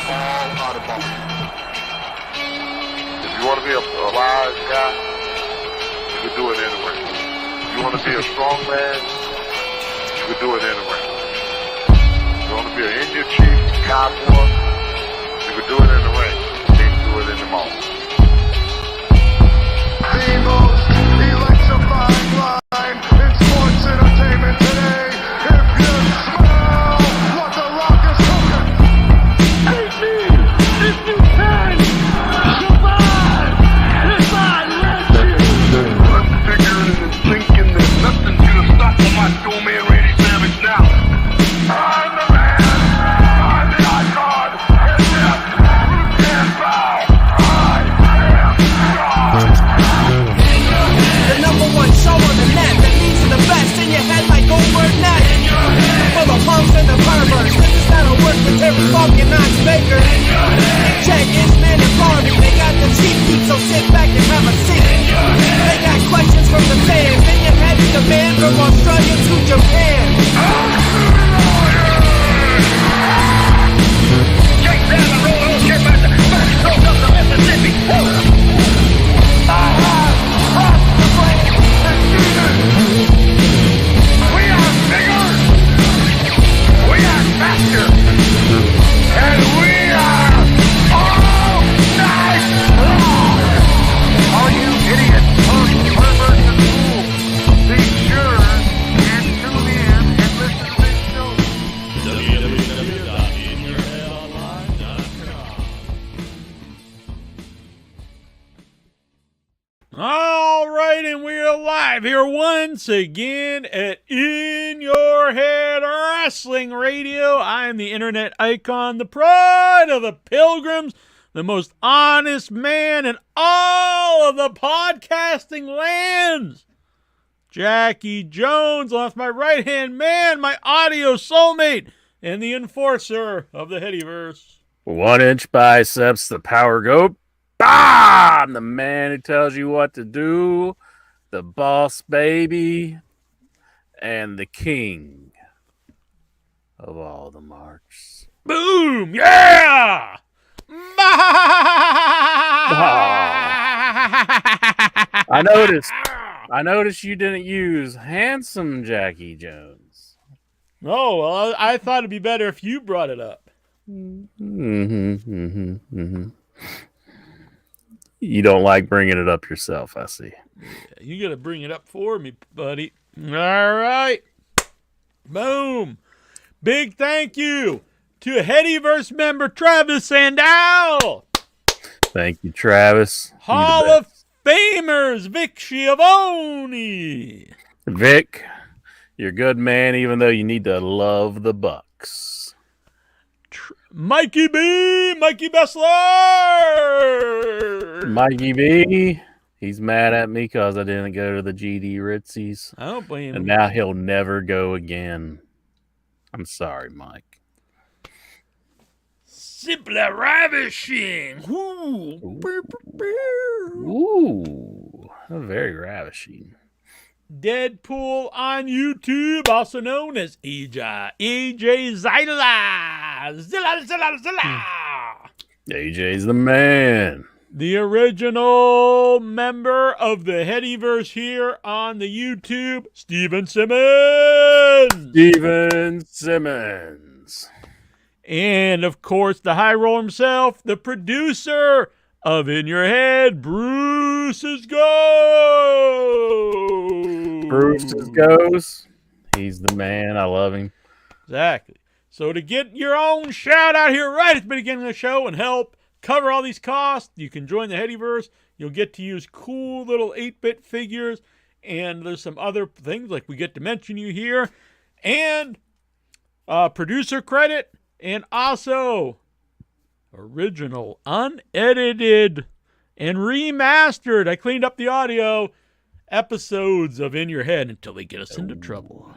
all out of bounds. If you want to be a wise guy, you can do it anyway. If you want to be a strong man, you can do it anyway. If you want to be an Indian chief, cowboy, you can do it in the ring. You can't do it in the mall. The most electrifying line in sports entertainment today. If you smell what the Rock is cooking, Hate me if you can survive if I let you. I'm figuring and thinking that nothing's gonna stop the Macho Man Randy Savage now. I'm the man. I'm the icon. And yes, Bruce can't bow. I am God. The number one show on the net that leads to the best in your head like Goldberg Net. For the punks and the perverts, this is that'll work with Terry Funk and Knox Baker. Check Inchman and Barbie, they got the cheap heat, so sit back and have a seat. They got questions from the fans, in your head's the man from Australia to Japan. Take down the road, don't care about the back stroke up the Mississippi. We are bigger. We are faster. And we are all night long. All you idiots, punks, perverts, and fools, be sure and tune in and listen to this show. All right, and we're live here once again at In Your Head Wrestling Radio. I am the internet icon, the pride of the pilgrims, the most honest man in all of the podcasting lands. Jackie Jones, off my right-hand man, my audio soulmate, and the enforcer of the Headyverse. 1 inch biceps, the power goat. Bah! I'm the man who tells you what to do, the boss baby, and the king of all the marks. Boom! Yeah! I noticed you didn't use handsome Jackie Jones. Oh, well, I thought it'd be better if you brought it up. You don't like bringing it up yourself, I see. You gotta bring it up for me, buddy. All right. Boom. Big thank you to Headyverse member Travis Sandow. Thank you, Travis. Hall of Famers Vic Schiavone. Vic, you're a good man, even though you need to love the Bucks. Mikey B. Mikey Bessler. Mikey B. He's mad at me because I didn't go to the GD Ritzies. I don't blame him. And now he'll never go again. I'm sorry, Mike. Simply ravishing. Ooh, very ravishing. Deadpool on YouTube, also known as AJ Zilla. Zilla. AJ's the man. The original member of the Headyverse here on the YouTube, Steven Simmons. Steven Simmons. And, of course, the high roller himself, the producer of In Your Head, Bruce's Go. Bruce's Goes. He's the man. I love him. Exactly. So to get your own shout out here right at the beginning of the show and help cover all these costs, you can join the Headyverse. You'll get to use cool little 8-bit figures, and there's some other things like we get to mention you here, and producer credit, and also original, unedited, and remastered, I cleaned up the audio, episodes of In Your Head until they get us into trouble.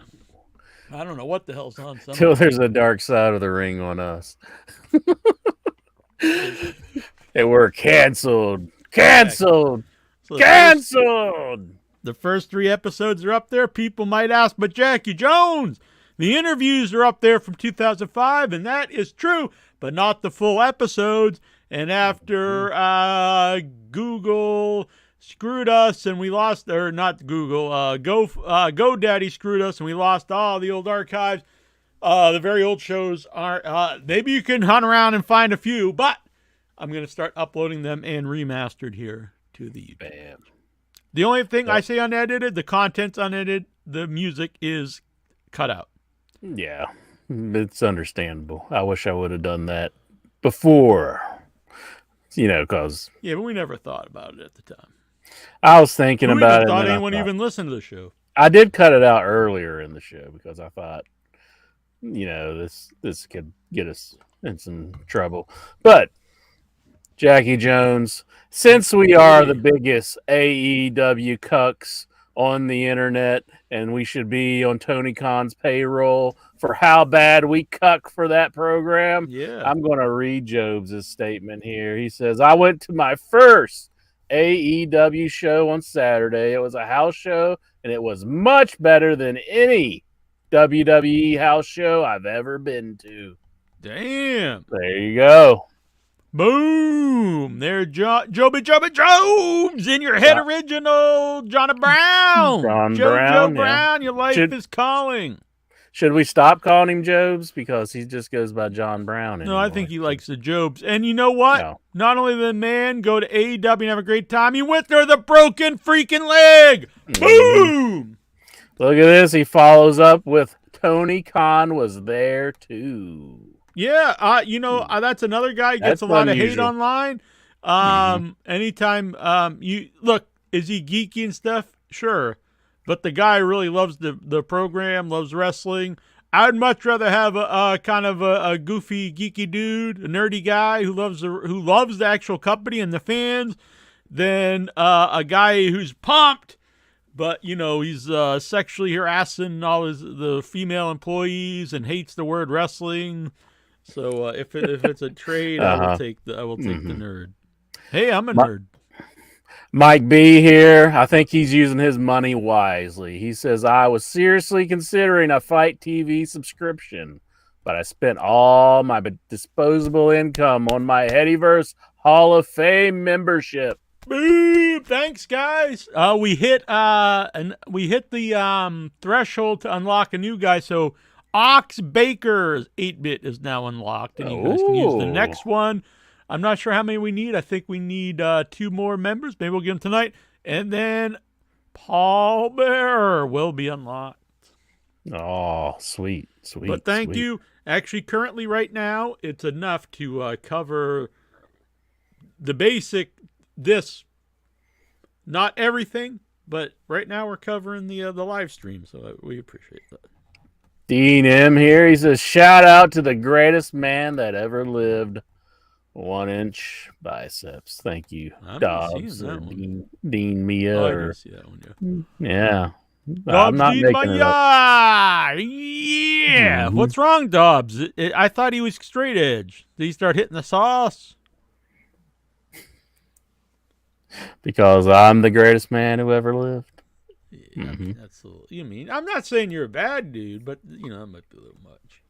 I don't know what the hell's on. Till there's a dark side of the ring on us. And we're canceled. Canceled. So Canceled. The first 3 episodes are up there. People might ask, but Jackie Jones, The interviews are up there from 2005, and that is true, but not the full episodes. And after Google screwed us and we lost, or not Google, GoDaddy screwed us and we lost all the old archives, the very old shows are, maybe you can hunt around and find a few, but I'm going to start uploading them and remastered here to the YouTube. Bam. The only thing I say unedited, the content's unedited, the music is cut out. Yeah, it's understandable. I wish I would have done that before, because Yeah, but we never thought about it at the time. I was thinking Who about even it. thought and then anyone even listened to the show? I did cut it out earlier in the show because I thought, this could get us in some trouble. But Jackie Jones, since we are the biggest AEW cucks on the internet, and we should be on Tony Khan's payroll for how bad we cuck for that program, Yeah. I'm going to read Jobs' statement here. He says, I went to my first AEW show on Saturday. It was a house show, and it was much better than any WWE house show I've ever been to. Damn. There you go. Boom. There, Joby Jones in your head original. Johnny Brown. Joe Brown. Brown, your life is calling. Should we stop calling him Jobs? Because he just goes by John Brown anymore. No, I think he likes the Jobs. And you know what? No. Not only the man go to AEW and have a great time, he went there with a broken freaking leg. Boom. Look at this. He follows up with Tony Khan was there too. Yeah, that's another guy who gets That's a lot of hate unusual. online. Anytime you look, is he geeky and stuff? Sure, but the guy really loves the program, loves wrestling. I'd much rather have a kind of a goofy, geeky dude, a nerdy guy who loves the actual company and the fans, than a guy who's pumped, but he's sexually harassing all the female employees and hates the word wrestling. So if it's a trade, I will take the nerd. Hey, I'm a nerd. Mike B here. I think he's using his money wisely. He says, I was seriously considering a Fight TV subscription, but I spent all my disposable income on my Headyverse Hall of Fame membership. Boom! Thanks, guys. We hit the threshold to unlock a new guy. So Ox Baker's 8-bit is now unlocked, and you guys can use the next one. I'm not sure how many we need. I think we need 2 more members. Maybe we'll get them tonight. And then Paul Bearer will be unlocked. Oh, sweet. But thank you. Actually, currently right now, it's enough to cover the basic, not everything, but right now we're covering the live stream, so we appreciate that. Dean M here. He says, shout out to the greatest man that ever lived. 1-inch biceps. Thank you, Dobbs or Dean Mia. Oh, I or did see that one, yeah. Dobbs I'm not Dean making it up. Mia! Yeah. What's wrong, Dobbs? I thought he was straight edge. Did he start hitting the sauce? Because I'm the greatest man who ever lived. Yeah, I mean, that's a little, I'm not saying you're a bad dude, but it might be a little much.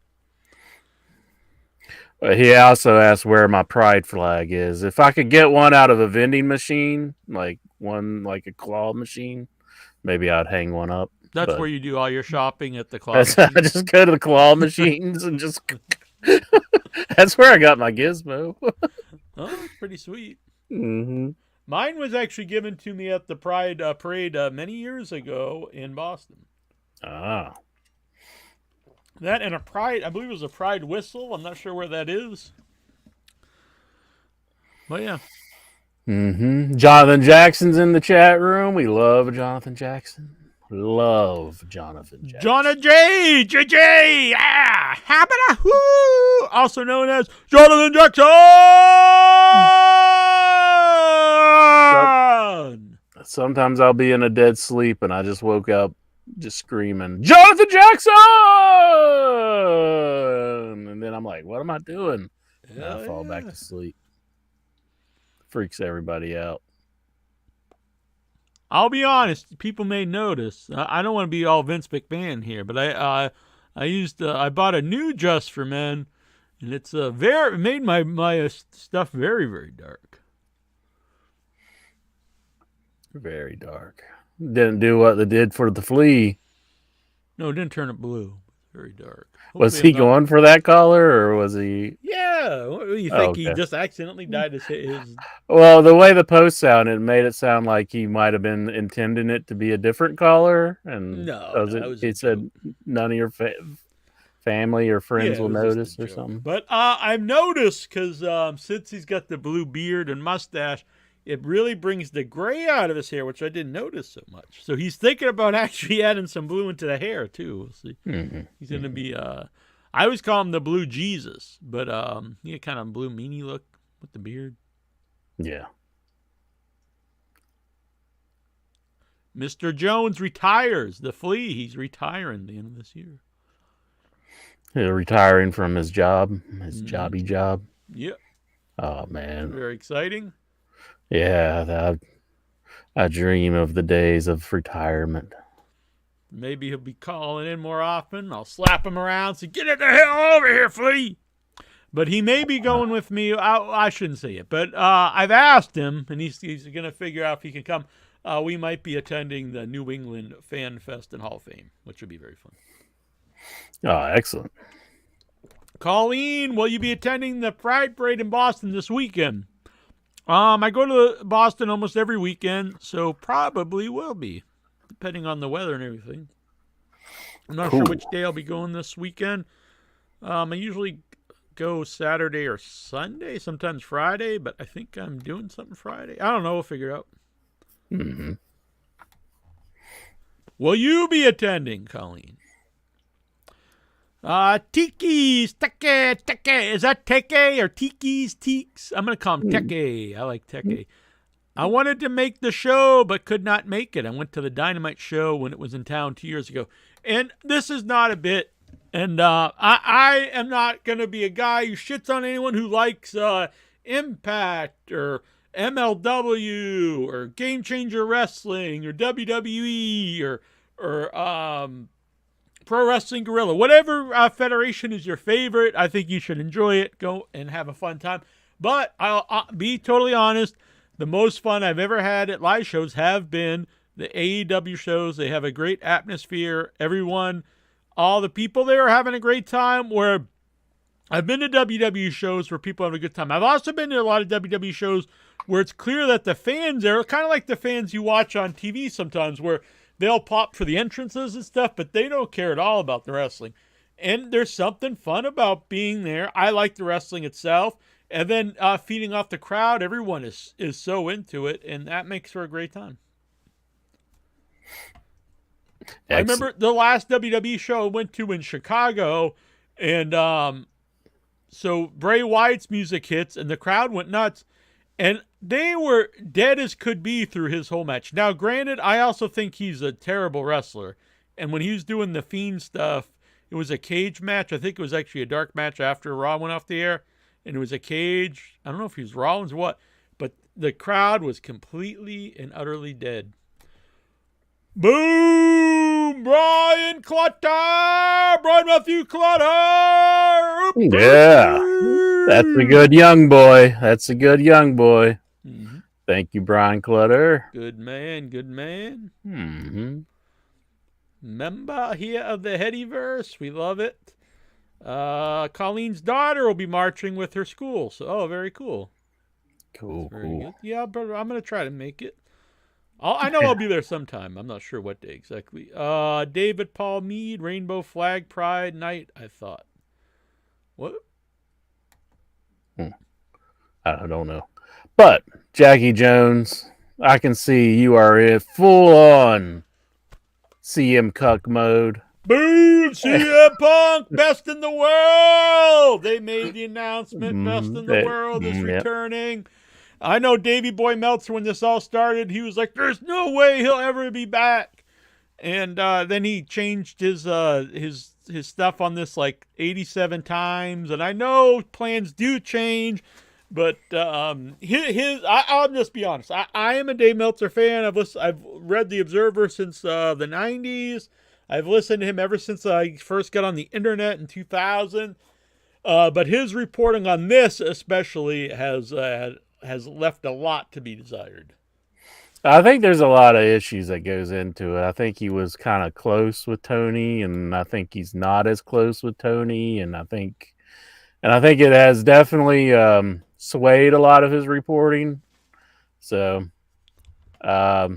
He also asked where my pride flag is. If I could get one out of a vending machine, like a claw machine, maybe I'd hang one up. That's where you do all your shopping at the claw I machine. just go to the claw machines and just. That's where I got my gizmo. Oh, pretty sweet. Mm-hmm. Mine was actually given to me at the Pride Parade many years ago in Boston. Ah. That and a Pride, I believe it was a Pride whistle. I'm not sure where that is. But yeah. Mm-hmm. Jonathan Jackson's in the chat room. We love Jonathan Jackson. Love Jonathan Jackson. Jonah J. JJ. Ah, habada whoo. Also known as Jonathan Jackson. Sometimes I'll be in a dead sleep and I just woke up just screaming, Jonathan Jackson! And then I'm like, what am I doing? And I fall back to sleep. Freaks everybody out. I'll be honest, people may notice. I don't want to be all Vince McMahon here, but I I bought a new Just for Men, and it's it made my stuff very, very dark. Very dark. Didn't do what they did for the Flea. No, it didn't turn it blue. Very dark. Was Hopefully he going for that color, or was he? Yeah. What do you think? He Okay. just accidentally dyed his Well, the way the post sounded made it sound like he might have been intending it to be a different color, and No, that was he a said none of your family or friends Yeah, will it was just notice a or joke. something. But I've noticed because since he's got the blue beard and mustache, it really brings the gray out of his hair, which I didn't notice so much. So he's thinking about actually adding some blue into the hair too. We'll see. Mhm. He's gonna be. I always call him the Blue Jesus, but he had kind of a blue meanie look with the beard. Yeah. Mr. Jones retires. The Flea. He's retiring at the end of this year. He's retiring from his job, his Mhm. jobby job. Yep. Oh man. Very exciting. Yeah, I dream of the days of retirement. Maybe he'll be calling in more often. I'll slap him around, say, "Get it the hell over here, Flea." But he may be going with me. I shouldn't say it, but I've asked him, and he's going to figure out if he can come. We might be attending the New England Fan Fest and Hall of Fame, which would be very fun. Oh, excellent. Colleen, will you be attending the Pride Parade in Boston this weekend? I go to Boston almost every weekend, so probably will be, depending on the weather and everything. I'm not sure Cool. which day I'll be going this weekend. I usually go Saturday or Sunday, sometimes Friday, but I think I'm doing something Friday. I don't know. We'll figure it out. Hmm. Will you be attending, Colleen? Tiki's, Teke. Is that Teke or Tiki's, Teeks? I'm going to call him Teke. I like Teke. I wanted to make the show, but could not make it. I went to the Dynamite show when it was in town 2 years ago. And this is not a bit. And I am not going to be a guy who shits on anyone who likes Impact or MLW or Game Changer Wrestling or WWE or Pro Wrestling Guerrilla. Whatever federation is your favorite, I think you should enjoy it. Go and have a fun time. But I'll be totally honest. The most fun I've ever had at live shows have been the AEW shows. They have a great atmosphere. Everyone, all the people there are having a great time. Where I've been to WWE shows where people have a good time. I've also been to a lot of WWE shows where it's clear that the fans there are kind of like the fans you watch on TV sometimes, where they'll pop for the entrances and stuff, but they don't care at all about the wrestling. And there's something fun about being there. I like the wrestling itself. And then feeding off the crowd, everyone is so into it, and that makes for a great time. I remember the last WWE show I went to in Chicago, and so Bray Wyatt's music hits, and the crowd went nuts, and they were dead as could be through his whole match. Now, granted, I also think he's a terrible wrestler, and when he was doing the Fiend stuff, it was a cage match. I think it was actually a dark match after Raw went off the air. And it was a cage. I don't know if he was Rollins or what, but the crowd was completely and utterly dead. Boom! Brian Matthew Clutter! Yeah, that's a good young boy. That's a good young boy. Mm-hmm. Thank you, Brian Clutter. Good man, good man. Mm-hmm. Member here of the Headyverse. We love it. Colleen's daughter will be marching with her school. So, very cool. Cool, Very cool. good. Yeah, but I'm going to try to make it. I know I'll be there sometime. I'm not sure what day exactly. David Paul Mead, Rainbow Flag Pride Night, I thought. What? I don't know. But, Jackie Jones, I can see you are in full-on CM Cuck mode. Boom! CM Punk, best in the world! They made the announcement, best in the world is returning. I know Davey Boy Meltzer, when this all started, he was like, there's no way he'll ever be back. And then he changed his stuff on this like 87 times. And I know plans do change, but I'll just be honest. I am a Dave Meltzer fan. I've read The Observer since the 90s. I've listened to him ever since I first got on the internet in 2000. But his reporting on this especially has left a lot to be desired. I think there's a lot of issues that goes into it. I think he was kind of close with Tony, and I think he's not as close with Tony, and I think it has definitely swayed a lot of his reporting. So, yeah,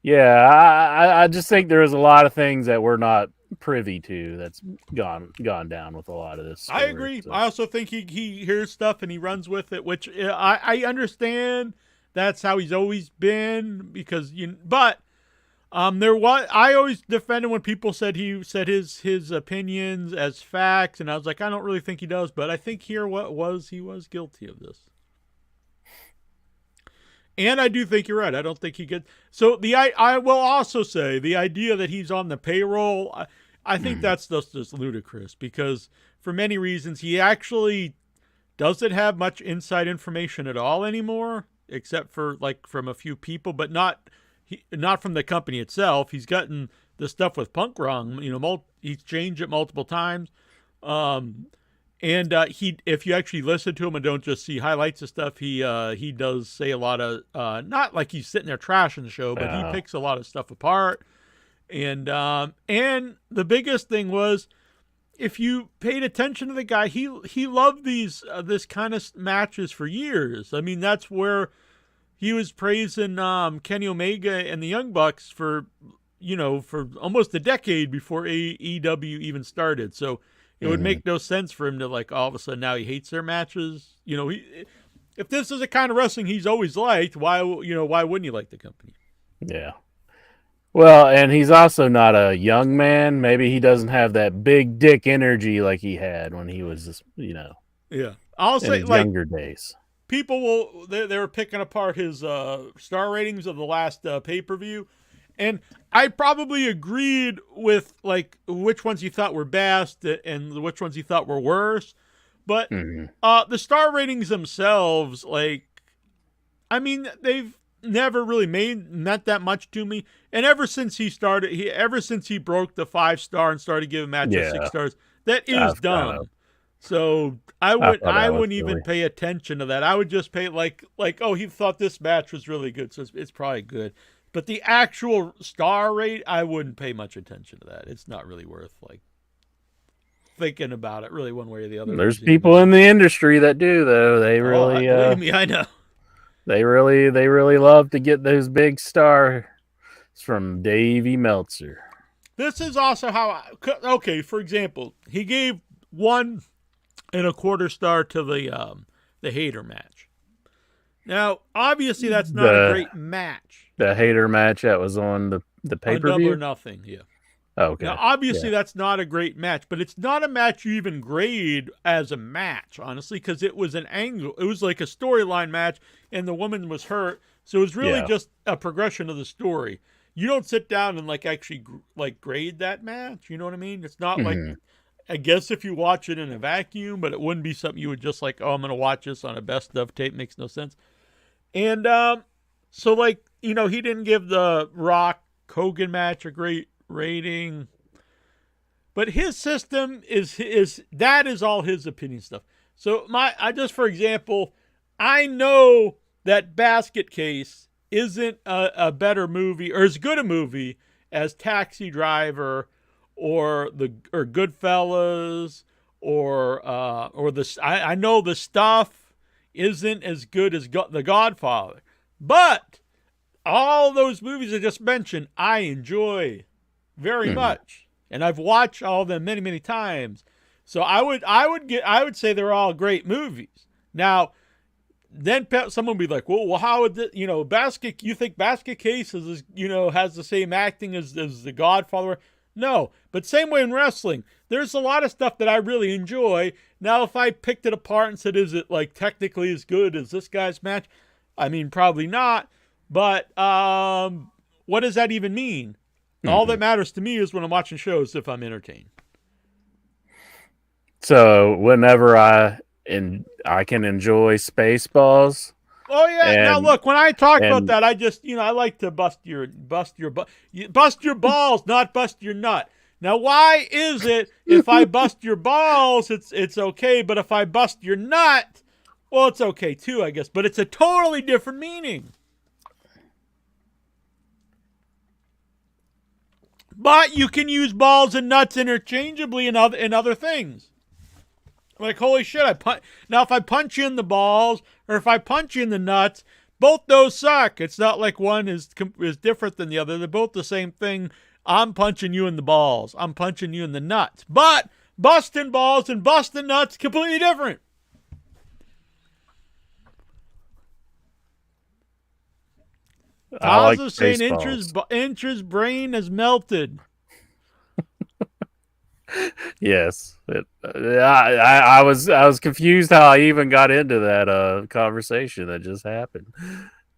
I just think there's a lot of things that we're not privy to that's gone down with a lot of this story. I agree. So. I also think he hears stuff and he runs with it, which I understand. That's how he's always been but I always defended when people said he said his opinions as facts, and I was like, I don't really think he does, but I think he was guilty of this. And I do think you're right. I don't think he gets. So I will also say the idea that he's on the payroll, I think that's just ludicrous, because for many reasons he actually doesn't have much inside information at all anymore, except for from a few people, but not from the company itself. He's gotten the stuff with Punk wrong. He's changed it multiple times. And if you actually listen to him and don't just see highlights of stuff, he does say a lot of not like he's sitting there trashing the show, but he picks a lot of stuff apart. And the biggest thing was, if you paid attention to the guy, he loved this kind of matches for years. I mean, that's where he was praising Kenny Omega and the Young Bucks for almost a decade before AEW even started. So it would make no sense for him to all of a sudden now he hates their matches. If this is the kind of wrestling he's always liked, why wouldn't he like the company? Yeah. Well, and he's also not a young man. Maybe he doesn't have that big dick energy like he had when he was just, Yeah. I'll say younger days. People they were picking apart his star ratings of the last pay-per-view. And I probably agreed with which ones you thought were best and which ones you thought were worse. But the star ratings themselves, they've never really meant that much to me. And ever since he broke the 5-star and started giving matches 6 stars, that is dumb. So I wouldn't even pay attention to that. I would just pay oh, he thought this match was really good, so it's probably good. But the actual star rate, I wouldn't pay much attention to that. It's not really worth thinking about it really one way or the other. There's people in the industry that do, though. They really believe me, I know. They really love to get those big stars from Davey Meltzer. This is also how for example, he gave 1 1/4 star to the Hater match. Now, obviously that's not a great match. The Hater match that was on the pay-per-view? Double or Nothing, yeah. Oh, okay. Now, obviously that's not a great match, but it's not a match you even grade as a match, honestly, because it was an angle. It was like a storyline match, and the woman was hurt, so it was really just a progression of the story. You don't sit down and actually grade that match. You know what I mean? It's not I guess if you watch it in a vacuum, but it wouldn't be something you would just I'm going to watch this on a best of tape. Makes no sense. And so he didn't give the Rock Hogan match a great rating, but his system is all his opinion stuff. So for example, I know that Basket Case isn't a better movie or as good a movie as Taxi Driver or Goodfellas or I know The Stuff isn't as good as The Godfather, but all those movies I just mentioned I enjoy very much, and I've watched all of them many, many times. So I would say they're all great movies. Now, then someone would be like, well, how would you think Basket Case is has the same acting as The Godfather? No, but same way in wrestling. There's a lot of stuff that I really enjoy. Now, if I picked it apart and said, is it technically as good as this guy's match? I mean, probably not. But what does that even mean? All that matters to me is when I'm watching shows if I'm entertained. So whenever I can enjoy Spaceballs, Oh yeah. Now And- look, when I talk about and- that, I just I like to bust your balls, not bust your nut. Now, why is it if I bust your balls, it's okay, but if I bust your nut, well, it's okay too, I guess. But it's a totally different meaning. But you can use balls and nuts interchangeably in other things. Like, holy shit, now if I punch you in the balls or if I punch you in the nuts, both those suck. It's not like one is different than the other. They're both the same thing. I'm punching you in the balls. I'm punching you in the nuts. But busting balls and busting nuts, completely different. I like Tazo's saying Spaceballs. Intra's brain has melted. Yes, I was confused how I even got into that conversation that just happened.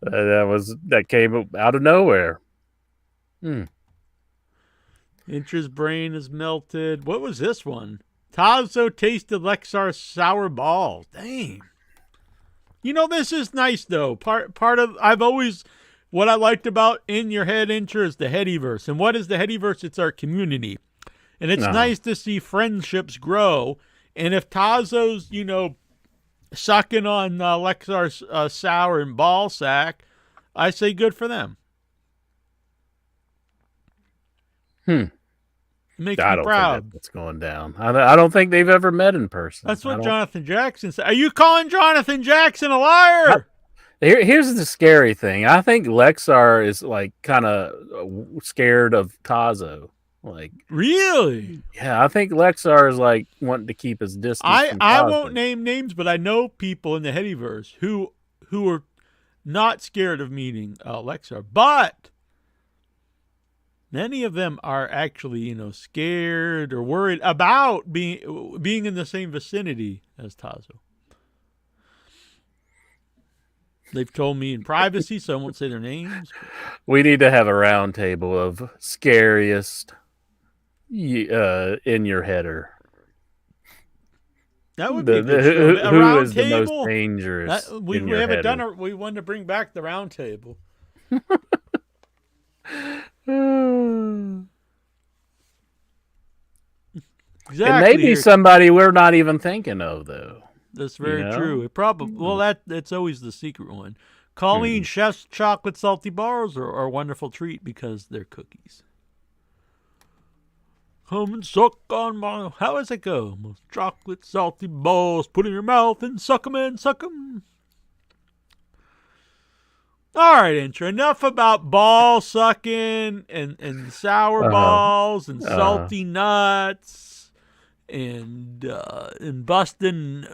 That came out of nowhere. Intra's brain is melted. What was this one? Tazo tasted Lexar's sour balls. Dang. This is nice though. Part of what I liked about In Your Head Intra is the Headyverse. And what is the Headyverse? It's our community. And it's nice to see friendships grow. And if Tazo's, sucking on Lexar's sour and ball sack, I say good for them. Makes I me don't proud. think that's going down. I don't think they've ever met in person. That's what Jonathan Jackson said. Are you calling Jonathan Jackson a liar? Here's the scary thing. I think Lexar is like kind of scared of Tazo. Like, Really? yeah, I think Lexar is like wanting to keep his distance. from I Tazo. won't name names, but I know people in the Headyverse who are not scared of meeting Lexar, but many of them are actually, scared or worried about being in the same vicinity as Tazo. They've told me in privacy, so I won't say their names. We need to have a round table of scariest in your header. That would be a good Who show. A round is the table. most dangerous? We in your haven't header? done. We wanted to bring back the round table. Exactly. It may be here. somebody we're not even thinking of, though. That's very know? true. It probably that's always the secret one. Colleen Chef's chocolate salty bars are a wonderful treat because they're cookies. Come and suck on my. How does it go? Chocolate salty balls, put in your mouth and suck 'em and suck 'em. All right, Intra. Enough about ball sucking and sour balls and salty nuts and busting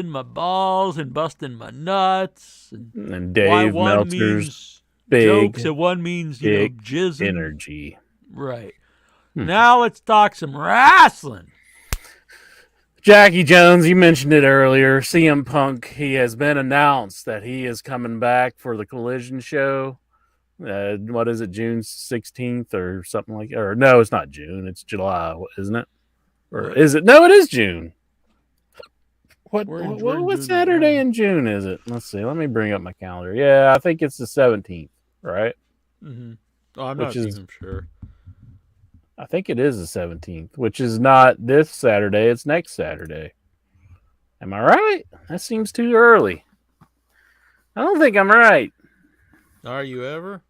my balls and busting my nuts And why Dave one Meltzer's means big jokes and one means big jizzing. energy. Right. Now let's talk some wrestling. Jackie Jones, you mentioned it earlier. CM Punk, he has been announced that he is coming back for the Collision show. What is it, June 16th or something like that? Or no, it's not June. It's July, isn't it? Or is it? No, it is June. What Saturday in June is it? Let's see. Let me bring up my calendar. Yeah, I think it's the 17th, right? Mm-hmm. Oh, I'm Which not is- even sure. I think it is the 17th, which is not this Saturday. It's next Saturday. Am I right? That seems too early. I don't think I'm right. Are you ever?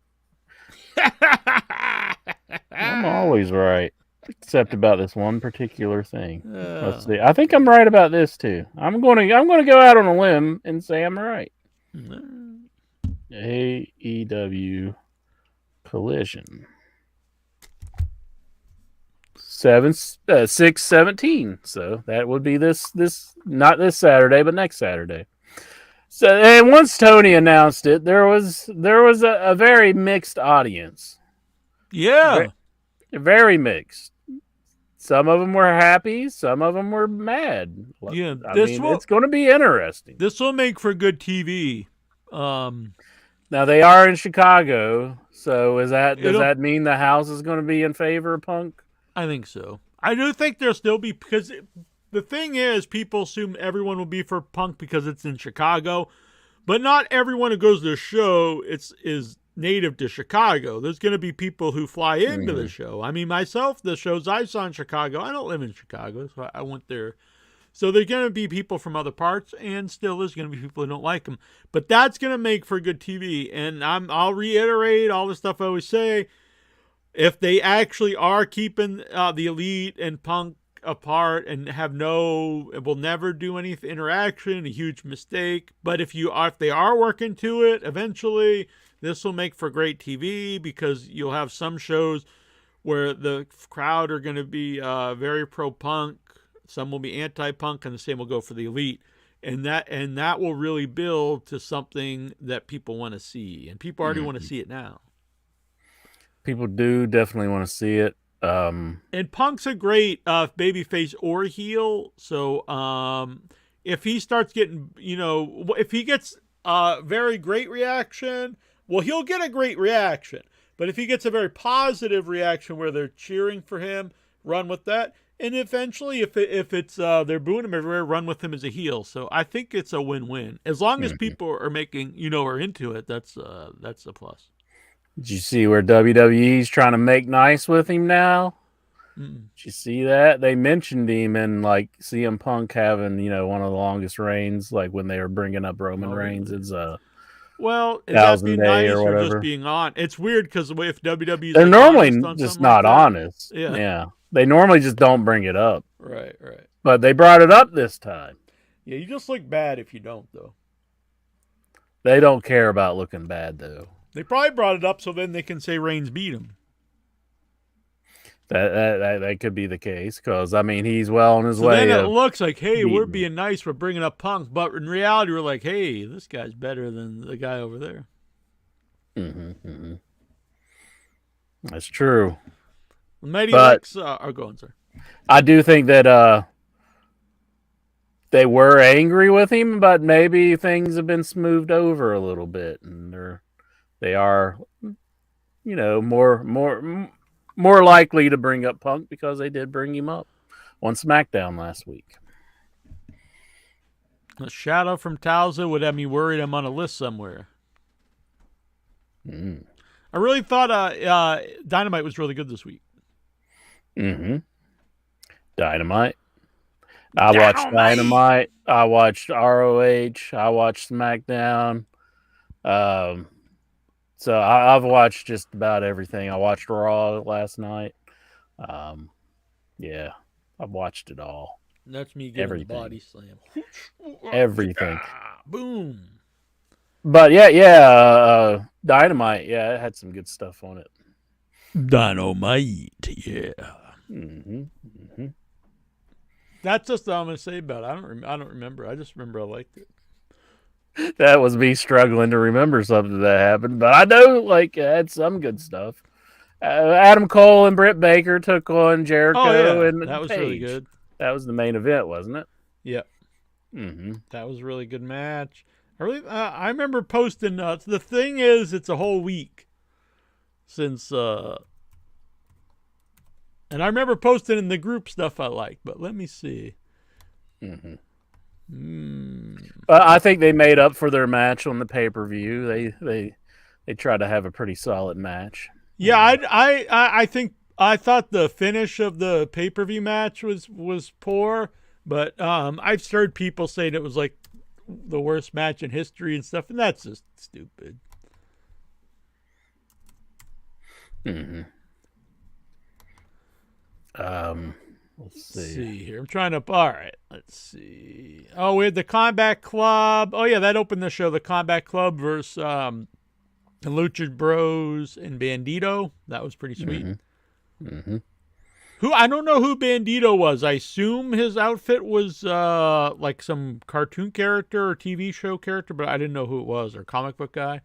I'm always right, except about this one particular thing. Yeah. Let's see. I think I'm right about this too. I'm going to go out on a limb and say I'm right. AEW Collision 6/17. So that would be this not this Saturday, but next Saturday. So, and once Tony announced it, there was a very mixed audience. Yeah. Very mixed. Some of them were happy, some of them were mad. Yeah, it's going to be interesting. This will make for good TV. Now they are in Chicago, so does It'll- that mean the house is going to be in favor of Punk? I think so. I do think there'll still be, because the thing is, people assume everyone will be for Punk because it's in Chicago, But not everyone who goes to the show is native to Chicago. There's going to be people who fly into the show. I mean, myself, the shows I saw in Chicago, I don't live in Chicago, so I went there. So there's going to be people from other parts, and still there's going to be people who don't like them. But that's going to make for good TV. And I'll reiterate all the stuff I always say. If they actually are keeping the Elite and Punk apart and will never do any interaction, a huge mistake. But if they are working to it, eventually this will make for great TV, because you'll have some shows where the crowd are going to be very pro-Punk, some will be anti-Punk, and the same will go for the Elite, and that will really build to something that people want to see, and people already want to see it now. People do definitely want to see it. And Punk's a great babyface or heel. So if he starts getting, if he gets a very great reaction, well, he'll get a great reaction. But if he gets a very positive reaction where they're cheering for him, run with that. And eventually, if it's they're booing him everywhere, run with him as a heel. So I think it's a win-win. As long as people are making, are into it, that's a plus. Did you see where WWE's trying to make nice with him now? Did you see that? They mentioned him in like CM Punk having, one of the longest reigns, like when they were bringing up Roman Reigns. It's well, is that being nice or whatever. Just being on? It's weird because if WWE's they're normally just not honest. Yeah. They normally just don't bring it up. Right. But they brought it up this time. Yeah, you just look bad if you don't, though. They don't care about looking bad, though. They probably brought it up so then they can say Reigns beat him. That could be the case, because, he's well on his way. Then it looks like, hey, we're being nice, we're bringing up Punk, but in reality, we're like, hey, this guy's better than the guy over there. That's true. Mighty Lex are going, sir. I do think that they were angry with him, but maybe things have been smoothed over a little bit, and they are, more likely to bring up Punk, because they did bring him up on SmackDown last week. A shadow from Tauza would have me worried I'm on a list somewhere. I really thought Dynamite was really good this week. Dynamite. I watched Dynamite. I watched ROH. I watched SmackDown. So I've watched just about everything. I watched Raw last night. Yeah, I've watched it all. That's me getting the body slam. Everything. Boom. But yeah, Dynamite. Yeah, it had some good stuff on it. Dynamite, yeah. That's just all I'm gonna say about it. I don't remember. I just remember I liked it. That was me struggling to remember something that happened, but I know it had some good stuff. Adam Cole and Britt Baker took on Jericho, and that was Paige. really good. That was the main event, wasn't it? Yep. That was a really good match. I remember posting. The thing is, it's a whole week since. And I remember posting in the group stuff I like, but let me see. I think they made up for their match on the pay-per-view. They tried to have a pretty solid match. Yeah, I think I thought the finish of the pay-per-view match was poor, but I've heard people saying it was like the worst match in history and stuff, and that's just stupid. Let's see here. I'm trying to. All right, let's see. Oh, we had the Combat Club. Oh yeah, that opened the show. The Combat Club versus the Lucha Bros and Bandito. That was pretty sweet. Who I don't know who Bandito was. I assume his outfit was like some cartoon character or TV show character, but I didn't know who it was, or comic book guy.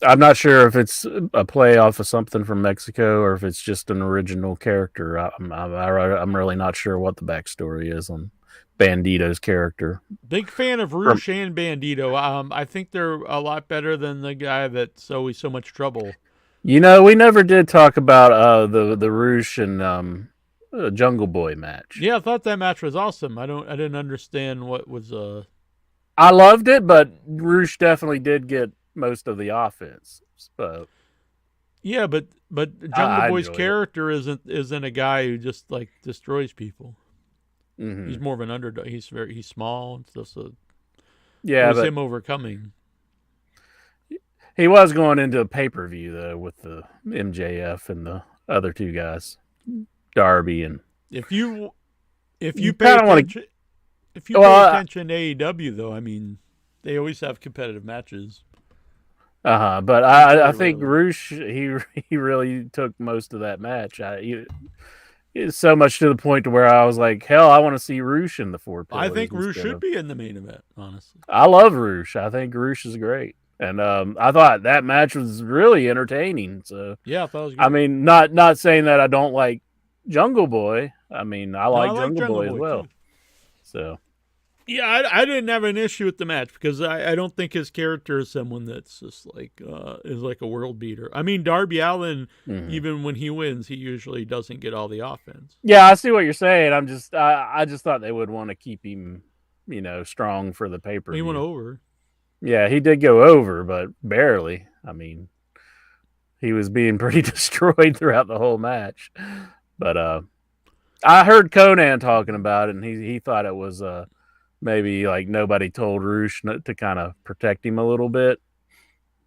I'm not sure if it's a play off of something from Mexico or if it's just an original character. I'm really not sure what the backstory is on Bandito's character. Big fan of Roosh and Bandito. I think they're a lot better than the guy that's always so much trouble. We never did talk about the Roosh and Jungle Boy match. Yeah, I thought that match was awesome. I didn't understand what was I loved it, but Roosh definitely did get most of the offense. So Yeah, but Jungle I Boy's enjoyed it. character isn't a guy who just like destroys people. Mhm. He's more of an underdog. He's small and stuff. So it Yeah, was but him overcoming. he was going into a pay-per-view though with the MJF and the other two guys, Darby and If you You pay kinda wanna- attention, if you Well, pay I- attention to AEW though, I mean, they always have competitive matches. But I Very think rarely. Roosh he really took most of that match. It's so much to the point to where I was like, hell, I want to see Roosh in the Four Pillars. I think Roosh instead should of- be in the main event. Honestly, I love Roosh. I think Roosh is great, and I thought that match was really entertaining. So yeah, I thought it was good. I mean, not saying that I don't like Jungle Boy. I mean, I No, like I Jungle Boy as well. too. So Yeah, I didn't have an issue with the match because I don't think his character is someone that's just like is like a world beater. I mean, Darby Allin, mhm. even when he wins, he usually doesn't get all the offense. Yeah, I see what you're saying. I just thought they would want to keep him, strong for the paper. He went over. Yeah, he did go over, but barely. I mean, he was being pretty destroyed throughout the whole match. But I heard Conan talking about it, and he thought it was maybe like nobody told Roosh to kind of protect him a little bit.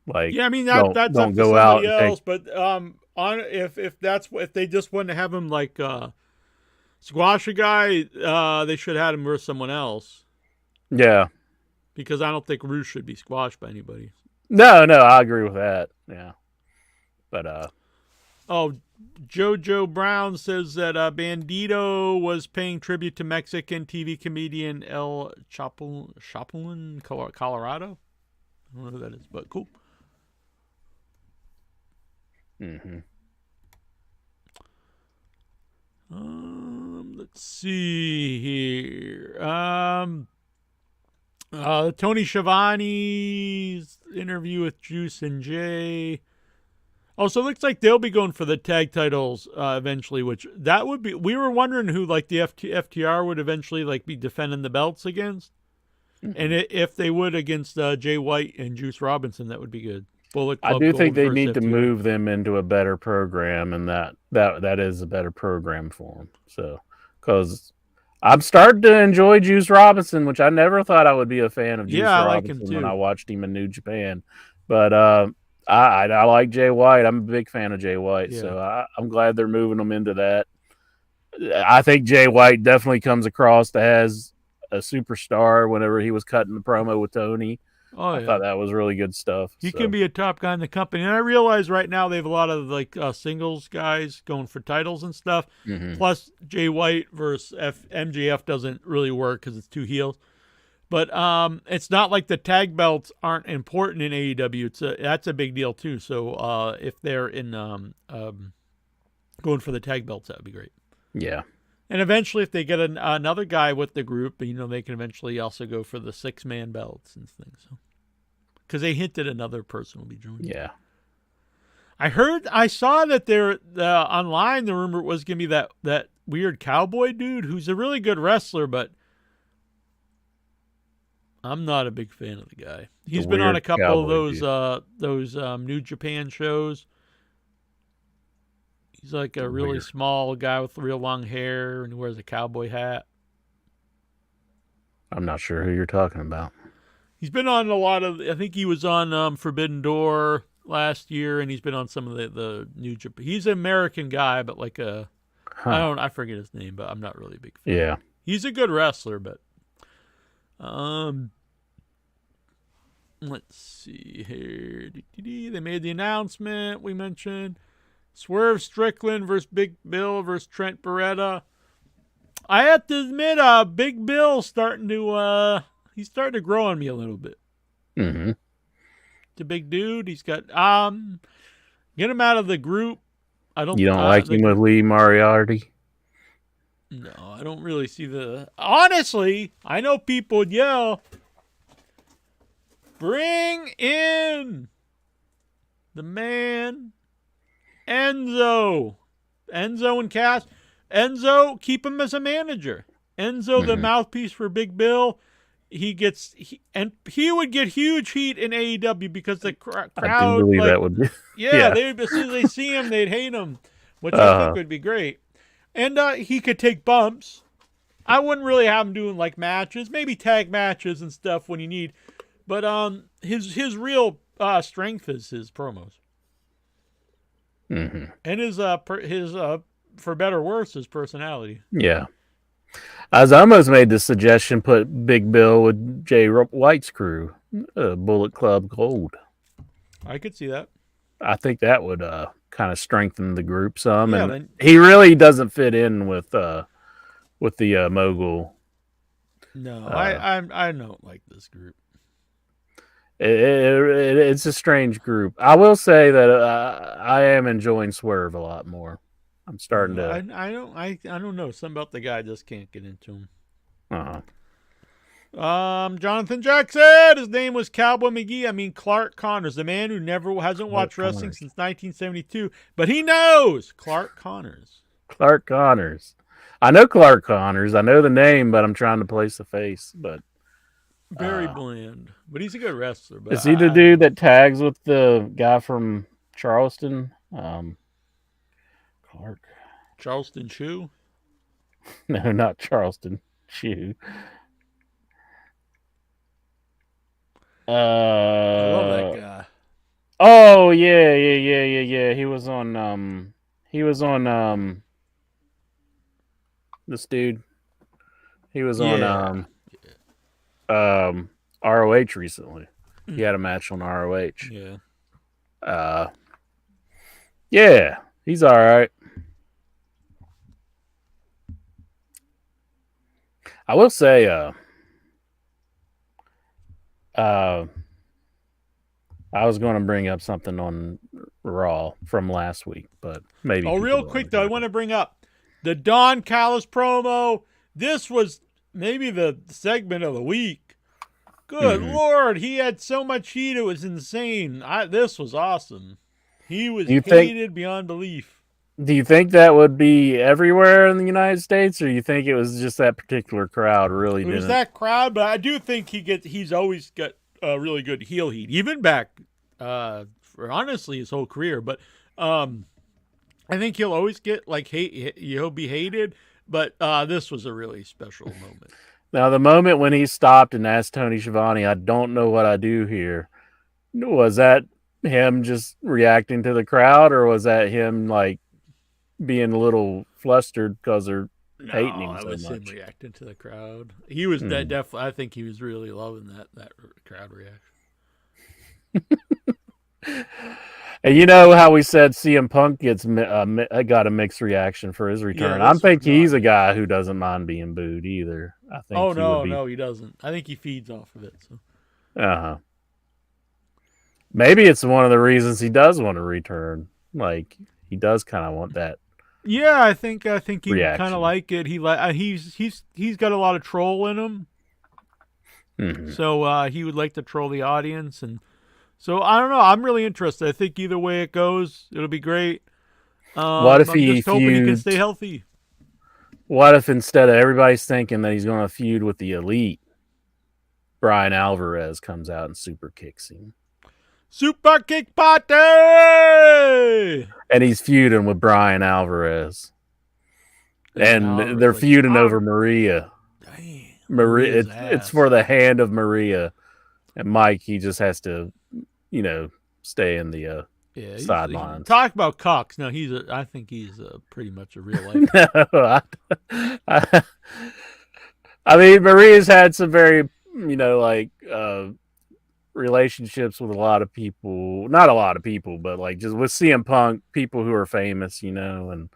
Like, Yeah, I mean don't that's don't up to go out somebody and take- else. But on if they just want to have him like squash a guy, they should have him versus someone else Yeah, because I don't think Roosh should be squashed by anybody. no, I agree with that. Yeah, but Oh, Jojo Brown says that Bandito was paying tribute to Mexican TV comedian El Chapulin, Colorado. I don't know who that is, but cool. mhm. Let's see here. Tony Schiavone's interview with Juice and Jay. Oh, so it looks like they'll be going for the tag titles eventually, which that would be. We were wondering who like the FTR would eventually like be defending the belts against, and if they would against Jay White and Juice Robinson, that would be good. Bullet I Club do Gold think they versus need to FTR. move them into a better program, and that is a better program for them. So, because I'm starting to enjoy Juice Robinson, which I never thought I would be a fan of Juice Yeah, I like him Robinson when too. I watched him in New Japan. But I like Jay White. I'm a big fan of Jay White, Yeah. so I'm glad they're moving them into that. I think Jay White definitely comes across as a superstar whenever he was cutting the promo with Tony. Oh I yeah. thought that was really good stuff. He so. can be a top guy in the company. And I realize right now they have a lot of like singles guys going for titles and stuff. Mhm. Plus Jay White versus MJF doesn't really work because it's two heels. But it's not like the tag belts aren't important in AEW. That's a big deal too. So if they're in going for the tag belts, that would be great. Yeah. And eventually, if they get another guy with the group, they can eventually also go for the 6-man belts and things. So, because they hinted another person will be joining. Yeah. I saw that there online. The rumor was going to be that weird cowboy dude who's a really good wrestler, but I'm not a big fan of the guy. He's been on weird a couple of cowboy those New Japan shows. He's like a really Weird. small guy with real long hair and he wears a cowboy hat. I'm not sure who you're talking about. He's been on a lot of. I think he was on Forbidden Door last year, and he's been on some of the New Japan. He's an American guy, but like a Huh. I forget his name, but I'm not really a big fan. Yeah. He's a good wrestler, but let's see here. They made the announcement we mentioned. Swerve Strickland versus Big Bill versus Trent Beretta. I have to admit, Big Bill starting to he's starting to grow on me a little bit. Mm-hmm. It's a big dude. He's got get him out of the group. I don't. You don't like him with Lee Moriarty? No, I don't really see the. Honestly, I know people would yell, "Bring in the man, Enzo and Cass. Enzo, keep him as a manager. Enzo, the mouthpiece for Big Bill. he would get huge heat in AEW because the crowd. I do believe like, that would be. Yeah, Yeah. as soon as they see him, they'd hate him, which I think would be great. And he could take bumps. I wouldn't really have him doing like matches, maybe tag matches and stuff when you need. But his real strength is his promos. Mm-hmm. And his for better or worse, his personality. Yeah. I almost made the suggestion, put Big Bill with Jay White's crew, Bullet Club Gold. I could see that. I think that would kind of strengthen the group some. Yeah, and then- he really doesn't fit in with the Mogul. No, I don't like this group. It's a strange group. I will say that I am enjoying Swerve a lot more. I'm starting to. I don't know. Something about the guy I just can't get into him. Jonathan Jackson. His name was Cowboy McGee. I mean Clark Connors, the man who never hasn't watched wrestling since 1972, but he knows Clark Connors. Clark Connors. I know Clark Connors. I know the name, but I'm trying to place the face. But Very bland, but he's a good wrestler. But is he the dude that tags with the guy from Charleston? Clark. Charleston Chew? No, not Charleston Chew. I love that guy. Oh yeah. He was on this dude. He was on ROH recently. He had a match on ROH. Yeah. Yeah, he's all right. I will say I was going to bring up something on Raw from last week, but maybe. Oh, real quick though, I want to bring up the Don Callis promo. This was maybe the segment of the week. Good Lord, he had so much heat; it was insane. This was awesome. He was hated beyond belief. Do you think that would be everywhere in the United States, or you think it was just that particular crowd really It was didn't? that crowd, but I do think he's always got really good heel heat, even back for honestly his whole career. But I think he'll always get like he'll be hated. But this was a really special moment. Now, the moment when he stopped and asked Tony Schiavone, "I don't know what I do here," was that him just reacting to the crowd, or was that him like being a little flustered because they're hating him so was much? him reacting to the crowd. He was definitely. I think he was really loving that crowd reaction. And you know how we said CM Punk got a mixed reaction for his return. Yeah, I think he's a guy who doesn't mind being booed either. I think. No, he doesn't. I think he feeds off of it. So. Maybe it's one of the reasons he does want to return. Like he does kind of want that. Yeah, I think he Reaction. kind of like it. He's got a lot of troll in him. Mm-hmm. So he would like to troll the audience, and so I don't know. I'm really interested. I think either way it goes, it'll be great. What if I'm he just hoping he can feuds- stay healthy? What if instead of everybody's thinking that he's going to feud with the Elite, Brian Alvarez comes out and super kicks him, Super kick party! and he's feuding with Brian Alvarez, and Alvarez, they're like, feuding over Maria. Damn, Maria, Maria's it's ass. for the hand of Maria, and Mike. He just has to, stay in the Yeah, sidelines. Talk about Cox. No, I think he's pretty much a real life. No, I mean, Maria's had some very, relationships with a lot of people. Not a lot of people, but like just with CM Punk, people who are famous, and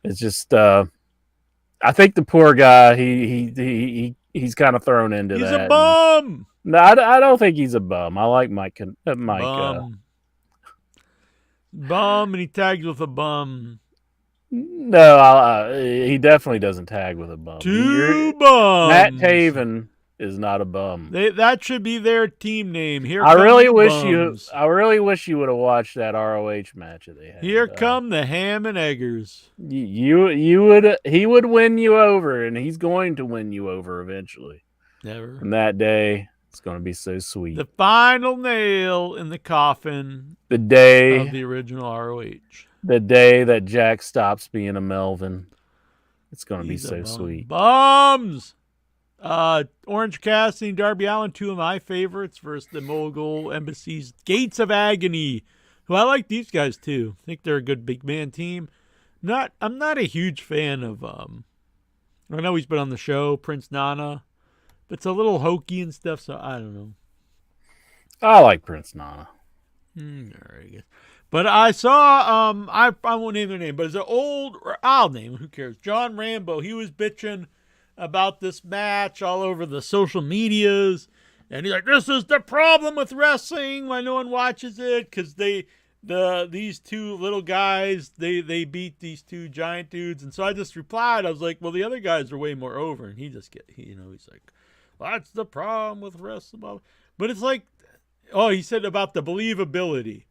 it's just. I think the poor guy, he's kind of thrown into He's that. a bum. No, I don't think he's a bum. I like Mike. Bum, and he tags with a bum. No, he definitely doesn't tag with a bum. Two bums. Matt Taven is not a bum. That should be their team name. I really wish bums. you would have watched that ROH match that they had. Here come the ham and eggers. He would win you over, and he's going to win you over eventually. Never. And that day, it's going to be so sweet. The final nail in the coffin The day, of the original ROH. the day that Jack stops being a Melvin. It's going to be He's a so bum. sweet. Bums! Orange Cassidy and Darby Allin, two of my favorites, versus the Mogul Embassy's Gates of Agony, who I like these guys too. I think they're a good big man team. I'm not a huge fan of I know he's been on the show, Prince Nana, but it's a little hokey and stuff, so I don't know. I like Prince Nana. All right, I guess. But I saw I won't name their name, but it's an old, I'll name him, who cares? John Rambo. He was bitching about this match all over the social medias, and he's like, "This is the problem with wrestling, why no one watches it, because these two little guys they beat these two giant dudes." And so I just replied, I was like, "Well, the other guys are way more over," and he's like, "That's the problem with wrestling." But it's like, oh, he said about the believability,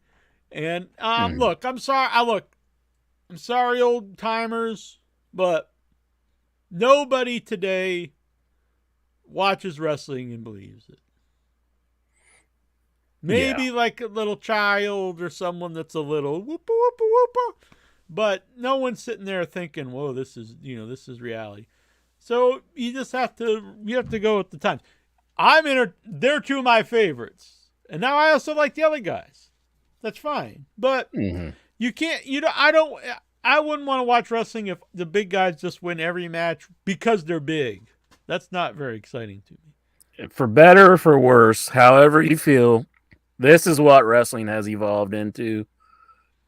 and look, I'm sorry, old timers, but nobody today watches wrestling and believes it. Maybe like a little child or someone that's a little whoopa whoopa whoopa, but no one's sitting there thinking, "Whoa, this is reality." So you have to go with the times. They're two of my favorites, and now I also like the other guys. That's fine, but you can't. I wouldn't want to watch wrestling if the big guys just win every match because they're big. That's not very exciting to me. For better or for worse, however you feel, this is what wrestling has evolved into.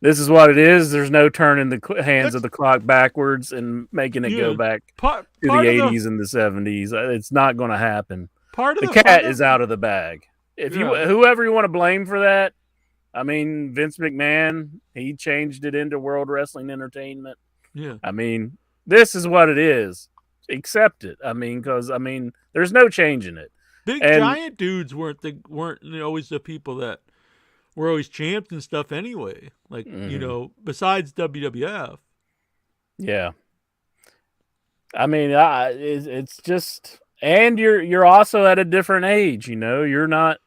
This is what it is. There's no turning the hands of the clock backwards and making it go back to the 80s and the 70s. It's not going to happen. The cat is out of the bag. Whoever you want to blame for that, I mean, Vince McMahon, he changed it into World Wrestling Entertainment. Yeah. I mean, this is what it is. Accept it. I mean, because there's no changing it. Giant dudes weren't always the people that were always champs and stuff anyway. Like besides WWF. Yeah. I mean, it's just, and you're also at a different age. You're not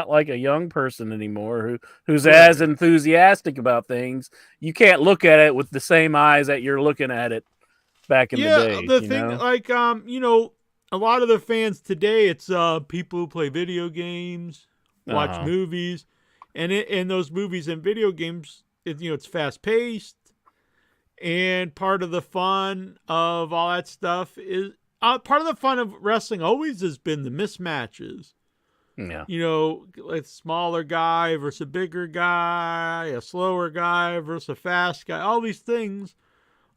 like a young person anymore who's as enthusiastic about things. You can't look at it with the same eyes that you're looking at it back in the day. Yeah, the thing, like, a lot of the fans today, it's people who play video games, watch movies, and in those movies and video games, it's fast paced, and part of the fun of all that stuff is part of the fun of wrestling always has been the mismatches. Yeah. A smaller guy versus a bigger guy, a slower guy versus a fast guy, all these things.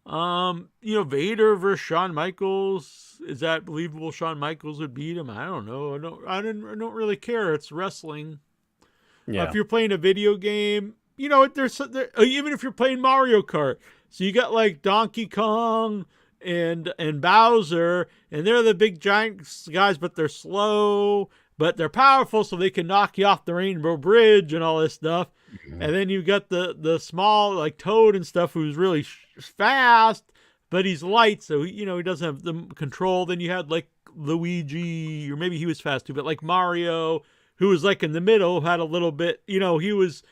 Vader versus Shawn Michaels. Is that believable? Shawn Michaels would beat him? I don't know. I don't really care. It's wrestling. Yeah. If you're playing a video game, there's even if you're playing Mario Kart. So you got like Donkey Kong and Bowser, and they're the big giant guys, but they're slow, but they're powerful, so they can knock you off the Rainbow Bridge and all this stuff. Mm-hmm. And then you got the small like Toad and stuff, who's really fast, but he's light, so he doesn't have the control. Then you had like Luigi, or maybe he was fast too, but like Mario, who was like in the middle, had a little bit, he was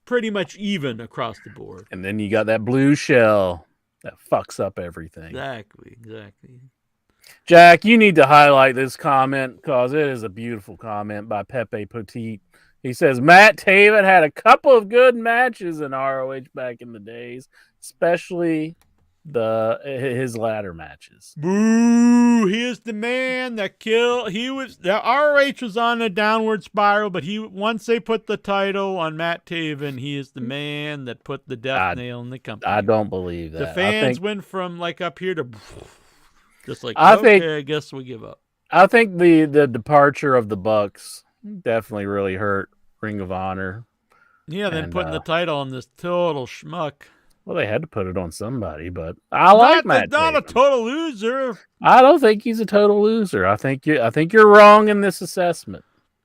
pretty much even across the board. And then you got that blue shell that fucks up everything. Exactly. Jack, you need to highlight this comment because it is a beautiful comment by Pepe Petit. He says, Matt Taven had a couple of good matches in ROH back in the days, especially his ladder matches. Boo! He is the man that killed. The ROH was on a downward spiral, but once they put the title on Matt Taven, he is the man that put the death nail in the company. I don't believe that. The fans went from like up here to just like, I guess we give up. I think the departure of the Bucks definitely really hurt Ring of Honor. Yeah, then putting the title on this total schmuck. Well, they had to put it on somebody, but I like Matt Taven. Not a total loser. I don't think he's a total loser. I think you're wrong in this assessment.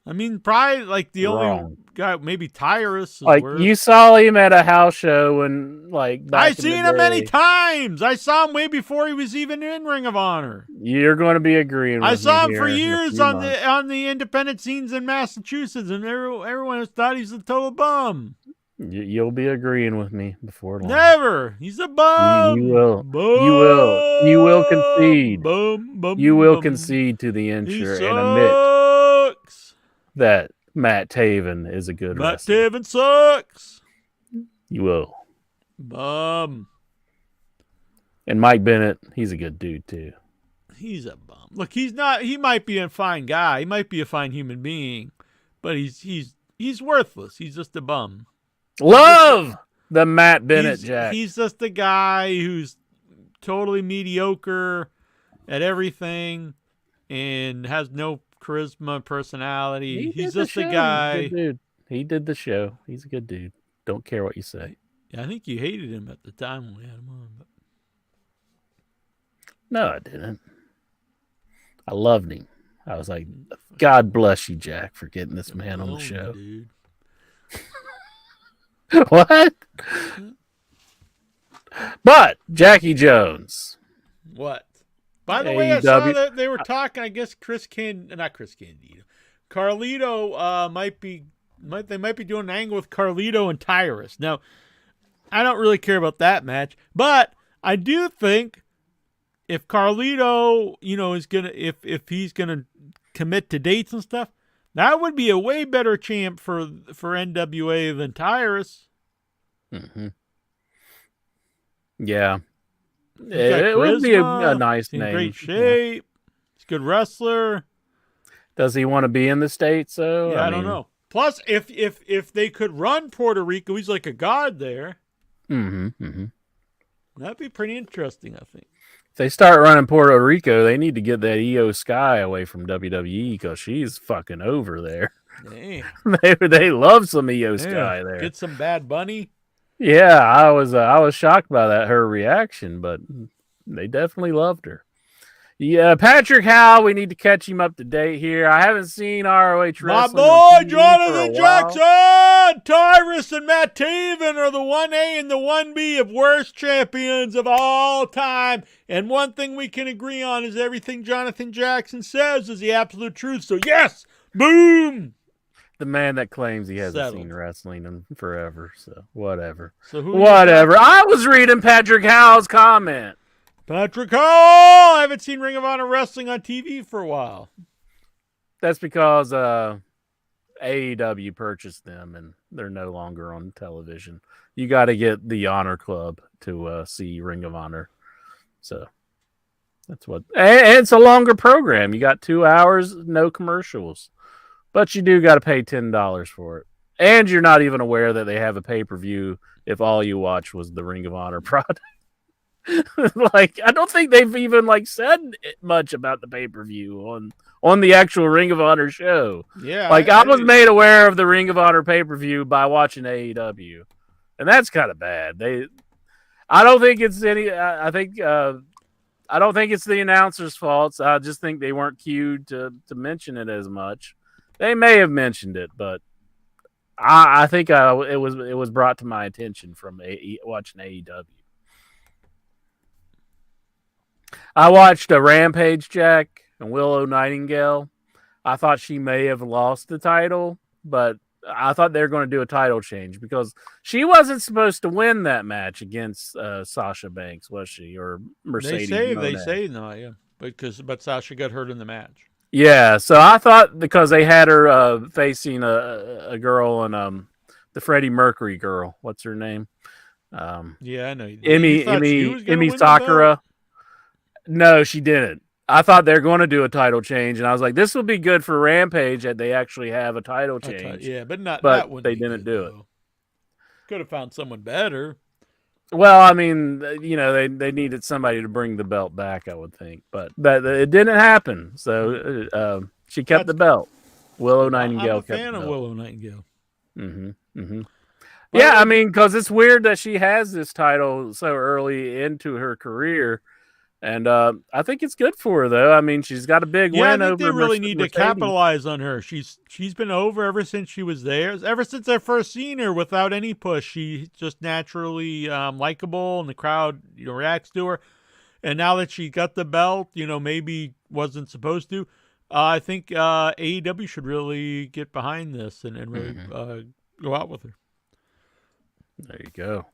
I mean, probably like the only Wrong. guy, maybe Tyrus. Is Like worse. you saw him at a house show and like back I in the seen him many day. times. I saw him way before he was even in Ring of Honor. You're going to be agreeing with I saw me him for here in a years few on months. the independent scenes in Massachusetts, and everyone thought he's a total bum. You'll be agreeing with me before long. Never. He's a bum. You will. Bum. You will concede. Bum, bum, You will bum. concede to the He insurer and admit sucks. that Matt Taven is a good Matt wrestler. Taven sucks. You will. Bum. And Mike Bennett, he's a good dude too. He's a bum. Look, he's not. He might be a fine guy. He might be a fine human being, but he's worthless. He's just a bum. Love the Matt Bennett Jack. He's just a guy who's totally mediocre at everything and has no charisma, personality. He's did the just a show. guy. He's a good dude. He did the show. He's a good dude. Don't care what you say. Yeah, I think you hated him at the time when we had him on. But No, I didn't. I loved him. I was like, God bless you, Jack, for getting this man on the alone, show. dude. What? But Jackie Jones. What? By the way, I AEW. saw that they were talking. I guess not Chris Candido. Carlito might be doing an angle with Carlito and Tyrus. Now, I don't really care about that match, but I do think if Carlito, is gonna if he's gonna commit to dates and stuff, that would be a way better champ for NWA than Tyrus. Mm-hmm. Yeah. He's got It would be a charisma, nice he's in name. great shape. He's a good wrestler. Does he want to be in the States, though? Yeah, I don't know. Plus, if they could run Puerto Rico, he's like a god there. Mm-hmm, mm-hmm. That'd be pretty interesting, I think. If they start running Puerto Rico, they need to get that Io Sky away from WWE because she's fucking over there. Damn. they love some Io Sky there. Get some Bad Bunny. Yeah, I was shocked by her reaction, but they definitely loved her. Yeah, Patrick Howe, we need to catch him up to date here. I haven't seen ROH My wrestling. boy, on TV Jonathan for a while. Jackson! Tyrus and Matt Taven are the 1A and the 1B of worst champions of all time. And one thing we can agree on is everything Jonathan Jackson says is the absolute truth. So, yes! Boom! The man that claims he hasn't Settled. seen wrestling in forever, so whatever. So who Whatever. I was reading Patrick Howe's comment. Patrick Hall! I haven't seen Ring of Honor Wrestling on TV for a while. That's because AEW purchased them and they're no longer on television. You got to get the Honor Club to see Ring of Honor. So that's what. And it's a longer program. You got 2 hours, no commercials. But you do got to pay $10 for it. And you're not even aware that they have a pay-per-view if all you watch was the Ring of Honor product. Like, I don't think they've even said much about the pay-per-view on the actual Ring of Honor show. Yeah. I was made aware of the Ring of Honor pay-per-view by watching AEW. And that's kind of bad. I don't think it's I don't think it's the announcers' faults. I just think they weren't cued to mention it as much. They may have mentioned it, but I think it was brought to my attention from watching AEW. I watched a Rampage, Jack, and Willow Nightingale. I thought she may have lost the title, but I thought they were going to do a title change because she wasn't supposed to win that match against Sasha Banks, was she? Or Mercedes? They say no, yeah. But Sasha got hurt in the match. Yeah, so I thought because they had her facing a girl and the Freddie Mercury girl. What's her name? Yeah, I know. Emi Sakura. No, she didn't. I thought they're going to do a title change, and I was like, this will be good for Rampage that they actually have a title change. Yeah, but not. But that wouldn't they be didn't good, do though. Could have found someone better. Well, I mean, they needed somebody to bring the belt back, I would think, but it didn't happen. So she kept the belt. Willow Nightingale kept the belt. I'm a fan of Willow Nightingale. Mm-hmm. Mm-hmm. Yeah, I mean, because it's weird that she has this title so early into her career. And I think it's good for her, though. I mean, she's got a big Yeah, I win think over they really need to Mercedes. capitalize on her. She's been over ever since she was there. Ever since I first seen her without any push, she's just naturally likable, and the crowd reacts to her. And now that she got the belt, maybe wasn't supposed to. I think AEW should really get behind this and really go out with her. There you go.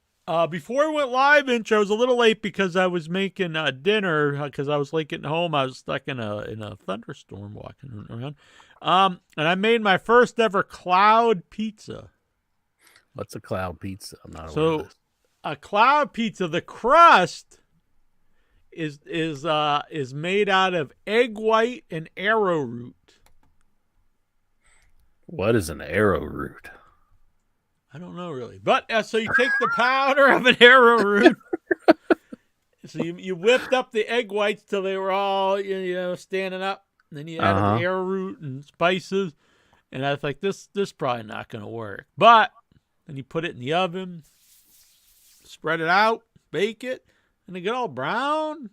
Before we went live, Inch, I was a little late because I was making dinner because I was late getting home. I was stuck in a thunderstorm walking around. And I made my first ever cloud pizza. What's a cloud pizza? I'm not aware of So this. a cloud pizza, the crust is made out of egg white and arrowroot. What is an arrowroot? I don't know really, but so you take the powder of an arrowroot. So you whipped up the egg whites till they were all standing up. And then you added the arrowroot and spices, and I was like, this probably not going to work. But then you put it in the oven, spread it out, bake it, and it got all brown.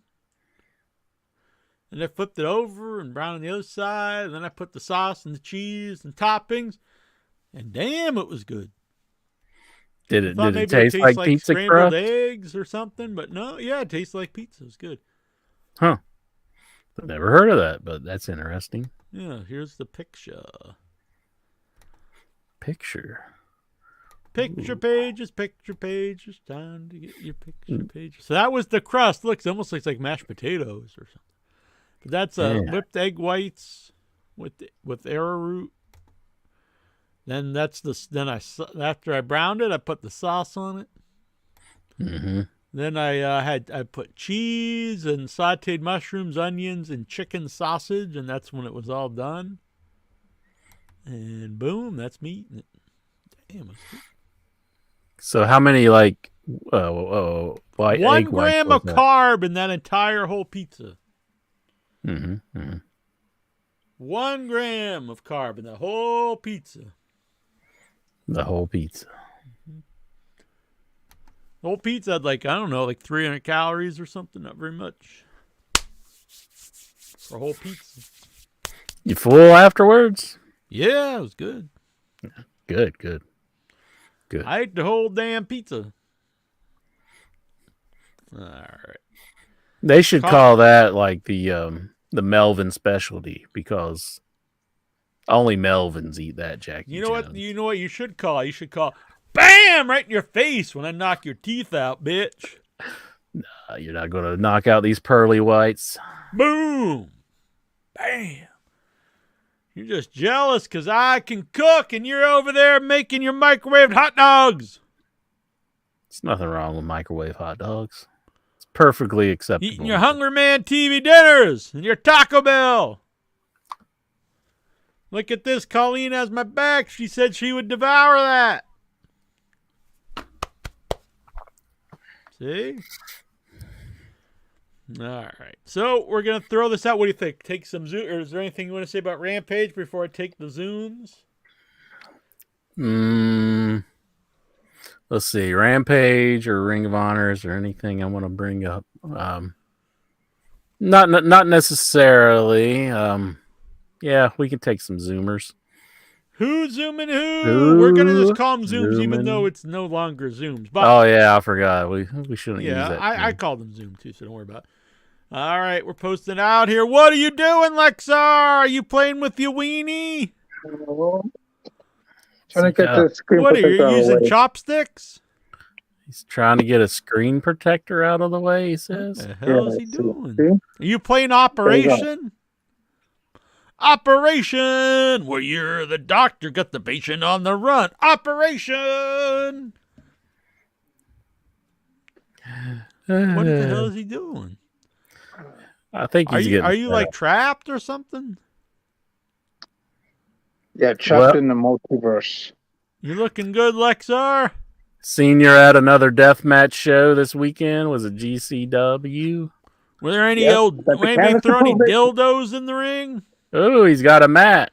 And I flipped it over and brown on the other side. And then I put the sauce and the cheese and toppings, and damn, it was good. Did I thought it maybe taste like pizza scrambled crust? eggs or something, but no, yeah, it tastes like pizza. It was good. Huh. I've never heard of that, but that's interesting. Yeah, here's the picture. Picture Picture pages, time to get your picture pages. So that was the crust. Looks almost looks like mashed potatoes or something. But that's whipped egg whites with arrowroot. Then after I browned it, I put the sauce on it. Mm-hmm. Then I put cheese and sautéed mushrooms, onions, and chicken sausage, and that's when it was all done. And boom, that's me eating it. Damn, it's good. So how many white 1 egg whites gram was of that? carb in that entire whole pizza. Mm-hmm. Mm-hmm. 1 gram of carb in the whole pizza. The whole pizza. The whole pizza had like 300 calories or something. Not very much. For a whole pizza. You full afterwards? Yeah, it was good. Good. I ate the whole damn pizza. All right. They should call that like the Melvin specialty because only Melvins eat that, Jackie. You know what? Jones. You know what you should call? You should call BAM right in your face when I knock your teeth out, bitch. You're not going to knock out these pearly whites. Boom. Bam. You're just jealous because I can cook and you're over there making your microwaved hot dogs. There's nothing wrong with microwave hot dogs. It's perfectly acceptable. Eating your Hungry Man TV dinners and your Taco Bell. Look at this. Colleen has my back. She said she would devour that. See? All right. So we're going to throw this out. What do you think? Take some zoom. Or is there anything you want to say about Rampage before I take the zooms? Let's see. Rampage or Ring of Honors or anything I want to bring up. Not necessarily. Yeah, we can take some Zoomers. Who's zooming who? We're going to just call them Zooms even zooming. though it's no longer Zooms. But Oh yeah, I forgot. We shouldn't use yeah, that. I call them Zoom too, so don't worry about it. All right, we're posting out here. What are you doing, Lexar? Are you playing with your weenie? Trying to get the screen What are protector you out of the using? way. Chopsticks? He's trying to get a screen protector out of the way, he What says. the hell is he see. doing? See? Are you playing Operation? Operation, where you're the doctor, got the patient on the run. Operation. What the hell is he doing? I think Are he's you getting are you set like up. trapped or something? Yeah, trapped in the multiverse. You looking good, Lexar? Senior at another deathmatch show this weekend was a GCW. Were there any Yep, got the maybe canvas throw any a little bit. dildos in the ring? Oh, he's got a mat.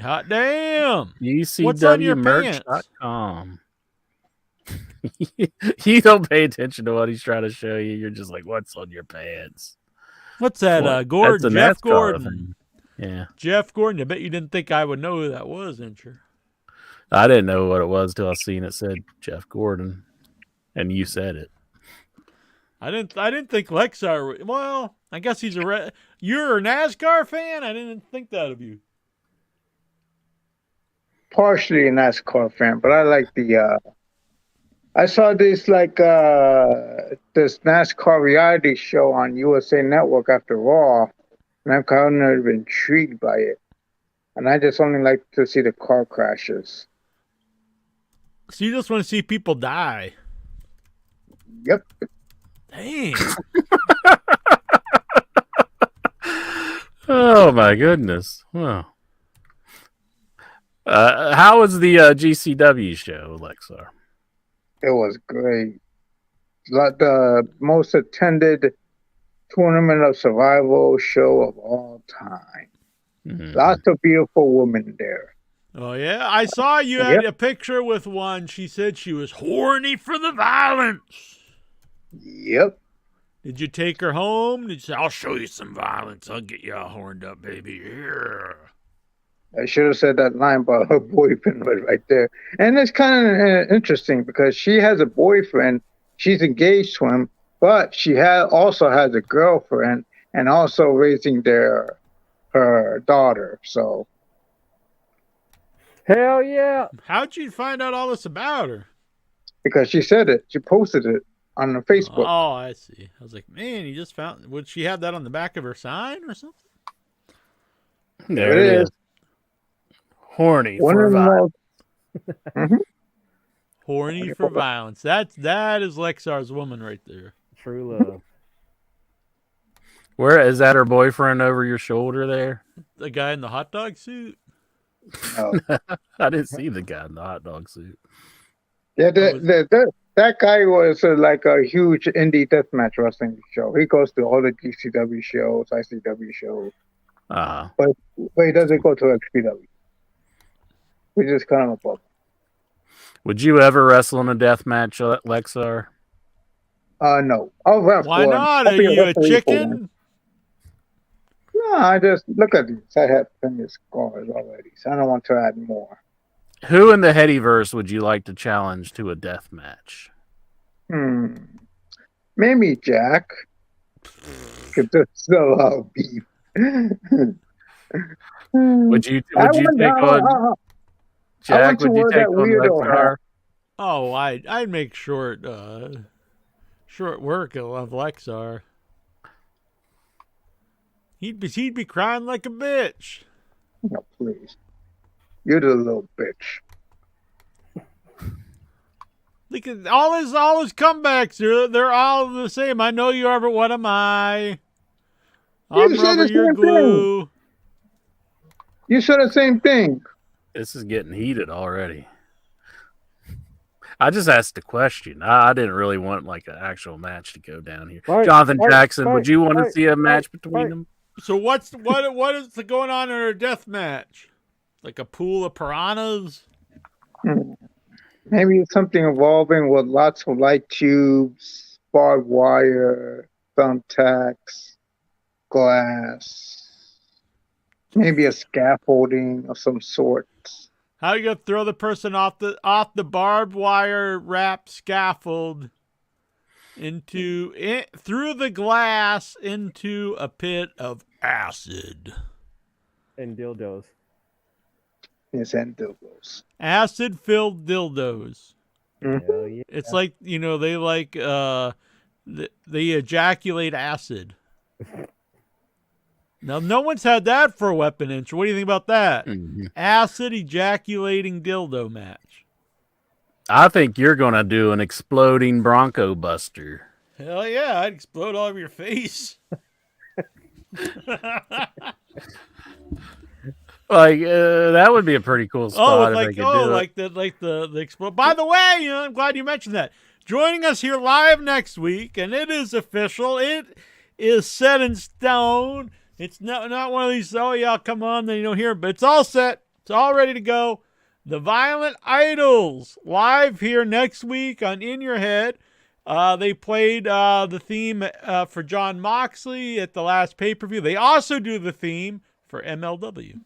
Hot damn. What's on your pants? GCWmerch.com. You don't pay attention to what he's trying to show you. You're just like, what's on your pants? What's that? What? Gordon, That's Jeff a NASCAR Gordon. thing. Yeah. Jeff Gordon. I bet you didn't think I would know who that was, didn't you? I didn't know what it was till I seen it said Jeff Gordon, and you said it. I didn't think Lexar. Well, I guess he's you're a NASCAR fan. I didn't think that of you. Partially a NASCAR fan, but I like the. I saw this this NASCAR reality show on USA Network after Raw, and I'm kind of intrigued by it. And I just only like to see the car crashes. So you just want to see people die? Yep. Dang. Oh my goodness! Wow. How was the GCW show, Lexar? It was great. Like the most attended tournament of survival show of all time. Mhm. Lots of beautiful women there. Oh yeah, I saw you had a picture with one. She said she was horny for the violence. Yep. Did you take her home? Did you say, "I'll show you some violence. I'll get you all horned up, baby"? Yeah. I should have said that line, but her boyfriend was right there. And it's kind of interesting because she has a boyfriend. She's engaged to him, but she also has a girlfriend and also raising her daughter. So, Hell yeah! How'd you find out all this about her? because she said it, she posted it on the Facebook. Oh, I see. I was like, man, you just found. Would she have that on the back of her sign or something? There it is. Horny for violence. Horny for violence. That is Lexar's woman right there. True love. Where is that? Her boyfriend over your shoulder there? The guy in the hot dog suit. No. I didn't see the guy in the hot dog suit. Yeah, that guy was like a huge indie deathmatch wrestling show. He goes to all the GCW shows, ICW shows, but he doesn't go to XPW. Which is kind of a bummer. Would you ever wrestle in a death match, Lexar? No. I'll ref Why for him. not? I'll Are be a you a referee for him. chicken? No, I just look at these. I have plenty of scars already, so I don't want to add more. Who in the Headyverse would you like to challenge to a death match? Maybe Jack. Because there's still a lot of beef. Would you take on Jack? Would you take on Lexar? Oh, I'd make short work of Lexar. He'd be crying like a bitch. No, please. You're the little bitch. Look at all his comebacks. They're all the same. I know you are, but what am I? I'm rubber, you're glue. You said the same thing. This is getting heated already. I just asked a question. I didn't really want like an actual match to go down here. Jonathan Jackson, would you want to see a match between them? So what is going on in a death match? Like a pool of piranhas? Maybe it's something involving with lots of light tubes, barbed wire, thumbtacks, glass, maybe a scaffolding of some sort. How you gonna throw the person off the barbed wire wrapped scaffold through the glass into a pit of acid and dildos? Yes, and dildos. Acid-filled dildos. Hell yeah. It's like, they like they ejaculate acid. Now, no one's had that for a weapon intro. What do you think about that? Mm-hmm. Acid ejaculating dildo match. I think you're going to do an exploding Bronco Buster. Hell yeah, I'd explode all over your face. That would be a pretty cool spot. Like the explode. By the way, I'm glad you mentioned that. Joining us here live next week, and it is official. It is set in stone. It's not one of these, oh yeah, come on, then you don't hear it, but it's all set. It's all ready to go. The Violent Idols, live here next week on In Your Head. They played the theme for John Moxley at the last pay-per-view. They also do the theme for MLW.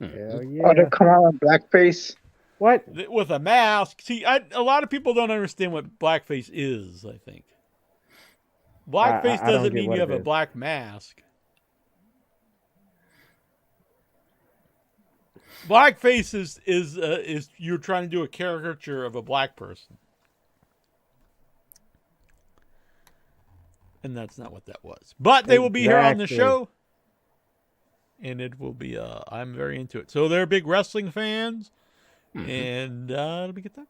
Hell Oh, they yeah. come out in blackface. What? With a mask. See, a lot of people don't understand what blackface is, I think. Blackface I don't doesn't get mean what you have it a is. black mask. Blackface is you're trying to do a caricature of a black person. And that's not what that was. But they will be here on the Exactly. show. And it will be, I'm very into it. So they're big wrestling fans. And it'll be a good time.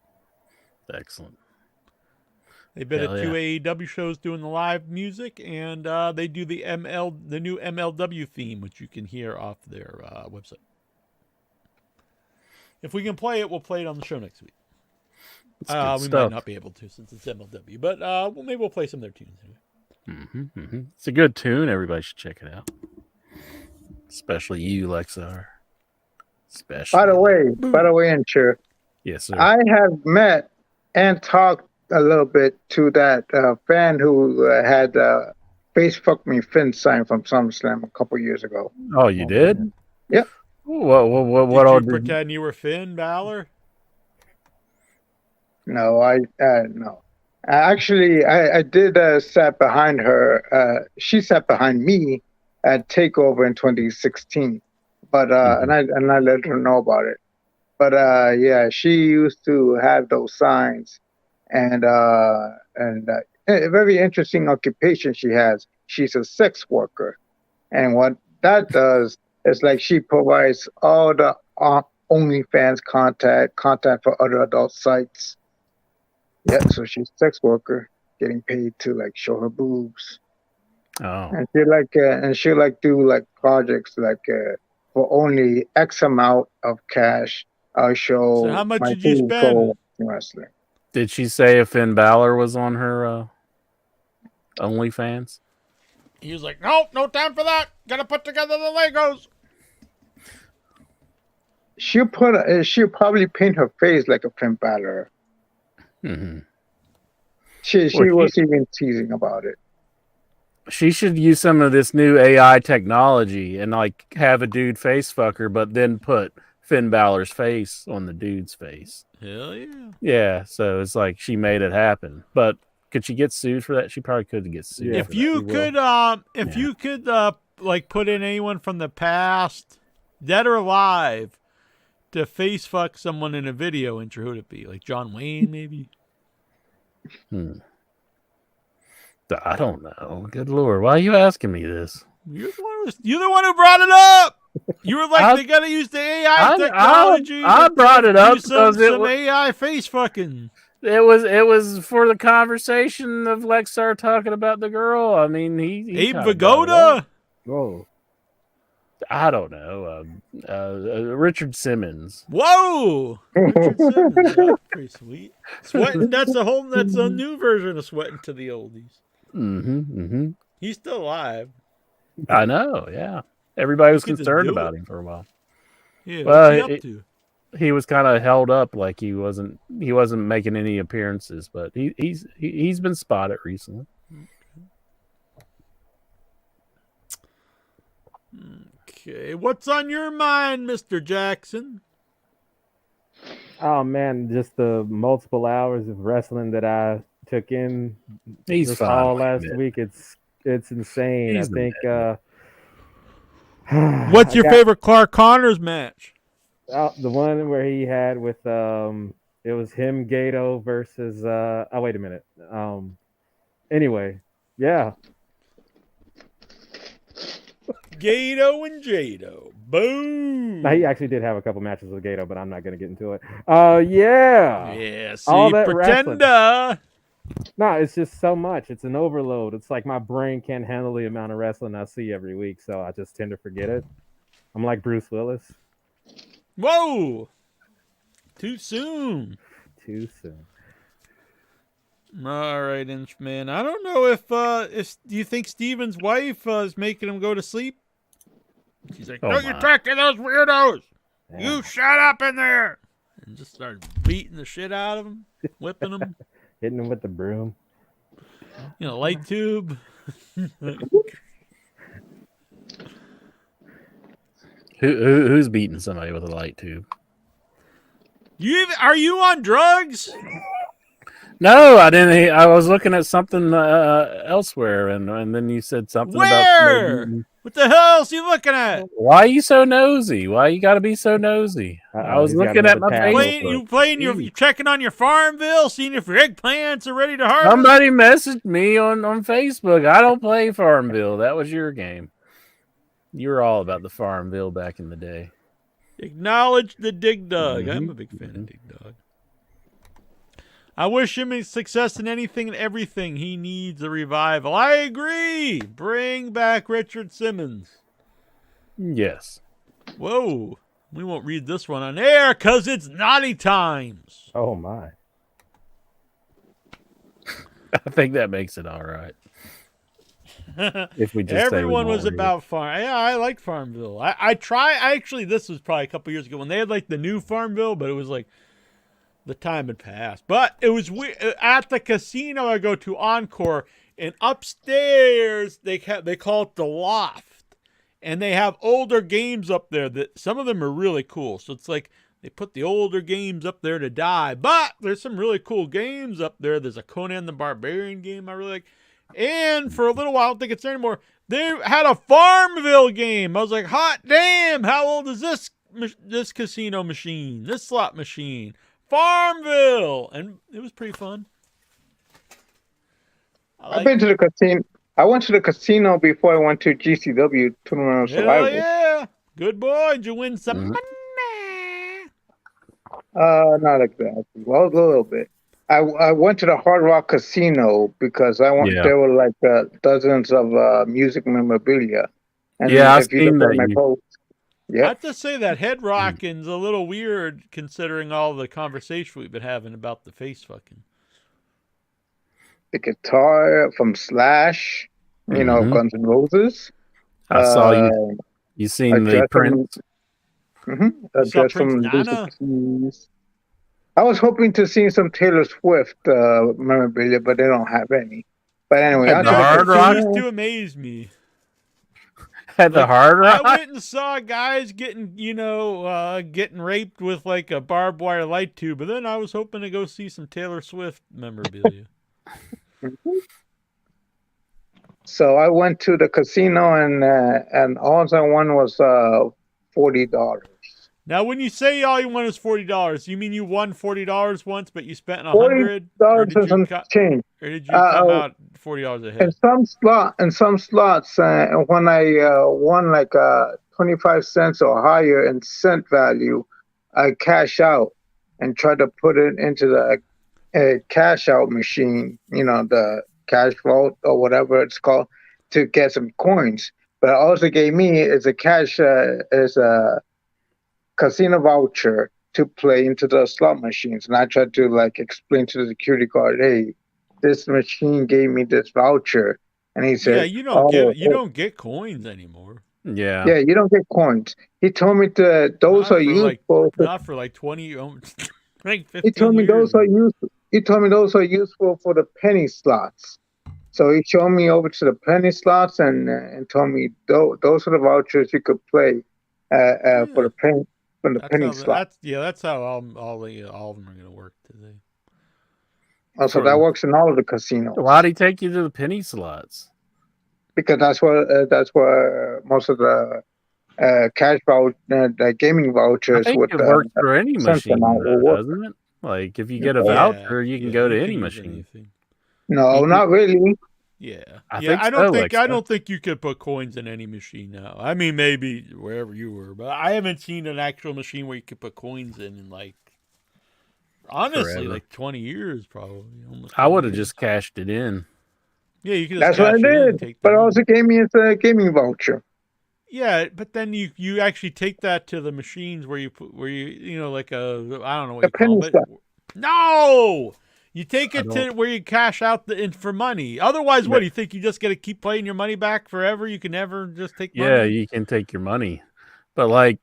Excellent. They've been Hell at two yeah. AEW shows doing the live music. And they do the new MLW theme, which you can hear off their website. If we can play it, we'll play it on the show next week. It's good We stuff. might not be able to since it's MLW. But well, maybe we'll play some of their tunes anyway. It's a good tune. Everybody should check it out. Especially you, Lexar. Especially. By the way, and sure, Yes, sir. I have met and talked a little bit to that fan who had "Face Fuck Me" Finn sign from SummerSlam a couple years ago. Oh, you did? Yep. What Did all you did pretend you were Finn Balor? No, no. Actually, I did sat behind her. She sat behind me at Takeover in 2016, but and I let her know about it. But yeah, she used to have those signs, and a very interesting occupation she has. She's a sex worker, and what that does is like she provides all the OnlyFans content for other adult sites. Yeah, so she's a sex worker getting paid to like show her boobs, Oh, and she'll like do like projects like for only X amount of cash. I'll show. So how much my did you boobs spend? for wrestling. did she say if Finn Balor was on her OnlyFans? He was like, nope, no time for that. Gotta put together the Legos. She'll probably paint her face like a Finn Balor. Mm-hmm. She Well, was even teasing about it. She should use some of this new AI technology and like have a dude face fucker, but then put Finn Balor's face on the dude's face. Hell yeah. Yeah, so it's like she made it happen. But could she get sued for that? She probably could get sued. Yeah. for If you will. could, you could, like put in anyone from the past, dead or alive, to face fuck someone in a video intro, who would it be? Like John Wayne, maybe? I don't know. Good Lord, why are you asking me this? You're the one who brought it up. You were like, I- they gotta use the AI technology. I to brought it up do some because AI face fucking. it was for the conversation of Lexar talking about the girl. I mean, he Abe kinda brought it up. Vigoda. Whoa. I don't know. Richard Simmons. Whoa, Richard Simmons. That's pretty sweet. Sweating. That's a new version of sweating to the oldies. Mm-hmm. He's still alive. I know. Yeah, everybody was He could just concerned do about it. him for a while. Yeah, Well, what's he up to? He was kind of held up, like he wasn't making any appearances, but he's been spotted recently. Okay, what's on your mind, Mr. Jackson? Oh man, just the multiple hours of wrestling that I took in He's this fine. all with last it. week. It's insane. He's I the think. What's I your got- favorite Clark Connors match? The one where he had with it was him, Gato versus oh wait a minute. Anyway, yeah. Gato and Jado. Boom. Now, he actually did have a couple matches with Gato, but I'm not gonna get into it. Yeah. Yeah, All see, that Pretender. No, it's just so much. It's an overload. It's like my brain can't handle the amount of wrestling I see every week, so I just tend to forget it. I'm like Bruce Willis. Whoa. Too soon. Too soon. All right, Inchman. I don't know if do you think Steven's wife is making him go to sleep? She's like, Oh, don't you my. talk to those weirdos. Yeah. You shut up in there. and just started beating the shit out of them, whipping them. Hitting him with the broom. You know, light tube. Who's beating somebody with a light tube? Are you on drugs? No, I didn't. I was looking at something elsewhere, and then you said something Where? about. What the hell else you looking at? Why are you so nosy? Why you got to be so nosy? I was he's got looking at my another tab Facebook. You checking on your Farmville, seeing if your eggplants are ready to harvest? Somebody messaged me on Facebook. I don't play Farmville. That was your game. You were all about the Farmville back in the day. Acknowledge the Dig Dug. Mhm. I'm a big fan of Dig Dug. I wish him success in anything and everything. He needs a revival. I agree. Bring back Richard Simmons. Yes. Whoa. We won't read this one on air because it's naughty times. Oh my. I think that makes it all right. If we just say we Everyone won't was read it. about farm. Yeah, I like Farmville. Actually, this was probably a couple years ago when they had like the new Farmville, but it was like the time had passed. But it was at the casino I go to, Encore, and upstairs they call it the Loft, and they have older games up there that some of them are really cool. So it's like they put the older games up there to die, but there's some really cool games up there. There's a Conan the Barbarian game I really like. And for a little while, I don't think it's there anymore, they had a Farmville game. I was like, hot damn, how old is this casino machine, this slot machine? Farmville! And it was pretty fun. I've been to the casino. I went to the casino before I went to GCW Tournament of Survival. Hell yeah! Good boy. Did you win some money? Not exactly. Well, a little bit. I went to the Hard Rock Casino because I went. Yeah. There were like dozens of music memorabilia. And Yeah, I've if you seen look at that. my post, I yeah, have to say that head rocking's a little weird considering all the conversation we've been having about the face fucking. the guitar from Slash, Mhm. Guns N' Roses. I saw you. You seen the dress Prince? A Saw dress from Prince Alicia Nana? Keys. I was hoping to see some Taylor Swift memorabilia, but they don't have any. But anyway, At onto the the Hard casino. Rock? Used to amaze me. At the Hard I Rock? went and saw guys getting, getting raped with like a barbed wire light tube, but then I was hoping to go see some Taylor Swift memorabilia. So I went to the casino and all I won was $40. Now, when you say all you won is $40, you mean you won $40 once, but you spent $40 $100, and some change. or did you come out $40 ahead? In some slots, when I won like 25 cents or higher in cent value, I cash out and try to put it into the cash out machine, the cash vault or whatever it's called, to get some coins. But it also gave me is a casino voucher to play into the slot machines. And I tried to explain to the security guard, hey, this machine gave me this voucher. And he said, Yeah, you don't get coins anymore. Yeah. yeah, you don't get coins. He told me those Not are for, useful. Not for like 20, like 15 He told me years. those are useful. He told me those are useful for the penny slots. So he showed me over to the penny slots and told me those are the vouchers you could play for the penny slot. That's how all of them are going to work today. Also, that works in all of the casinos Why'd he take you to the penny slots? because that's where most of the cash voucher, the gaming I vouchers think with it works for any cents machine, amount will work. doesn't it? Like, if you get a Yeah. voucher, you can go to you any use machine. anything. No, not really. Yeah, I yeah. think I don't so, think I Lexa. don't think you could put coins in any machine now. I mean, maybe wherever you were, but I haven't seen an actual machine where you could put coins in honestly, Forever. like 20 years, probably. Almost I 20 would have years. just cashed it in. Yeah, you could. That's Just what I cash it in and did. take But the money. also gave me a gaming voucher. Yeah, but then you actually take that to the machines where you like I don't know what The you call penny it. slot. No, you take it I to where you cash out for money. Otherwise, what do you think? You just got to keep playing your money back forever? You can never just take money. Yeah, you can take your money. But, like,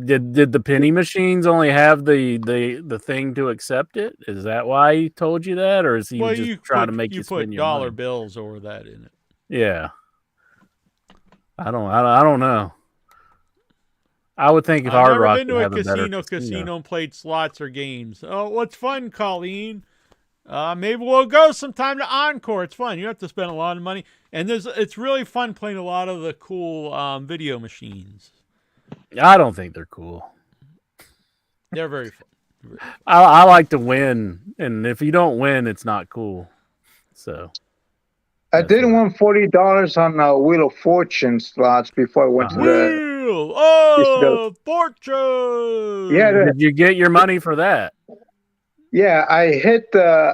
Did the penny machines only have the thing to accept it? Is that why he told you that, or is he Well, just you trying put, to make you you put spend your dollar money? bills over that in it. Yeah. I don't know. I would think if I've Hard never Rock been would to a have a better casino and played slots or games. Oh, what's fun, Colleen? Maybe we'll go sometime to Encore. It's fun. You have to spend a lot of money, and it's really fun playing a lot of the cool video machines. I don't think they're cool. They're very fun. I like to win, and if you don't win, it's not cool. So I that's did what- win $40 on Wheel of Fortune slots before I went to the. Wheel of Fortune. Yeah, Did you get your money for that? Yeah, I hit the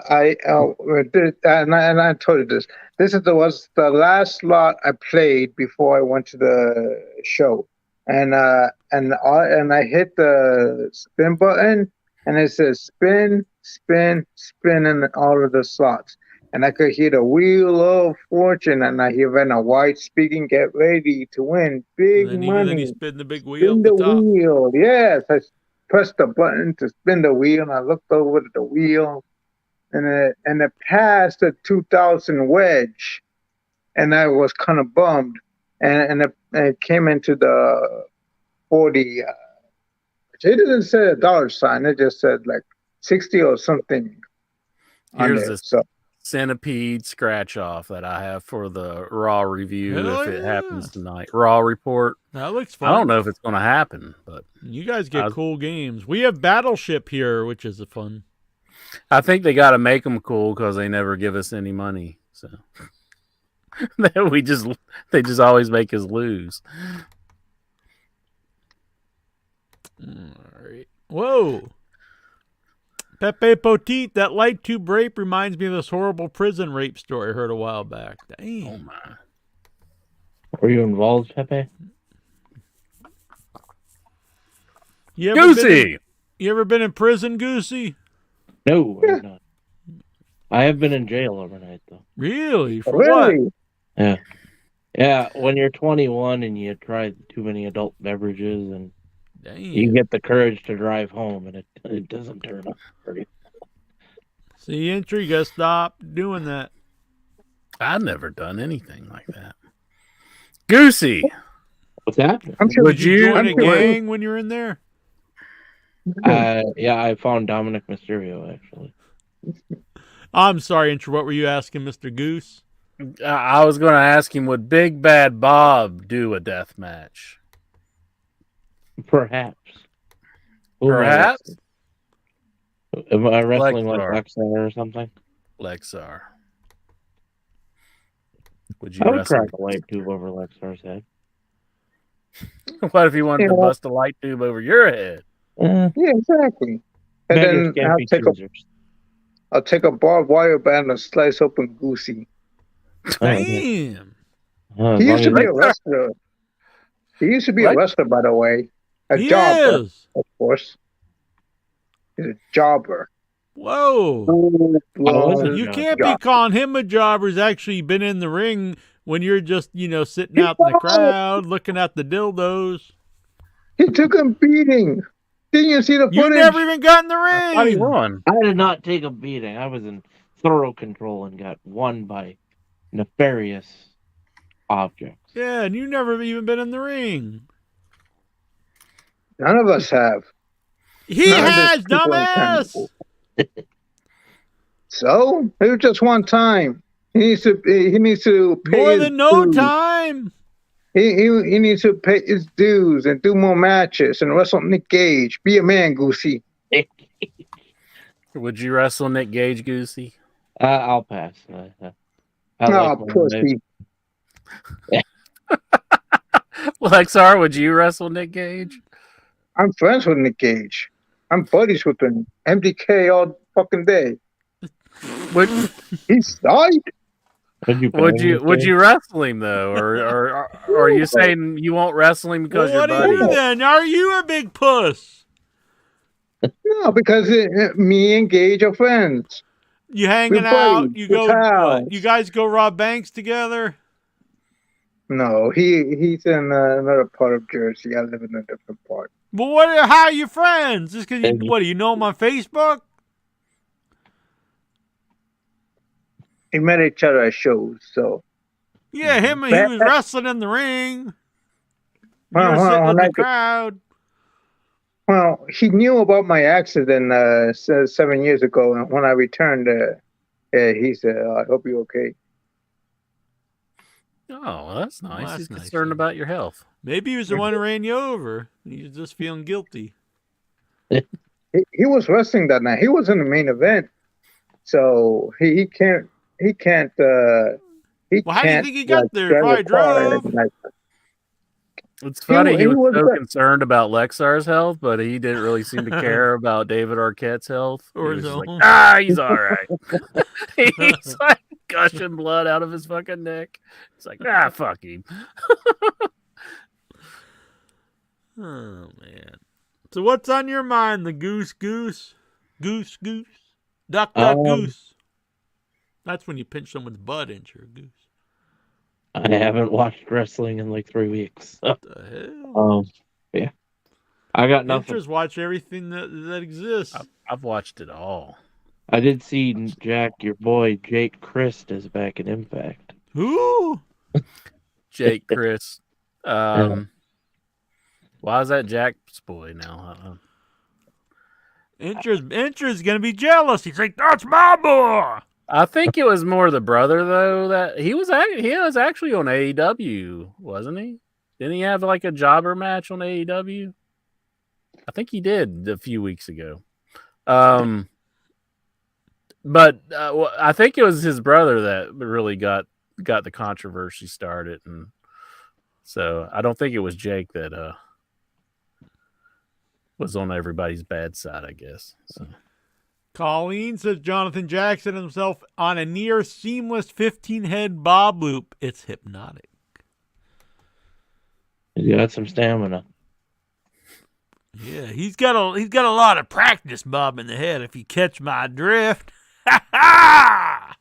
and I told you this. This was the last slot I played before I went to the show, and I hit the spin button, and it says spin, spin, spin in all of the slots, and I could hear the Wheel of Fortune, and I hear Vanna White speaking, "Get ready to win big And money." then he spin the big wheel Spin at the the top. wheel. Yes, I pressed the button to spin the wheel, and I looked over at the wheel, and it passed the 2000 wedge, and I was kind of bummed, and it came into the 40. It didn't say a dollar sign; it just said like 60 or something. Here's on the it. So Centipede scratch off that I have for the Raw review Hell if it yeah. happens tonight. Raw report. That looks fun. I don't know if it's going to happen, but You guys get cool games. We have Battleship here, which is fun. I think they got to make them cool because they never give us any money. So they just always make us lose. All right. Whoa. Pepe Potit, that light tube rape reminds me of this horrible prison rape story I heard a while back. Damn. Oh my! Were you involved, Pepe? You ever been Goosey. you ever been in prison, Goosey? No, I have not. I have been in jail overnight, though. Really? For what? really, Yeah, when you're 21 and you try too many adult beverages and you Damn. get the courage to drive home and it doesn't turn out pretty. See, entry, you gotta stop doing that. I've never done anything like that. Goosey, What's that? I'm sure. would you? Join a I'm sure- gang when you're in there? Yeah, I found Dominic Mysterio, actually. I'm sorry, entry. What were you asking, Mr. Goose? I was going to ask him, would Big Bad Bob do a death match? Perhaps. Who am I Perhaps wrestling? Am I wrestling like Lexar. Lexar or something? Lexar. Would you I would wrestle? crack a light tube over Lexar's head. What if you wanted to Yeah. bust a light tube over your head? Yeah, exactly. And Beggars then can't be choosers. I'll take a barbed wire band and slice open Goosey. Damn. As He long used to as be a wrestler. He used to be What? a wrestler, by the way. A He jobber, is. of course. He's a jobber. Whoa. Full-blown You Yeah. can't be calling him a jobber. He's actually been in the ring when you're just, sitting out in the crowd looking at the dildos. He took a beating. Didn't you see the footage? You never even got in the How do you ring. won? I did not take a beating. I was in thorough control and got won by nefarious objects. Yeah, and you never even been in the ring. None of us have. He None of has, these people dumbass. So it was just one time. He needs to pay More his than no dues. time. He needs to pay his dues and do more matches and wrestle Nick Gage. Be a man, Goosey. Would you wrestle Nick Gage, Goosey? I'll pass. I Oh, when pussy. Lexar, would you wrestle Nick Gage? I'm friends with Nick Gage. I'm buddies with him. MDK all fucking day. Would He's died. would you wrestle him though, or are you saying you won't wrestle him because Well, what you're are you buddies? then? Are you a big puss? No, because me and Gage are friends. You hanging We're out? buddies. You We're go? pals. You guys go rob banks together? No, he's in another part of Jersey. I live in a different part. Well, how are you friends? Just because And- what do you know him on Facebook? We met each other at shows, so. Yeah, he was wrestling in the ring. You were sitting in the crowd. Well, he knew about my accident 7 years ago, and when I returned, he said, "I hope you're okay." Oh, well, that's nice. Well, that's He's nice concerned of him. about your health. Maybe he was the one who ran you over. He was just feeling guilty. He was wrestling that night. He was in the main event, so he can't. He can't. Well, how do you think he got there? Probably drove. It's funny, he was so the- concerned about Lexar's health, but he didn't really seem to care about David Arquette's health. Or He his was just own. like, he's all right. He's like gushing blood out of his fucking neck. It's like, fuck him. Oh man. So what's on your mind? The goose, duck, goose. That's when you pinch someone's butt into a goose. I haven't watched wrestling in like 3 weeks. What the hell? Yeah. I got nothing. Just watch everything that exists. I've watched it all. I did see Jack, your boy Jake Christ, is back in Impact. Who? Jake Chris. Why is that Jack's boy now? Intra's gonna be jealous. He's like, that's my boy. I think it was more the brother though that he was actually on AEW, wasn't he? Didn't he have like a jobber match on AEW? I think he did a few weeks ago. But I think it was his brother that really got the controversy started, and so I don't think it was Jake that was on everybody's bad side, I guess. So. Colleen says Jonathan Jackson himself on a near seamless 15-head bob loop. It's hypnotic. He's got some stamina. Yeah, he's got a lot of practice bobbing the head, if you catch my drift. Ha ha!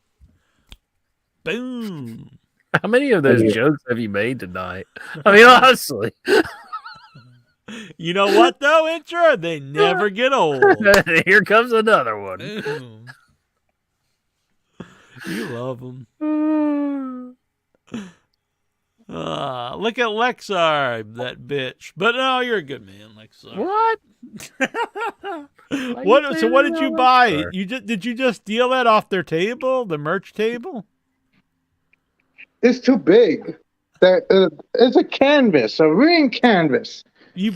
Boom. How many of those jokes have you made tonight? I mean, honestly. You know what, though, Intra? They never get old. Here comes another one. Boom. You love them. Look at Lexar, that bitch. But no, you're a good man, Lexar. What? What did you buy? Did you just steal that off their table, the merch table? It's too big. It's a canvas, a ring canvas. You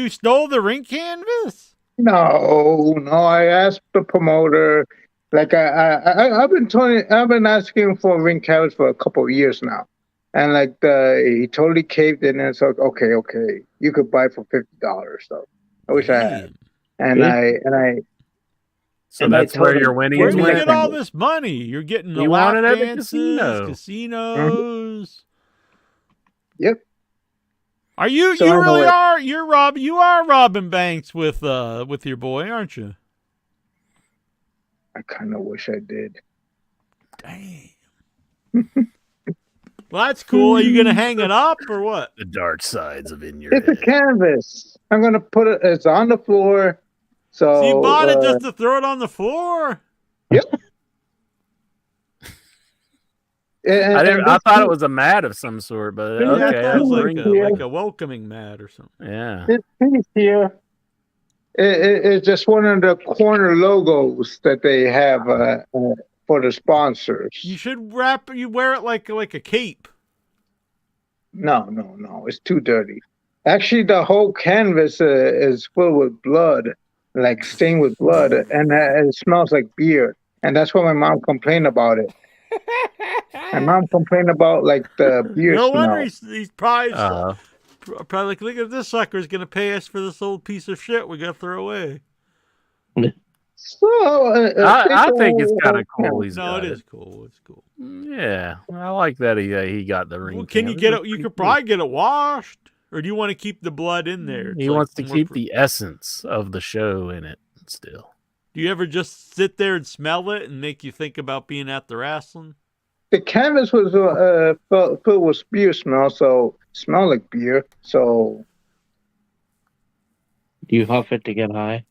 stole the ring canvas? No. I asked the promoter. Like I've been asking for a ring canvas for a couple of years now, and like he totally caved in, and it's like okay, you could buy it for $50. So I wish I had, and I. So that's where your winnings Where do you went. get all this money? You're getting the You lap won it at the dances, casino. casinos. Yep. Are you? So You I know really it. are. You are robbing banks with your boy, aren't you? I kind of wish I did. Damn. Well, that's cool. Are you gonna hang it up or what? The dark sides of in your It's a head. canvas. I'm gonna put it. It's on the floor. So you bought it just to throw it on the floor? Yep. I thought it was a mat of some sort, but Yeah, okay. I That that's was a like ring. a welcoming mat or something. Yeah. This piece here, it's just one of the corner logos that they have for the sponsors. You should you wear it like a cape. No, it's too dirty. Actually, the whole canvas is filled with blood, like stained with blood, and it smells like beer. And that's why my mom complained about it. My mom complained about like the beer No smell. wonder he's probably Uh, probably like, look at this sucker's gonna pay us for this old piece of shit we gotta throw away. So I think it's kind of cool. He's No, got it is cool. It's cool. Yeah, I like that he got the ring. Well, can you canvas. get That's it? You pretty could cool. probably get it washed, or do you want to keep the blood in there? It's He like wants to more keep for- the essence of the show in it still. Do you ever just sit there and smell it and make you think about being at the wrestling? the canvas was filled with beer smell, so it smelled like beer. So Do you huff it to get high?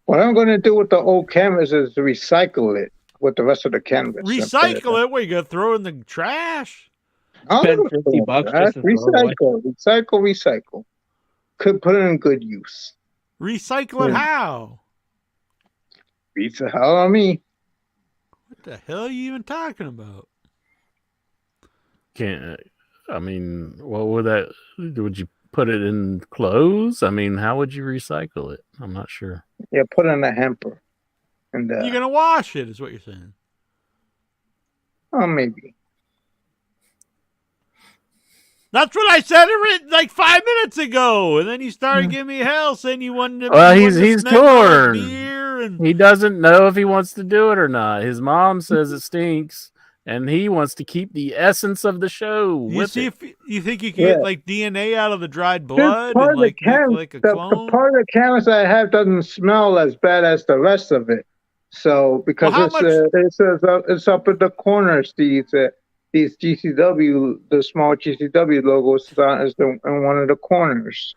What I'm going to do with the old canvas is recycle it with the rest of the canvas. Recycle it? What, you gonna throw it in the trash? Spend $50 just to throw it away. Recycle. Could put it in good use. Recycle it how? Beats the hell out of me. What the hell are you even talking about? Can't. I mean, what would that? Would you put it in clothes? I mean, how would you recycle it? I'm not sure. Yeah, put it in a hamper. And You're gonna wash it, is what you're saying. oh, maybe. That's what I said like 5 minutes ago, and then you started giving me hell saying you wanted to. Well, you he's wanted to smell torn. beer and He doesn't know if he wants to do it or not. His mom says it stinks, and he wants to keep the essence of the show. you with see it. if you think you can get like DNA out of the dried blood part and of the like make canvas, like a the clone. part of the canvas I have doesn't smell as bad as the rest of it. So because Well, how it's up at the corners, these GCW, the small GCW logos is in one of the corners.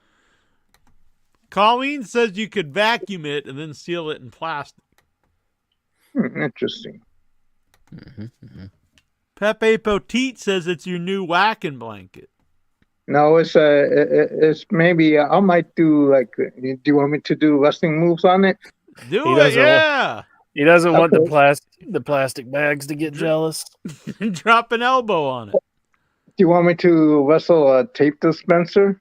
Colleen says you could vacuum it and then seal it in plastic. Interesting. Pepe Poteet says it's your new whacking blanket. No, it's maybe I might do like. Do you want me to do wrestling moves on it? Do He it, doesn't yeah. He doesn't want Okay. the plastic bags to get jealous. Drop an elbow on it. Do you want me to wrestle a tape dispenser?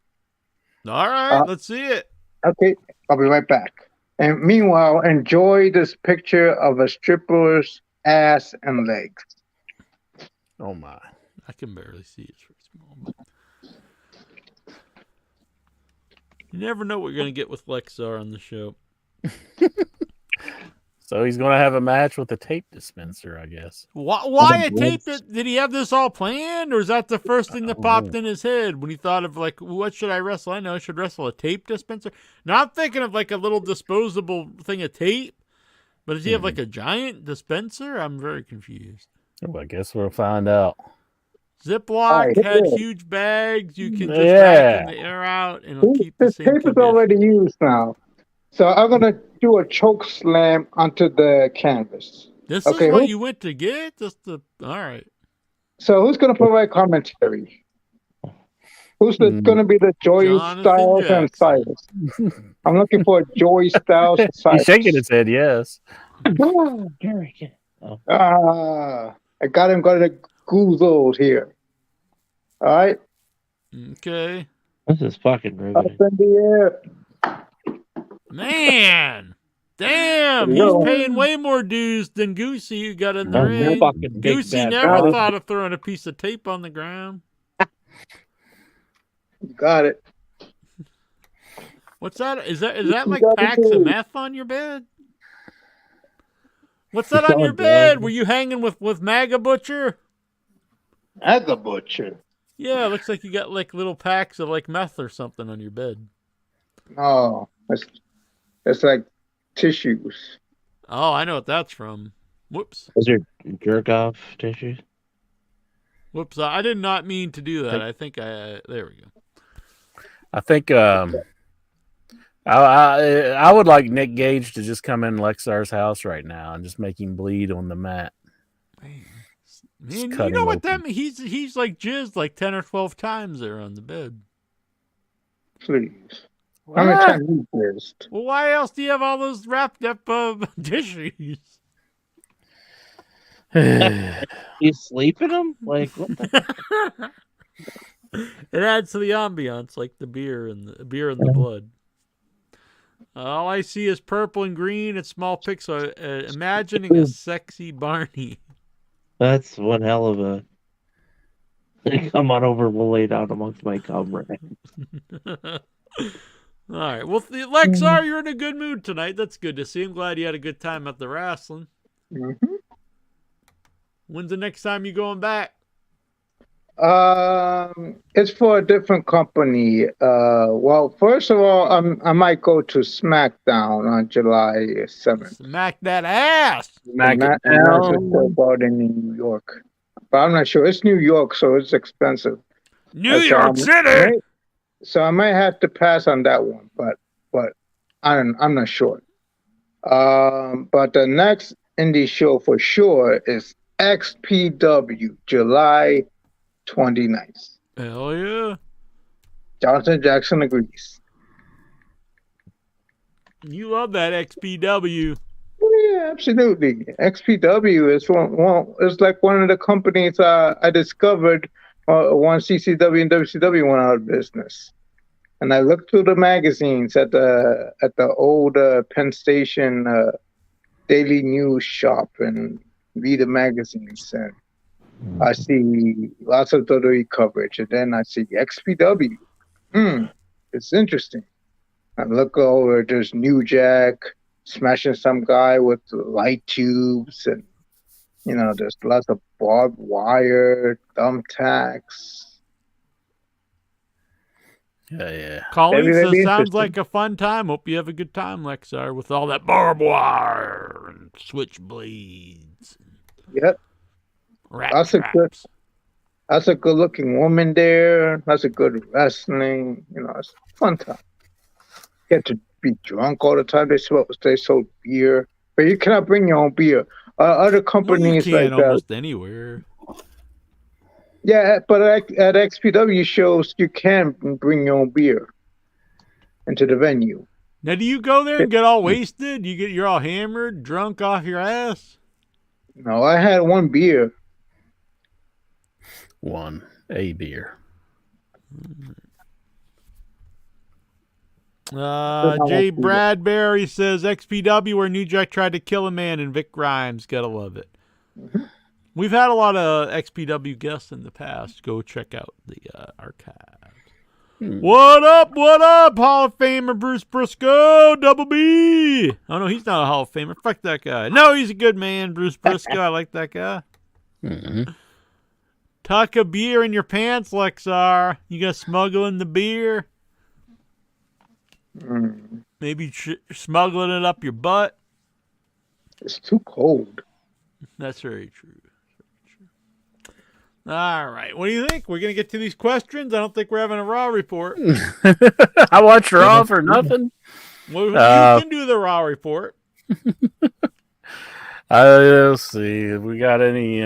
All right, let's see it. Okay, I'll be right back. And meanwhile, enjoy this picture of a stripper's ass and legs. Oh my! I can barely see it. It's very small. But you never know what you're going to get with Lexar on the show. So he's going to have a match with a tape dispenser, I guess. Why a tape? Did he have this all planned, or is that the first thing that popped in his head when he thought of like, what should I wrestle? I know I should wrestle a tape dispenser. Now I'm thinking of like a little disposable thing of tape, but does he have like a giant dispenser? I'm very confused. Well, I guess we'll find out. Ziploc Oh, had yeah. huge bags. You can just Yeah. vacuum the air out, and it'll keep the This same tape is condition. already used now. So I'm going to do a choke slam onto the canvas. This Okay, is what who- you went to get? All right. So who's going to provide commentary? Who's going to be the Joey Jonathan Styles and Jackson. Cyrus? I'm looking for Joey Styles and Cyrus. He's shaking his head, yes. Jerry, get- I got him goozled here. All right, Okay. This is fucking up riveting. in the air. Man. Damn. He's Yo. paying way more dues than Goosey who got in the Oh, ring. fucking big Goosey bad never brother. thought of throwing a piece of tape on the ground. You got it. What's that? Is that like got it, packs of dude. meth on your bed? What's that It's on your all bed? done. Were you hanging with MAGA Butcher? As a butcher. Yeah, looks like you got like little packs of like meth or something on your bed. No, it's like tissues. Oh, I know what that's from. Whoops. Those are jerk off tissues. Whoops. I did not mean to do that. I think there we go. I think I would like Nick Gage to just come in Lexar's house right now and just make him bleed on the mat. Man, cut you know him what that open. means? He's like jizzed like 10 or 12 times there on the bed. Please. How many times you pissed? Well, why else do you have all those wrapped up tissues? You sleep in them? Like, what the? It adds to the ambiance, like the beer and the blood. All I see is purple and green and small pics. So imagining a sexy Barney. That's one hell of a. Come on over. We'll lay down amongst my comrades. All right. Well, Lexar, you're in a good mood tonight. That's good to see. I'm glad you had a good time at the wrestling. Mm-hmm. When's the next time you going back? It's for a different company. Well, first of all, I might go to SmackDown on July 7th. Smack that ass. Smack it That's down. about in New York, but I'm not sure. It's New York, so it's expensive. New York City. So I might have to pass on that one, but I'm not sure. But the next indie show for sure is XPW, July 29th. Hell yeah. Jonathan Jackson agrees. You love that XPW. Yeah, absolutely. XPW is it's like one of the companies I discovered once CCW and WCW went out of business. And I looked through the magazines at the old Penn Station Daily News shop and read the magazines, and I see lots of WWE coverage, and then I see XPW. It's interesting. I look over, there's New Jack smashing some guy with light tubes, and there's lots of barbed wire, thumbtacks. Yeah. Colleen Maybe that'd says, be sounds interesting. like a fun time. Hope you have a good time, Lexar, with all that barbed wire and switchblades, Yep, rat That's a good- traps. that's a good-looking woman there. That's a good wrestling. It's a fun time. Get to be drunk all the time. They sold beer, but you cannot bring your own beer. Other Well, you companies can like almost anywhere. yeah, but at XPW shows you can bring your own beer into the venue. Now, do you go there and get all wasted? You're all hammered, drunk off your ass? No, I had one beer. A beer. Jay Bradbury says XPW where New Jack tried to kill a man and Vic Grimes. Gotta love it. We've had a lot of XPW guests in the past. Go check out the archives. What up, Hall of Famer Bruce Briscoe, Double B. Oh, no, he's not a Hall of Famer. Fuck that guy. No, he's a good man, Bruce Briscoe. I like that guy. Mm-hmm. Tuck a beer in your pants, Lexar. You got smuggling the beer. Maybe smuggling it up your butt. It's too cold. That's very true. All right. What do you think? We're going to get to these questions? I don't think we're having a Raw report. I watched Raw for nothing. Well, you can do the Raw report. Let's see if we got any.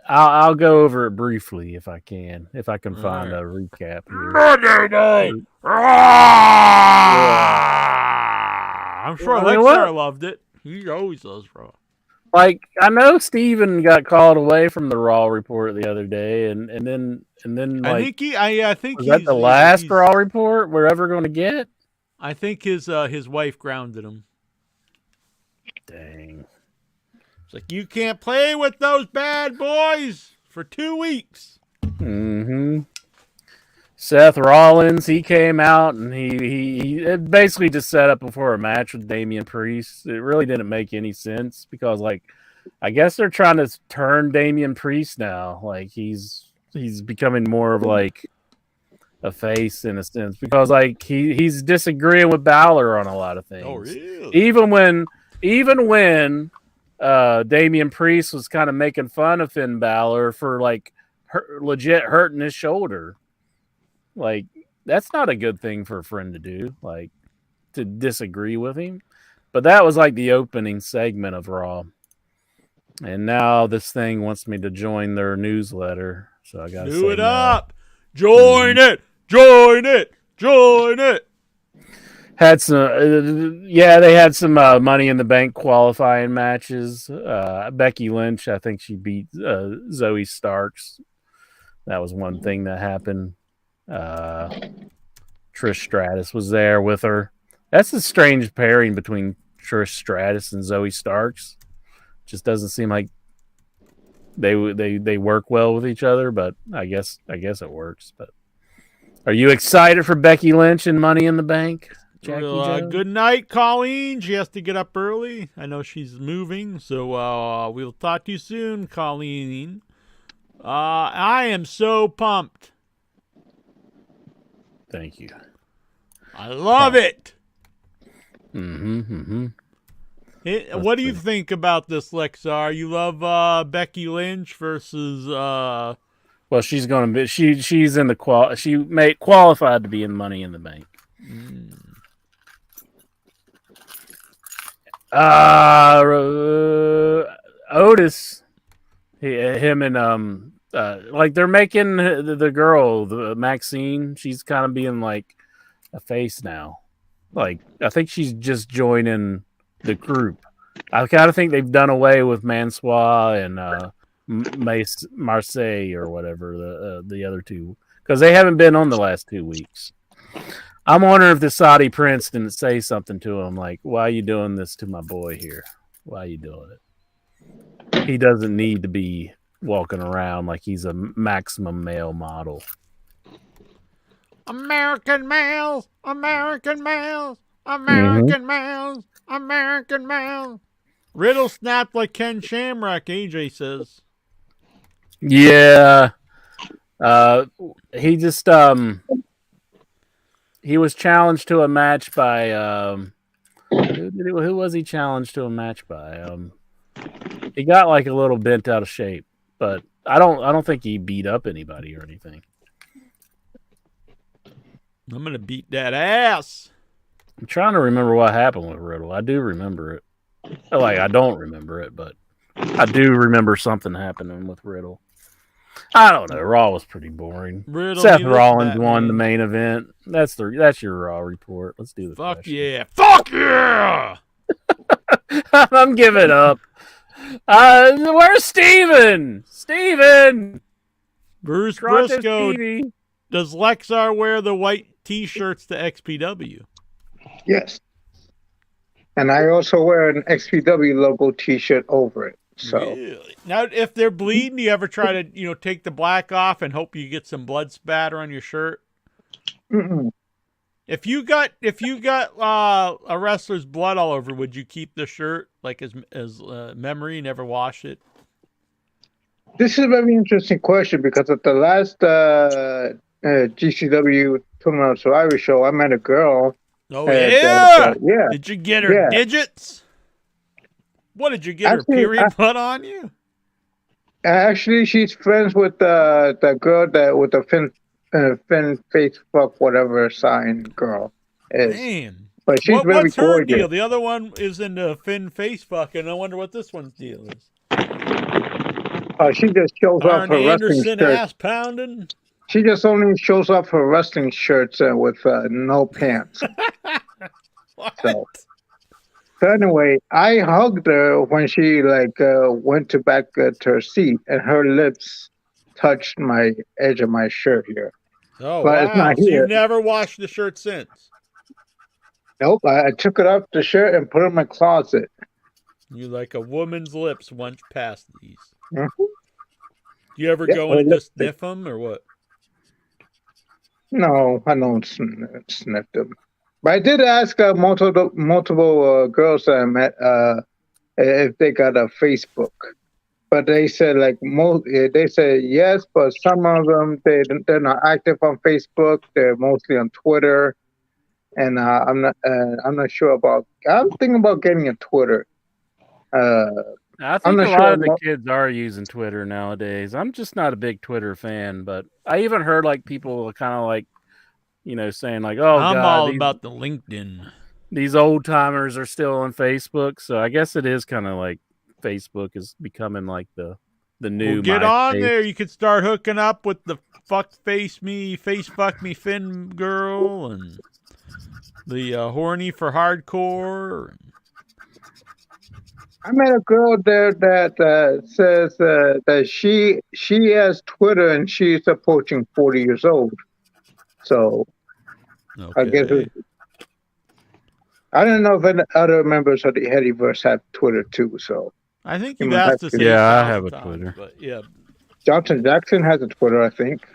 I'll go over it briefly if I can find a recap here. Monday Night Raw! I'm sure Well, you know Lexar what? loved it. He always does Raw. Like, I know Steven got called away from the Raw report the other day, and then I like, think I think was that he's the last he's- Raw report we're ever going to get? I think his wife grounded him. Dang. It's like, you can't play with those bad boys for 2 weeks. Mm-hmm. Seth Rollins, he came out and he it basically just set up before a match with Damian Priest. It really didn't make any sense because, like, I guess they're trying to turn Damian Priest now. Like, he's becoming more of like a face in a sense because, like, he's disagreeing with Balor on a lot of things. Oh, really? Even when Damian Priest was kind of making fun of Finn Balor for like legit hurting his shoulder. Like, that's not a good thing for a friend to do, like, to disagree with him. But that was like the opening segment of Raw. And now this thing wants me to join their newsletter. So I got to Do it no. up. Join it. Join it. Join it. Had some, they had some Money in the Bank qualifying matches. Becky Lynch, I think she beat Zoe Starks. That was one thing that happened. Trish Stratus was there with her. That's a strange pairing between Trish Stratus and Zoe Starks. Just doesn't seem like they work well with each other, but I guess it works. But are you excited for Becky Lynch and Money in the Bank? Jackie Jones? Good night, Colleen. She has to get up early. I know she's moving, so we'll talk to you soon, Colleen. I am so pumped. Thank you. I love it. Mm-hmm. What do you think about this, Lexar? You love Becky Lynch versus Well, she's gonna be. She's in the She qualified to be in Money in the Bank. Otis, him and like they're making the girl, the Maxine. She's kind of being like a face now. Like I think she's just joining the group. I kind of think they've done away with Mansois and Marseille or whatever the other two, because they haven't been on the last 2 weeks. I'm wondering if the Saudi prince didn't say something to him like, "Why are you doing this to my boy here? Why are you doing it? He doesn't need to be walking around like he's a maximum male model." American males, American males, American males, American males. Riddle snapped like Ken Shamrock, AJ says. Yeah. He just he was challenged to a match by who was he challenged to a match by? He got like a little bent out of shape, but I don't think he beat up anybody or anything. I'm gonna beat that ass. I'm trying to remember what happened with Riddle. I do remember it. Like I don't remember it, but I do remember something happening with Riddle. I don't know. Raw was pretty boring. Riddle, Seth Rollins won the main event. That's your Raw report. Let's do the Fuck question. yeah. Fuck yeah. I'm giving up. Where's Steven? Steven! Bruce Toronto Briscoe. Stevie. Does Lexar wear the white T-shirts to XPW? Yes. And I also wear an XPW logo T-shirt over it. So Really? Now, if they're bleeding, do you ever try to, take the black off and hope you get some blood spatter on your shirt? mm-mm. If you got a wrestler's blood all over, would you keep the shirt like as memory, never wash it? This is a very interesting question because at the last GCW Tournament of Survivor show, I met a girl. Oh and, yeah. yeah. Did you get her Yeah. digits? What did you get Actually, her period blood on you? Actually, she's friends with the girl that with the fin face fuck whatever sign girl is. Man. But she's very What's her gorgeous. deal? The other one is into Finn face fucking. I wonder what this one's deal is. She just shows off Arn her wrestling Anderson shirt. ass pounding. She just only shows off her wrestling shirts with no pants. What? So anyway, I hugged her when she went to back to her seat, and her lips touched my edge of my shirt here. Oh, But wow. it's not So here. you've never washed the shirt since? Nope, I took it off the shirt and put it in my closet. You like a woman's lips once past these. Mhm. Do you ever Yeah, go her in and just lipstick. sniff them or what? No, I don't sniff them. But I did ask multiple girls that I met if they got a Facebook. But they said they said yes, but some of them they're not active on Facebook. They're mostly on Twitter, and I'm not sure about. I'm thinking about getting a Twitter. I I'm think not a sure lot of the about- kids are using Twitter nowadays. I'm just not a big Twitter fan, but I even heard like people kind of like, saying like, "Oh, I'm God, all about the LinkedIn. these old timers are still on Facebook." So I guess it is kind of like Facebook is becoming like the new. Well, get on MySpace. there. You could start hooking up with the face fuck me Finn girl and the horny for hardcore. I met a girl there that says that she has Twitter and she's approaching 40 years old. So I guess Okay. I don't know if any other members of the Headyverse have Twitter too. So I think You you've might asked have us to- Yeah, I 8,000 have a times, Twitter. But yeah. Johnson Jackson has a Twitter, I think.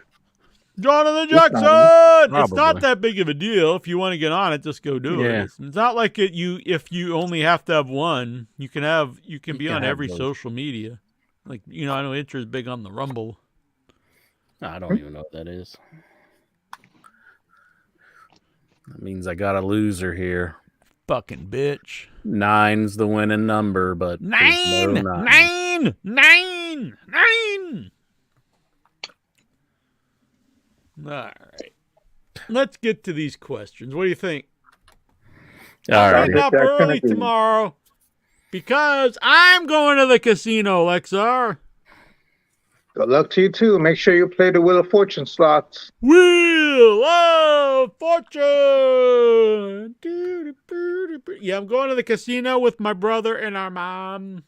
Jonathan It's not. Jackson! It's not Probably. that big of a deal. If you want to get on it, just go do it. Yeah. It's not like if you only have to have one, you can be can on have every both. social media. Like, I know Intra is big on the Rumble. I don't even know what that is. That means I got a loser here. Fucking bitch. 9's the winning number, but there's no nine. Nine! All right. Let's get to these questions. What do you think? All right. Getting up early tomorrow because I'm going to the casino, Lexar. Good luck to you too. Make sure you play the Wheel of Fortune slots. Wheel of Fortune. Yeah, I'm going to the casino with my brother and our mom.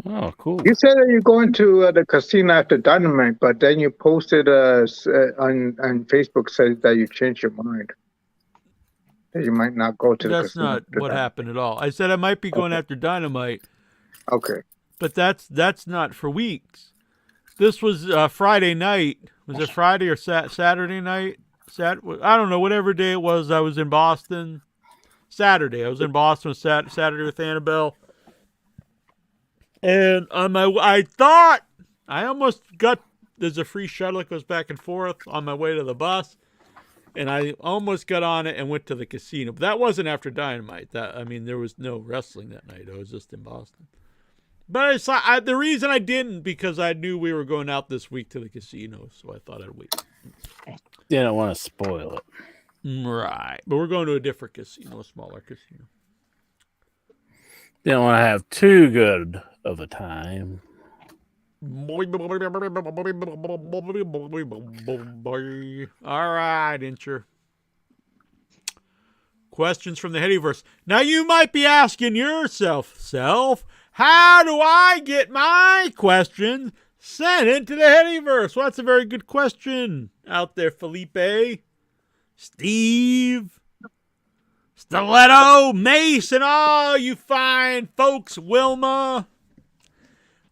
Oh, cool. You said that you're going to the casino after Dynamite, but then you posted on Facebook said that you changed your mind. That you might not go to the That's casino. not what happened at all. I said I might be going after Dynamite. Okay. But that's not for weeks. This was Friday night. Was it Friday or Saturday night? I don't know. Whatever day it was, I was in Boston. Saturday. I was in Boston Saturday with Annabelle. And I thought I almost got. There's a free shuttle that goes back and forth on my way to the bus, and I almost got on it and went to the casino. But that wasn't after Dynamite. There was no wrestling that night. I was just in Boston. But the reason I didn't because I knew we were going out this week to the casino, so I thought I'd wait. Didn't want to spoil it. Right, but we're going to a different casino, a smaller casino. Didn't want to have too good of a time. All right, Incher. Questions from the Headyverse. Now you might be asking yourself, how do I get my questions sent into the Headyverse? Well, that's a very good question out there, Felipe, Steve, Stiletto, Mace, and all you fine folks, Wilma.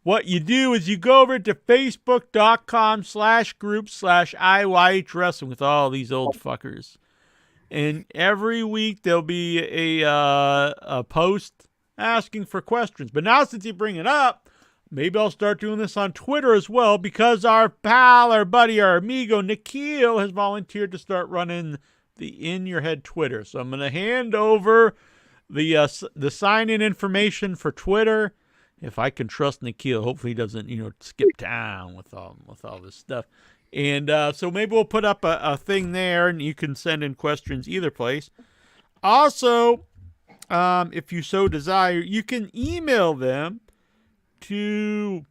What you do is you go over to facebook.com/group/IYH Wrestling with all these old fuckers. And every week there'll be a post asking for questions. But now since you bring it up, maybe I'll start doing this on Twitter as well because our pal, our buddy, our amigo, Nikhil has volunteered to start running the In Your Head Twitter. So I'm going to hand over the sign-in information for Twitter. If I can trust Nikhil, hopefully he doesn't, skip town with all this stuff. And so maybe we'll put up a thing there, and you can send in questions either place. Also, if you so desire, you can email them to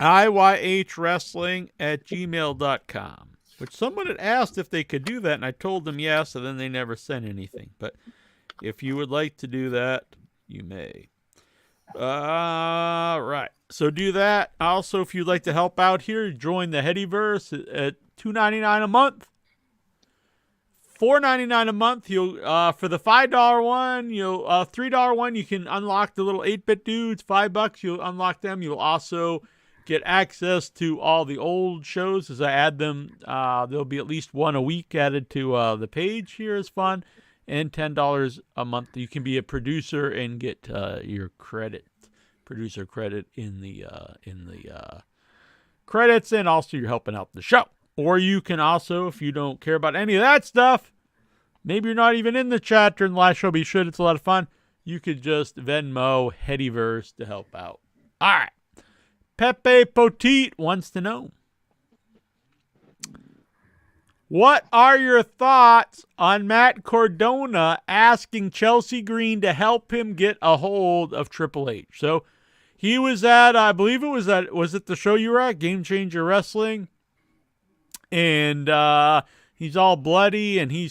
iyhwrestling@gmail.com, which someone had asked if they could do that, and I told them yes, and then they never sent anything. But if you would like to do that, you may. Right. So do that. Also, if you'd like to help out here, join the Headyverse at $2.99 a month. $4.99 a month. You'll for the $5 one, $3 one, you can unlock the little 8-bit dudes. $5, you'll unlock them. You'll also get access to all the old shows as I add them. There'll be at least one a week added to the page here is fun. And $10 a month. You can be a producer and get your producer credit in the credits, and also you're helping out the show. Or you can also, if you don't care about any of that stuff, maybe you're not even in the chat during the last show, but you should. It's a lot of fun. You could just Venmo Headyverse to help out. All right. Pepe Poteet wants to know, what are your thoughts on Matt Cardona asking Chelsea Green to help him get a hold of Triple H? So he was at, I believe was it the show you were at, Game Changer Wrestling? And he's all bloody, and he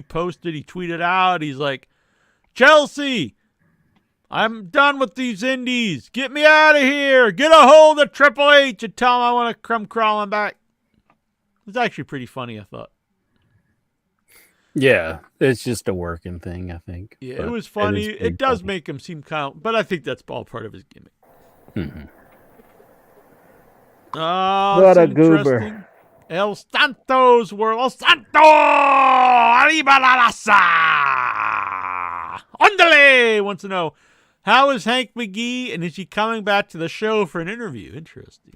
posted, he tweeted out, he's like, Chelsea, I'm done with these indies. Get me out of here. Get a hold of Triple H and tell him I want to come crawling back. It's actually pretty funny, I thought. Yeah, it's just a working thing, I think. Yeah, but it was funny. It does funny. make him seem kind of, but I think that's all part of his gimmick. Mm-hmm. What a goober. Interesting. El Santos World. El Santo! Arriba la raza! Ondale! Wants to know, how is Hank McGee, and is he coming back to the show for an interview? Interesting.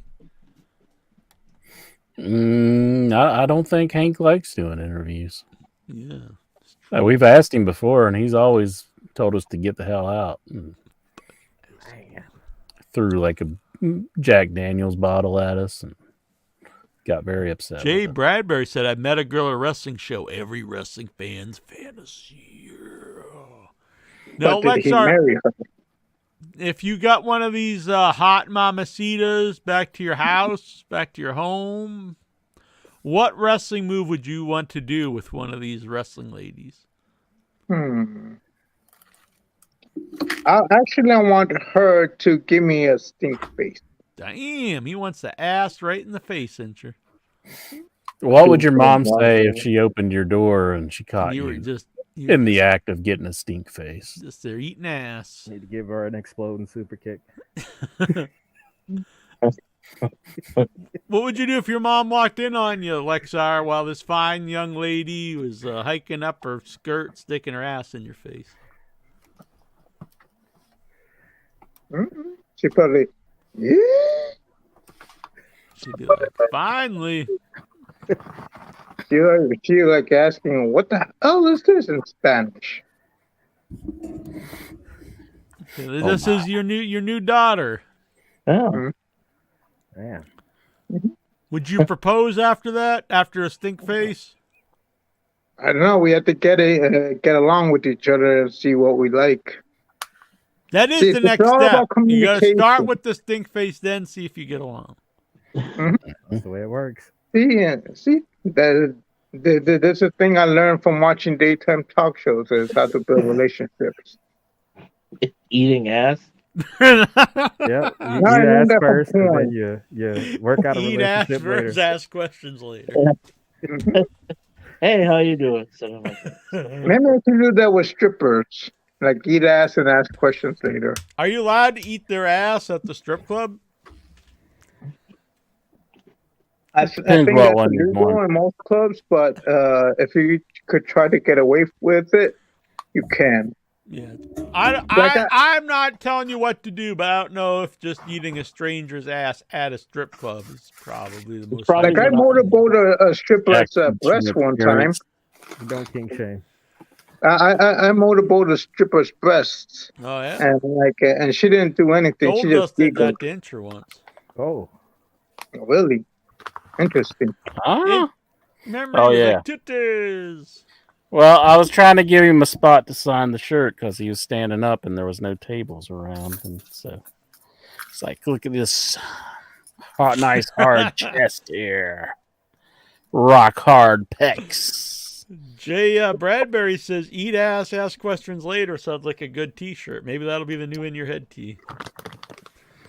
I don't think Hank likes doing interviews. Yeah. We've asked him before, and he's always told us to get the hell out. And threw like a Jack Daniels bottle at us. And got very upset. Jay with it. Bradbury said, I met a girl at a wrestling show. Every wrestling fan's fantasy. Now, But did he Lexar, marry her? if you got one of these hot mamacitas back to your house, back to your home, what wrestling move would you want to do with one of these wrestling ladies? I actually want her to give me a stink face. Damn, he wants the ass right in the face, Incher. What would your mom say if she opened your door and she caught You were you just in the act of getting a stink face? just there eating ass. Need to give her an exploding super kick. What would you do if your mom walked in on you, Lexar, while this fine young lady was hiking up her skirt, sticking her ass in your face? She probably, yeah. She'd be like, finally. She like asking, what the hell is this in Spanish? This is your new daughter. Oh. Man. Would you propose after that? After a stink face? I don't know. We have to get along with each other and see what we like. That is See, the it's next all step. about You got to start communication. with the stink face, then see if you get along. That's the way it works. See, that's a thing I learned from watching daytime talk shows is how to build relationships. Eating ass. Yep. You No, I eat learned ass that from first, and porn. then you work out a Eat ass relationship versus later. ask questions later. Hey, how you doing? Something like that. Maybe I can do that with strippers. Like eat ass and ask questions later. Are you allowed to eat their ass at the strip club? I Depends think what that's one you illegal want. in most clubs, but if you could try to get away with it, you can. Yeah. Like I'm not telling you what to do, but I don't know if just eating a stranger's ass at a strip club is probably the most. probably Like I what I- motorboat a stripper's Jackson breast one time. appearance. Don't kink shame. I motorboat a stripper's breasts, Oh yeah. and she didn't do anything. She Gold Dust just did giggled. that to Incher once. Oh, Really interesting. Huh? Remember? Oh, he was yeah. like, titties. Well, I was trying to give him a spot to sign the shirt because he was standing up and there was no tables around, and so it's like, look at this hot, nice hard chest here, rock hard pecs. Jay Bradbury says, "Eat ass, ask questions later." Sounds like a good T-shirt. Maybe that'll be the new in your head tee.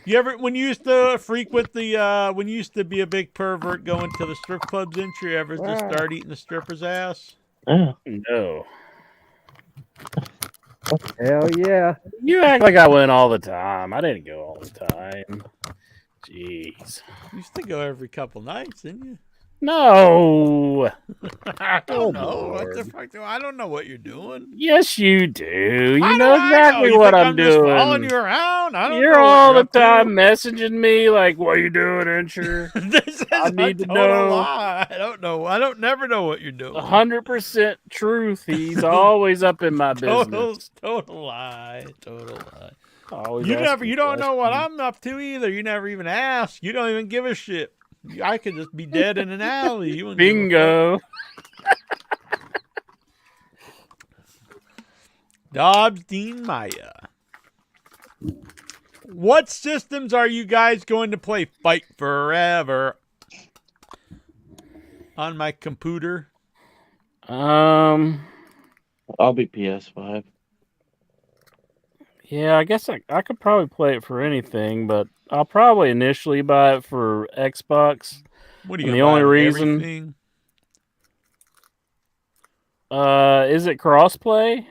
You ever, when you used to frequent the, when you used to be a big pervert going to the strip clubs, didn't you ever just start eating the stripper's ass? Oh. No, hell yeah. you act like I went all the time. I didn't go all the time. Jeez, You used to go every couple nights, didn't you? no. I Oh, don't know. What the Lord. fuck? I don't know what you're doing. Yes, you do. You How know do I exactly You what think I'm just following doing. you around. I don't You're know what all you're the up to. time messaging me like, "What are you doing, Incher?" This is I a need to total know. lie. I don't know. I don't never know what you're doing. 100% truth. He's always up in my business. Total lie. Total lie. Always You asking don't know what questions. I'm up to either. You never even ask. You don't even give a shit. I could just be dead in an alley. You wouldn't give a fuck. Bingo. Dobbs Dean Maya. What systems are you guys going to play Fight Forever on my computer? I'll be PS5. Yeah, I guess I could probably play it for anything, but I'll probably initially buy it for Xbox. What are you And gonna the only buy, reason- everything? Is it crossplay?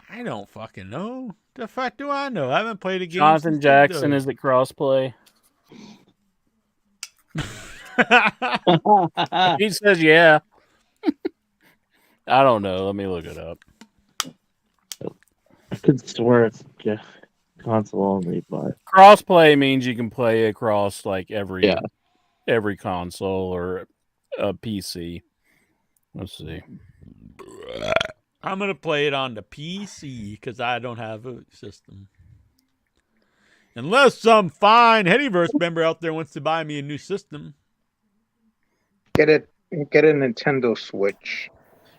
I don't fucking know. The fuck do I know? I haven't played a game. Jonathan since Jackson, Big is it crossplay? Dog. He says yeah. I don't know. Let me look it up. I could swear it's console only, but Crossplay means you can play across like every Yeah. console or a PC. Let's see. I'm gonna play it on the PC because I don't have a system. Unless some fine Headyverse member out there wants to buy me a new system. Get a Nintendo Switch.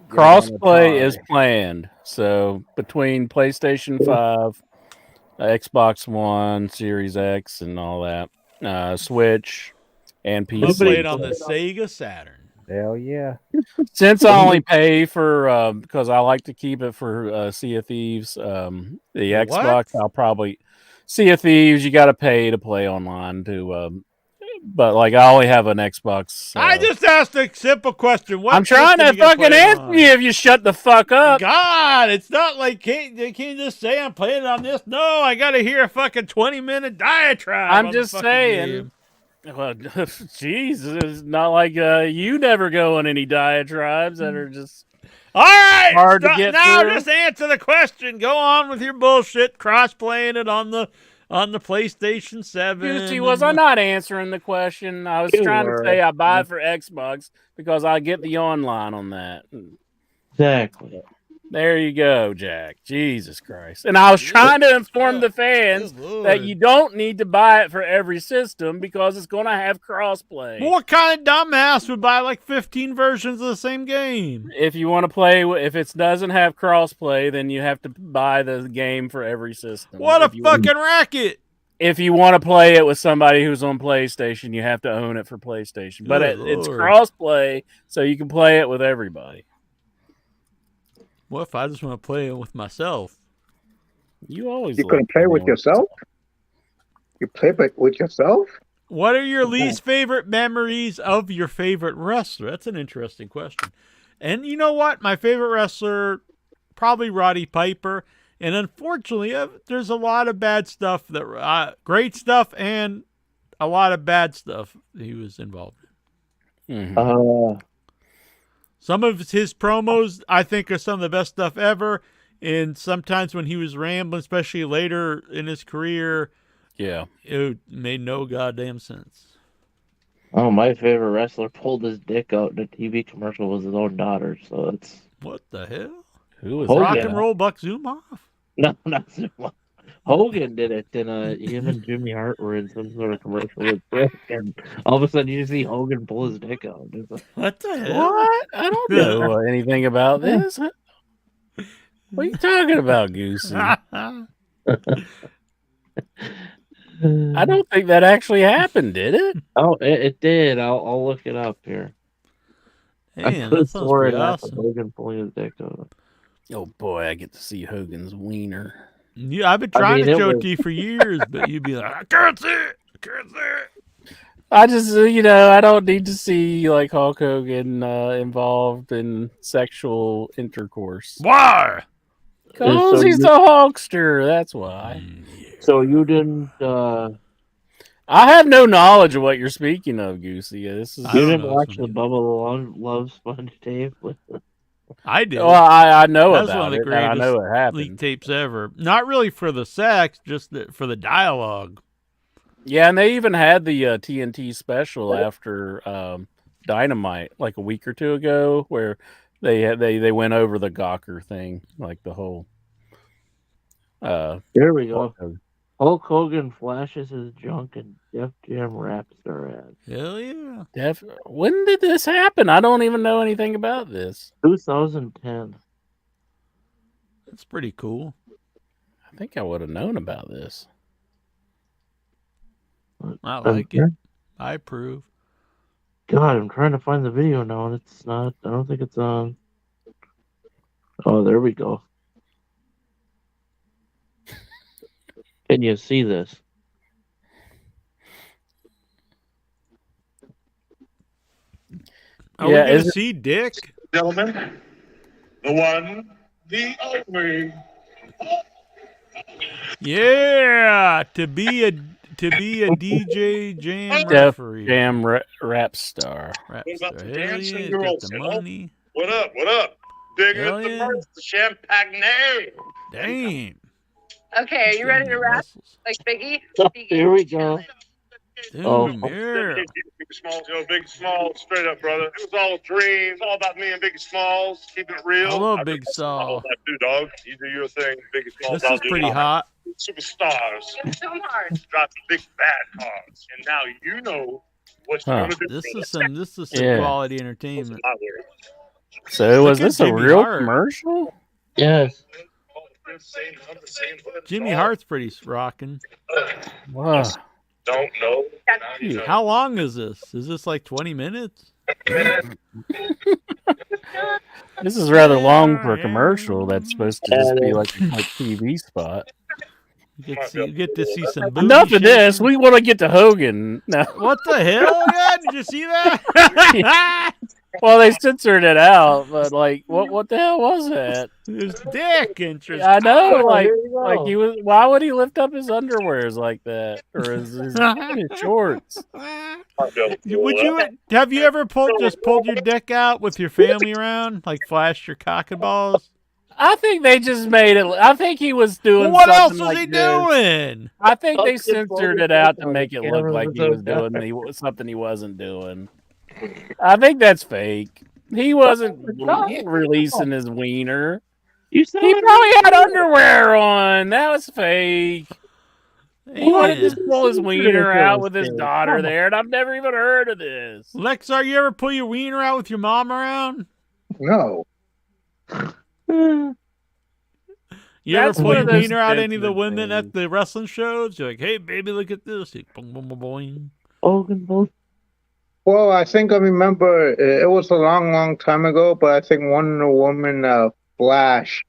Crossplay is planned. So between PlayStation 5, Xbox One, Series X, and all that, Switch, and We'll PC. play it on the Sega Saturn. Hell yeah. Since I only pay for because I like to keep it for Sea of Thieves, the Xbox, I'll probably Sea of Thieves. You got to pay to play online to. But like I only have an Xbox. I just asked a simple question. What I'm trying to fucking answer you if you shut the fuck up. God, it's not like they can't just say I'm playing it on this. No, I got to hear a fucking 20-minute diatribe. I'm just saying. Game. Well, Jesus, it's not like you never go on any diatribes that are just all right. hard to get now. through. Just answer the question. Go on with your bullshit. Cross playing it on the PlayStation 7. See, was I not answering the question? I was trying to say I buy it for Xbox because I get the online on that. Exactly. There you go, Jack. Jesus Christ. And I was trying to inform the fans that you don't need to buy it for every system because it's going to have crossplay. What kind of dumbass would buy like 15 versions of the same game? If you want to play, if it doesn't have crossplay, then you have to buy the game for every system. What a fucking racket. If you want to play it with somebody who's on PlayStation, you have to own it for PlayStation. But it's crossplay, so you can play it with everybody. What if I just want to play it with myself? You couldn't play with yourself? You play with yourself? What are your least favorite memories of your favorite wrestler? That's an interesting question. And you know what? My favorite wrestler, probably Roddy Piper. And unfortunately, there's a lot of bad stuff, great stuff and a lot of bad stuff he was involved in. Mm-hmm. Some of his promos, I think, are some of the best stuff ever. And sometimes when he was rambling, especially later in his career, it made no goddamn sense. Oh, my favorite wrestler pulled his dick out in a TV commercial with his own daughter. So it's what the hell? Who was Rock and Roll Buck Zumoff? No, not Zumoff. Hogan did it, and him and Jimmy Hart were in some sort of commercial with Brick, and all of a sudden you see Hogan pull his dick out. What the hell? What? I don't know anything about this. What are you talking about, Goosey? I don't think that actually happened, did it? Oh, it did. I'll look it up here. Man, that sounds pretty awesome. Hogan pulling his dick out. Oh boy, I get to see Hogan's wiener. Yeah, I've been trying to show it to you for years, but you'd be like, I can't see it. I can't see it. I just, I don't need to see like Hulk Hogan involved in sexual intercourse. Why? Because he's a Hulkster. That's why. So you didn't. I have no knowledge of what you're speaking of, Goosey. You didn't watch the Bubba Love Sponge tape? I did. Well, I know That's about one of the it. greatest I know it happened. leak tapes ever. Not really for the sex, just for the dialogue. Yeah, and they even had the TNT special after Dynamite, like a week or two ago, where they went over the Gawker thing, like the whole. There we go. Hulk Hogan flashes his junk in Def Jam Rapstar ad. Hell yeah. When did this happen? I don't even know anything about this. 2010. That's pretty cool. I think I would have known about this. I like it. I approve. God, I'm trying to find the video now, and it's not. I don't think it's on. Oh, there we go. Can you see this? Are we going to see Dick? Gentlemen, the one, the only. Yeah, to be a DJ Jam referee. Jam rap star. Hell yeah, he's got the money. What up? What up? Bigger Hell the yeah. first, the champagne. Damn. Okay, are you ready to rap like Biggie? Here we go. Dude, Biggie Smalls, Biggie Smalls, straight up, brother. It was all a dream. It's all about me and Biggie Smalls, keeping it real. I love Big Saul. I do, dog. You do your thing, Biggie Smalls. This is pretty hot. Superstars. It's so hard. Drive the big bad cars. And now you know What you Huh. gonna do? This is some Yeah. quality entertainment. So was Look at this a Jimmy real Hart. commercial? Yes. Jimmy Hart's pretty rocking. Wow. Don't know. Dude, how long is this? Is this like 20 minutes? This is rather long for a commercial. That's supposed to just be like a TV spot. You get to see some booty Enough of this. shaking. We want to get to Hogan. No. What the hell? Yeah, did you see that? Well, they censored it out, but like, what the hell was that? His dick interest. I know, Oh, like here you go. he was. Why would he lift up his underwears like that, or his shorts? Would you have you ever pulled your dick out with your family around, like flashed your cock and balls? I think they just made it. I think he was doing. Well, what else something was like he this. doing? I think they Hogan censored pulled it his out dick to on make the it look camera like with he was those doing something he wasn't doing. I think that's fake. He wasn't releasing his wiener. You saw He it. probably had underwear on. That was fake. He wanted to just pull his wiener out with his daughter there, and I've never even heard of this. Lexar, you ever pull your wiener out with your mom around? No. You ever That's pull one your of those wiener out any of the censored women things. at the wrestling shows? You're like, hey, baby, look at this. You boing, boing, boing, boing. Hogan pulled. Well, I think I remember it was a long time ago, but I think one of the women flashed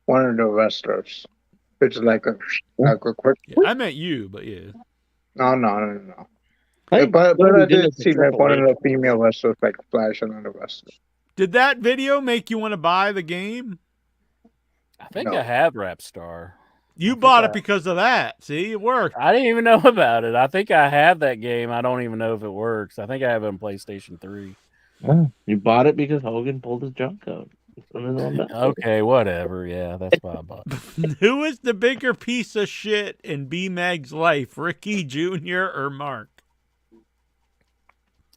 one of the wrestlers. It's like a quick. Yeah, I meant you, but yeah. No. Hey, But what we I did did at the see like Triple one of H. the female wrestlers like flash another wrestler. Did that video make you want to buy the game? I think No. I have Rapstar. You bought it because of that. See, it worked. I didn't even know about it. I think I have that game. I don't even know if it works. I think I have it on PlayStation 3. Oh, you bought it because Hogan pulled his junk out. Okay, whatever. Yeah, that's why I bought it. Who is the bigger piece of shit in B-Mag's life, Ricky Jr. or Mark?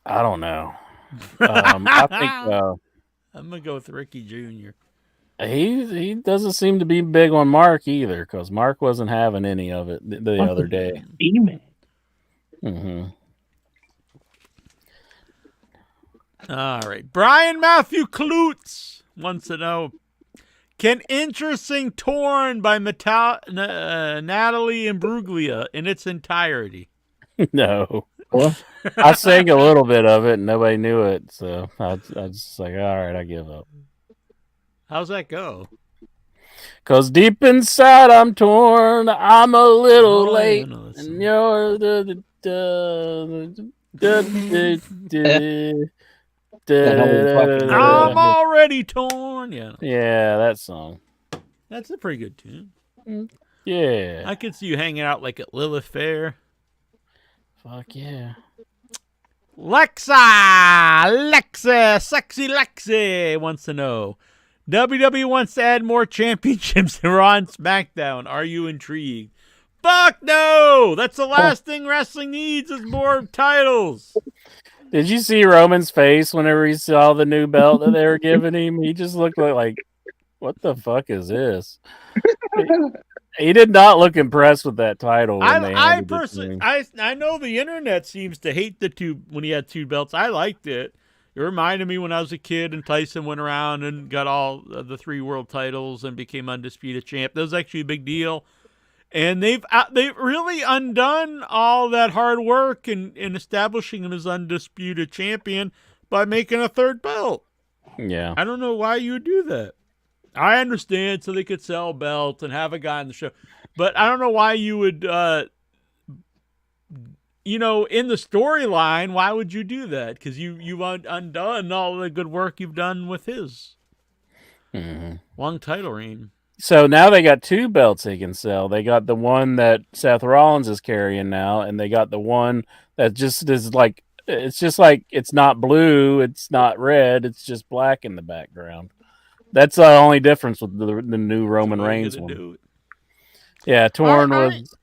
I don't know. I think I'm going to go with Ricky Jr. he doesn't seem to be big on Mark either, because Mark wasn't having any of it the other day. B-Man. Mm-hmm. All right. Brian Matthew Klutz wants to know, can Interesting Torn by Natalie Imbruglia in its entirety? No. What? I sang a little bit of it and nobody knew it, so I just like, all right, I give up. How's that go? 'Cause deep inside I'm torn, I'm a little Oh, late, I know that and song. you're I'm already torn. Yeah, yeah, that song. that's a pretty good tune. Yeah. I could see you hanging out like at Lilith Fair. Fuck yeah. Sexy Lexi wants to know, WWE wants to add more championships to Raw and SmackDown. Are you intrigued? Fuck no! That's the last thing wrestling needs is more titles. Did you see Roman's face whenever he saw the new belt that they were giving him? He just looked like what the fuck is this? He did not look impressed with that title. When they I handed it to personally, him. I know the internet seems to hate the two when he had two belts. I liked it. It reminded me when I was a kid and Tyson went around and got all the 3 world titles and became undisputed champ. That was actually a big deal. And they've really undone all that hard work in establishing him as undisputed champion by making a third belt. Yeah. I don't know why you would do that. I understand so they could sell belts and have a guy on the show, but I don't know why you would, in the storyline, why would you do that? Because you've undone all the good work you've done with his long title reign. So now they got 2 belts they can sell. They got the one that Seth Rollins is carrying now, and they got the one that just is like, it's just like, it's not blue, it's not red, it's just black in the background. That's the only difference with the new Roman Reigns one. Yeah, Torn was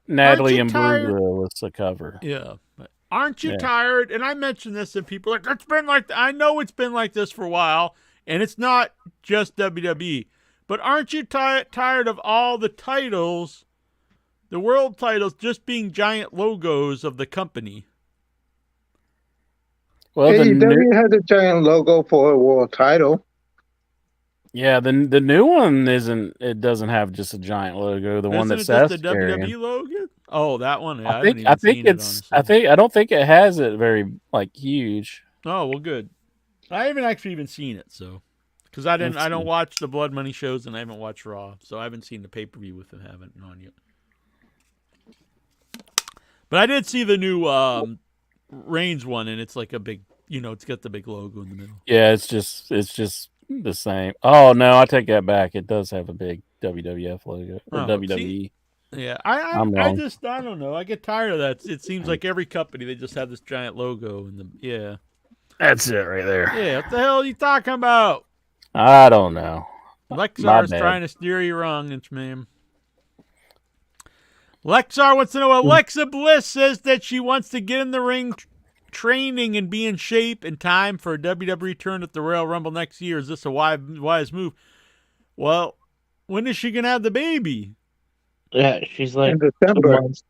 Natalie Imbruglia was the cover. Yeah. But aren't you tired? And I mentioned this, and people are like, it's been like, I know it's been like this for a while, and it's not just WWE. But aren't you tired of all the titles, the world titles, just being giant logos of the company? Well, the new, AEW has a giant logo for a world title. yeah, the new one isn't. It doesn't have just a giant logo. The one Isn't that it just Seth's the carrying. WWE logo? Oh, that one. Yeah, I, I haven't think. even I think seen it, it's. honestly. I don't think it has it very like huge. Oh well, good. I haven't actually even seen it, so because I Let's don't see. watch the Blood Money shows and I haven't watched Raw, so I haven't seen the pay per view with them having it on yet. But I did see the new Reigns one, and it's like a big, it's got the big logo in the middle. Yeah, it's just the same. Oh no, I take that back. It does have a big WWF logo or Oh, WWE. see? Yeah, I'm I wrong. just I don't know. I get tired of that. It seems like every company they just have this giant logo and yeah. That's it right there. Yeah, what the hell are you talking about? I don't know. My Lexar's bad. trying to steer you wrong, ma'am. Lexar wants to know, Alexa Bliss says that she wants to get in the ring training and be in shape in time for a WWE turn at the Royal Rumble next year. Is this a wise move? Well, when is she going to have the baby? Yeah, she's like In December. 2 months.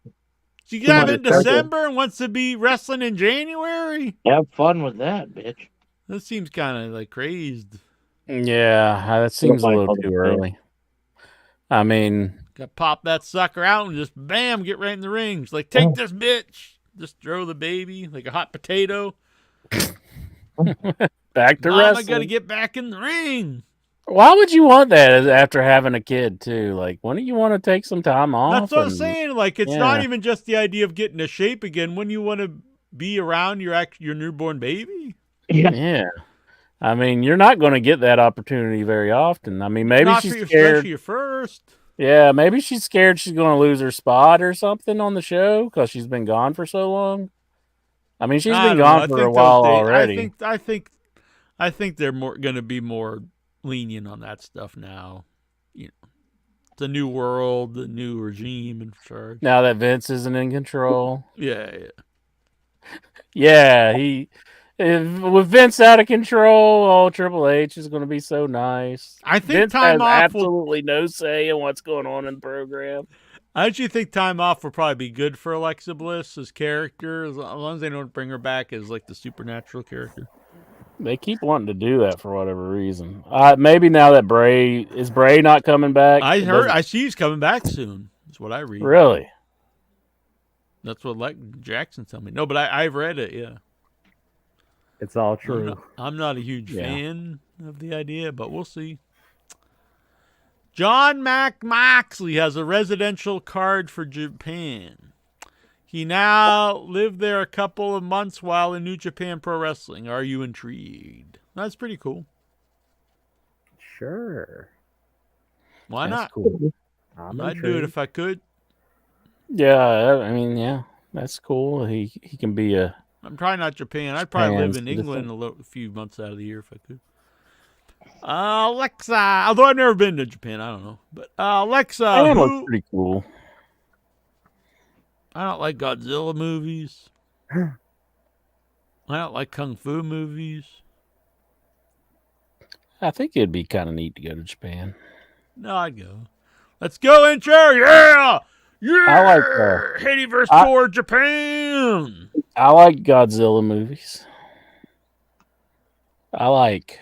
She can have it in December. December and wants to be wrestling in January? Have fun with that, bitch. That seems kind of like crazed. Yeah, that seems a my little other too thing. early. I mean, Got to pop that sucker out and just bam, get right in the ring. She's like, take this bitch. Just throw the baby like a hot potato. back to Mama wrestling. got to get back in the ring. Why would you want that after having a kid too? Like, wouldn't you want to take some time off? That's what I'm and- saying. Like, it's not yeah. even just the idea of getting to shape again. When you want to be around your newborn baby, Yeah. I mean, you're not going to get that opportunity very often. I mean, maybe not she's for your, scared. especially your first. Yeah, maybe she's scared she's going to lose her spot or something on the show because she's been gone for so long. I mean, she's I been don't know. gone I for think a while they'll date- already. I think they're going to be more lenient on that stuff now. It's a new world, a new regime in charge. Now that Vince isn't in control. Yeah. Yeah, with Vince out of control, Triple H is going to be so nice. I think Vince time has off will. absolutely no say in what's going on in the program. I actually think time off will probably be good for Alexa Bliss's character, as long as they don't bring her back as like the supernatural character. They keep wanting to do that for whatever reason. Maybe now that Bray not coming back. I It heard. doesn't- I see he's coming back soon. That's what I read. Really? That's what Jackson told me. No, but I've read it. Yeah. It's all true. I'm not a huge Yeah. fan of the idea, but we'll see. John Moxley has a residential card for Japan. He now lived there a couple of months while in New Japan Pro Wrestling. Are you intrigued? That's pretty cool. Sure. Why That's not? cool. I'm I'd do it intrigued. if I could. Yeah, I mean, yeah, that's cool. He can be a. I'm trying not Japan. I'd probably live in Japan's England a few months out of the year if I could. Alexa, although I've never been to Japan, I don't know. But Alexa, Japan looks pretty cool. I don't like Godzilla movies. I don't like kung fu movies. I think it'd be kind of neat to go to Japan. No, I'd go. Let's go, intro. Yeah, yeah. I like Hateverse I- Tour Japan. I like Godzilla movies. I like.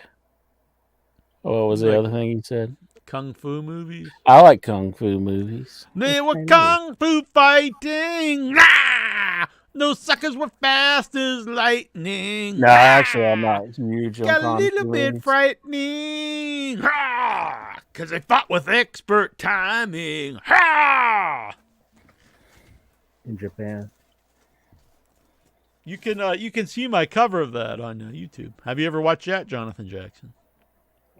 What was the Like- other thing he said? Kung fu movies. I like kung fu movies. They were kung fu fighting. Ah! Those suckers were fast as lightning. No, actually, I'm not huge on Got a kung little fu bit movies. frightening. Ha! Because they fought with expert timing. Ha! In Japan. You can see my cover of that on YouTube. Have you ever watched that, Jonathan Jackson?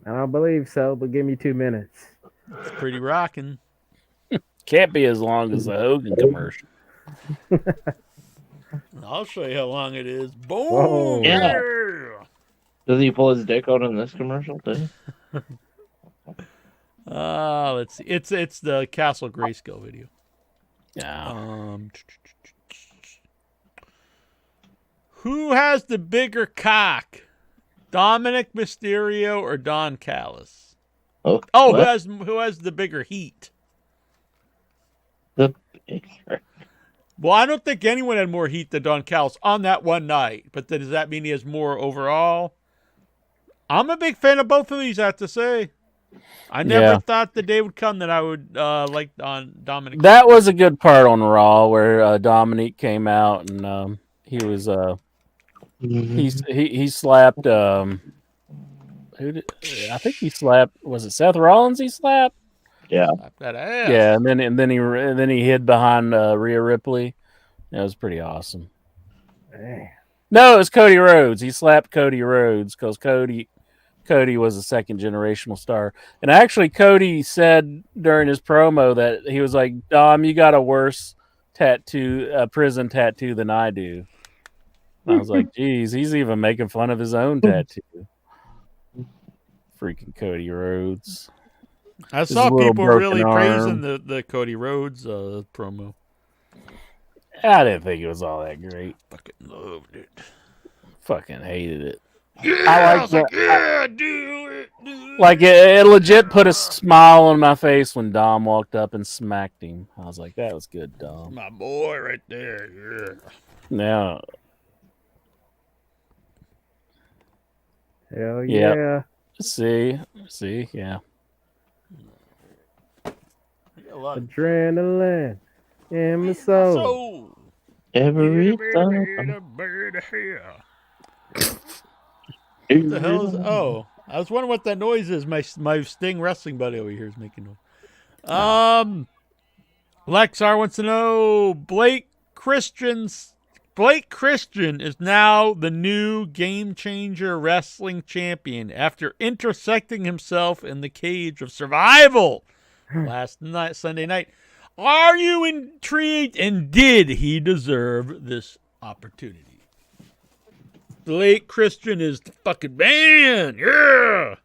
I don't believe so, but give me 2 minutes. It's pretty rocking. Can't be as long as the Hogan commercial. I'll show you how long it is. Boom! Whoa. Yeah. Does he pull his dick out in this commercial too? Let's see. It's the Castle Grayskull video. Yeah. Who has the bigger cock? Dominic Mysterio or Don Callis? Oh, Oh, what? who has the bigger heat? The picture. Well, I don't think anyone had more heat than Don Callis on that one night. But does that mean he has more overall? I'm a big fan of both of these, I have to say. I never thought the day would come that I would like on Dominic. That was a good part on Raw where Dominique came out and he was he slapped who did, I think he slapped, was it Seth Rollins he slapped? Yeah. Slap that ass. Yeah, and then he hid behind Rhea Ripley. That was pretty awesome. Dang. No, it was Cody Rhodes. He slapped Cody Rhodes because Cody was a second generational star. And actually, Cody said during his promo that he was like, Dom, you got a worse prison tattoo than I do. And I was like, geez, he's even making fun of his own tattoo. Freaking Cody Rhodes. I saw people really praising the Cody Rhodes promo. I didn't think it was all that great. Fucking loved it. Fucking hated it. Yeah, I like that. Yeah, do it. Like it legit put a smile on my face when Dom walked up and smacked him. I was like, that was good, Dom. My boy right there. Yeah. Now, Hell yeah. See, yeah. Adrenaline in my soul. Every What time. the hell is? Oh, I was wondering what that noise is. My Sting wrestling buddy over here is making noise. Lexar wants to know Blake Christian is now the new Game Changer Wrestling Champion after intersecting himself in the cage of Survival last night, Sunday night. Are you intrigued? And did he deserve this opportunity? Blake Christian is the fucking man. Yeah.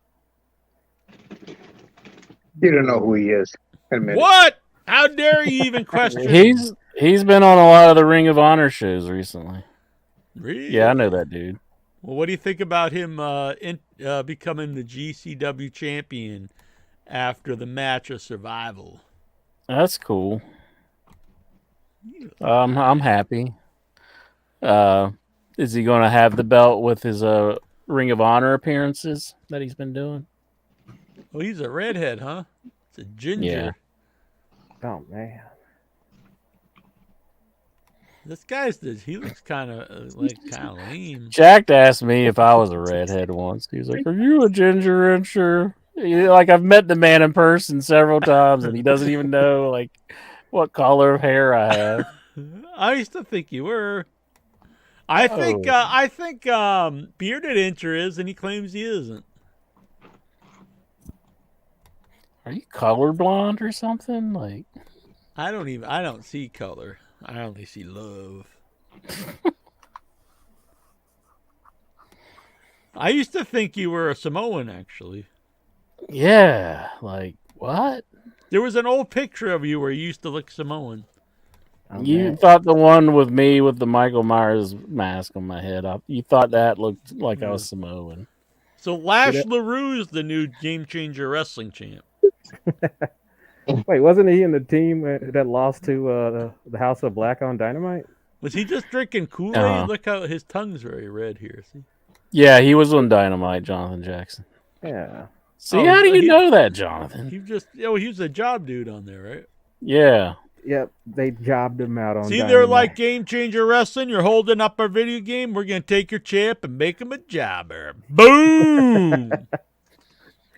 You don't know who he is. Admit it. What? How dare you even question? He's been on a lot of the Ring of Honor shows recently. Really? Yeah, I know that dude. Well, what do you think about him becoming the GCW champion after the match of Survival? That's cool. I'm happy. Is he going to have the belt with his Ring of Honor appearances that he's been doing? Well, he's a redhead, huh? It's a ginger. Yeah. Oh, man. This guy's he looks kind of lame. Jack asked me if I was a redhead once. He was like, "Are you a ginger incher?" Like I've met the man in person several times, and he doesn't even know like what color of hair I have. I used to think you were. I think bearded incher is, and he claims he isn't. Are you colorblind or something? Like I don't see color. I only see love. I used to think you were a Samoan, actually. yeah, like what? There was an old picture of you where you used to look Samoan. Oh, You man. thought the one with me with the Michael Myers mask on my head. You thought that looked like I was Samoan. So Lash LaRue is the new Game Changer Wrestling champ. Wait, wasn't he in the team that lost to the House of Black on Dynamite? Was he just drinking Kool-Aid? Uh-huh. Look how his tongue's very red here. See? Yeah, he was on Dynamite, Jonathan Jackson. Yeah. See, how do you know that, Jonathan? He was a job dude on there, right? Yeah. Yep, they jobbed him out on See, Dynamite. they're like Game Changer Wrestling. You're holding up our video game. We're going to take your champ and make him a jobber. Boom!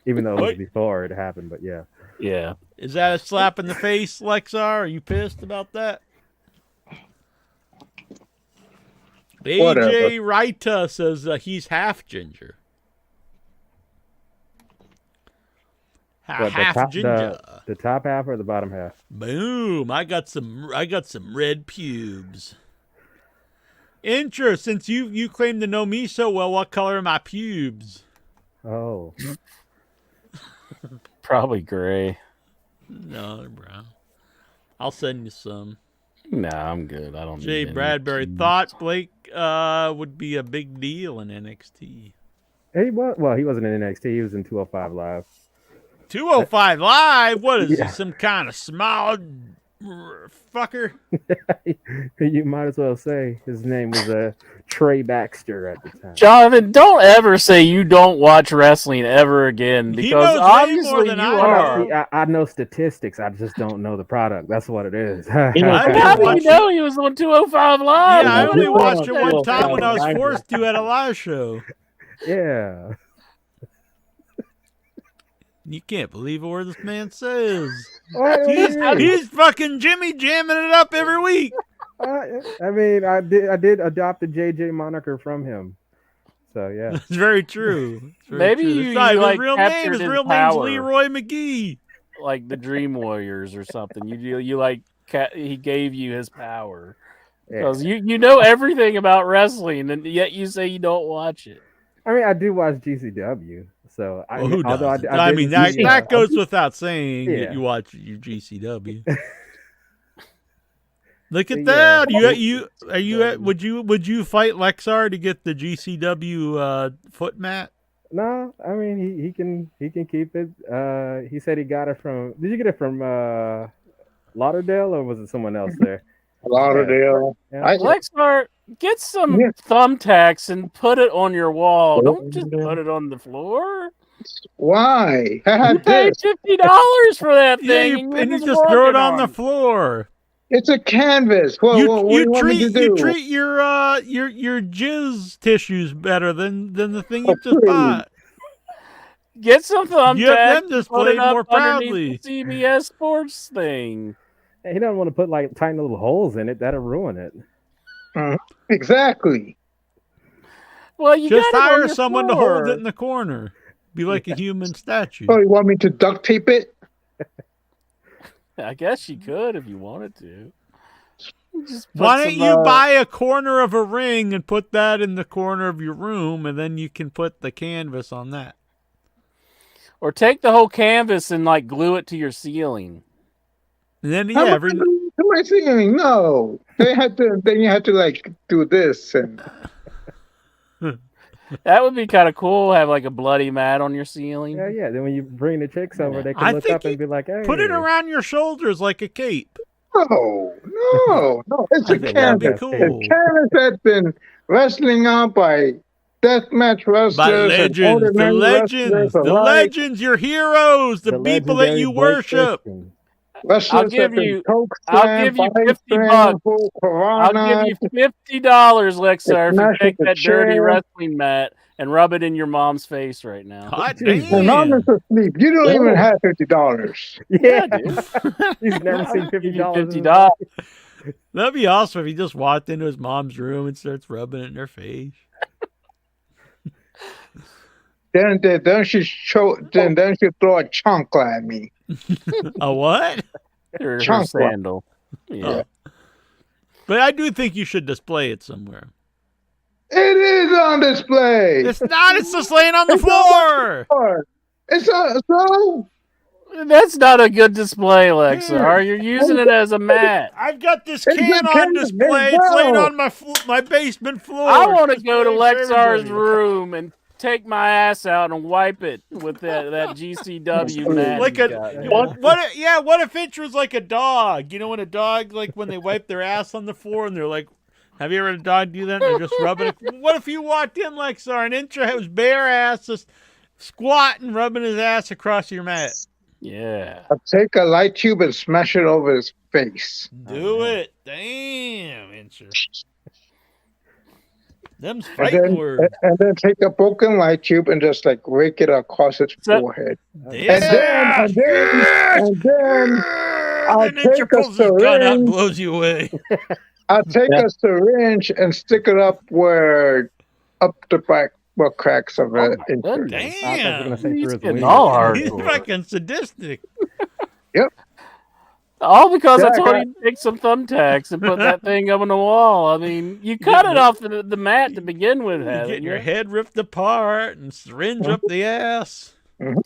Even though it was What? before it happened, but yeah. Yeah. Is that a slap in the face, Lexar? Are you pissed about that? Whatever. AJ Raita says he's half ginger. What, Half ginger. the top half or the bottom half? Boom! I got some red pubes. Incher, since you claim to know me so well, what color are my pubes? Oh. Probably gray. No, they're brown. I'll send you some. Nah, I'm good. I don't Jay need any Bradbury pubes. thought Blake would be a big deal in NXT. He was, well, he wasn't in NXT. He was in 205 Live. 205 Live? What is Yeah. this? Some kind of small fucker. You might as well say his name was Trey Baxter at the time. Jonathan, don't ever say you don't watch wrestling ever again, He because knows way obviously more you than I are. know. I know statistics. I just don't know the product. That's what it is. You know, I How do watch you know he was on 205 Live? Yeah, I Yeah, only people watched it don't one feel time when I was bad. forced to at a live show. Yeah. You can't believe a word this man says. What do you mean? He's fucking Jimmy jamming it up every week. I mean, I did adopt the JJ moniker from him. So yeah. That's very true. It's very Maybe true. you- That's not you, his like, real name. captured His his real name's power. Leroy McGee. Like the Dream Warriors or something. You like he gave you his power because you know everything about wrestling, and yet you say you don't watch it. I mean, I do watch GCW. So Well, who although doesn't? I mean, that didn't- that goes without saying that Yeah. you watch your GCW. Look at Yeah. that! Would you fight Lexar to get the GCW foot mat? No, I mean he can keep it. He said he got it from. Did you get it from Lauderdale or was it someone else there? Lauderdale. Yeah. I Lexar, get some Yeah. thumbtacks and put it on your wall. Don't just put it on the floor. Why? I You had paid this. $50 for that Yeah, thing, and you just throw it on the floor. It's a canvas. What do you want me to do? You treat your jizz tissues better than the thing you just please. bought. Get some thumbtacks. You have them and displayed put it up more underneath proudly. the CBS Sports thing. He doesn't want to put like tiny little holes in it. That'll ruin it. Exactly. Well, you Just got it on hire your someone to floor. hold it in the corner. Be like a human statue. Oh, you want me to duct tape it? I guess you could if you wanted to. Just put Why don't some, you buy a corner of a ring and put that in the corner of your room, and then you can put the canvas on that. or take the whole canvas and like glue it to your ceiling. And then How yeah, am I gonna do my singing? No, they had to. Then you had to like do this and. That would be kind of cool. Have like a bloody mat on your ceiling. Yeah. Then when you bring the chicks over, they can I look think up and be like, "Hey, put it around your shoulders like a cape. No, it's I a think that'd be canvas. cool. It's canvas that's been wrestling out by deathmatch wrestlers. By and legends, the ordinary legends, wrestlers the alike. legends, your heroes, the people that legendary you Blake worship. Christian. Wrestlers I'll that give been you- choke I'll slammed, give you body $50 slammed, full I'll piranha. give you $50, Lexar, if you Smash take with that the dirty chair. wrestling mat and rub it in your mom's face right now. Hot And I'm damn. asleep. You don't even have $50. Yeah, dude. he's never seen I'll give you $50. $50. That'd be awesome if he just walked into his mom's room and starts rubbing it in her face. Then she then she throw a chunk at me. A what? Her Chunk. sandal. Yeah. But I do think you should display it somewhere. It is on display. It's not. It's just laying on the floor. It's so. That's not a good display, Lexar. You're using it as a mat. I've got this It's can a on can. display. It's It's laying no. on my basement floor. I want to It's go to displayed for Lexar's everybody. room and take my ass out and wipe it with that GCW mat. Like he's a got. what if it was like a dog? You know, when a dog, like when they wipe their ass on the floor and they're like, have you ever had a dog do that? And they're just rubbing it. What if you walked in, Lexar, and Intra was bare ass, just squatting, rubbing his ass across your mat? Yeah. I'll take a light tube and smash it over his face. Do it. Damn, Intra. Them's And fighting words. then take a broken light tube and just like rake it across his forehead. Yeah. And then I'll Then Intra take a pulls his gun out and syringe. blows you away. I'll take a syringe and stick it up the back cracks of it. goodness. I was Damn. gonna say He's through his getting wings. all He's hardcore. fucking sadistic. All because I Yeah, told you to take some thumbtacks and put that thing up on the wall. I mean, you cut it off the mat to begin with, You haven't getting your you? head ripped apart and syringe up the ass.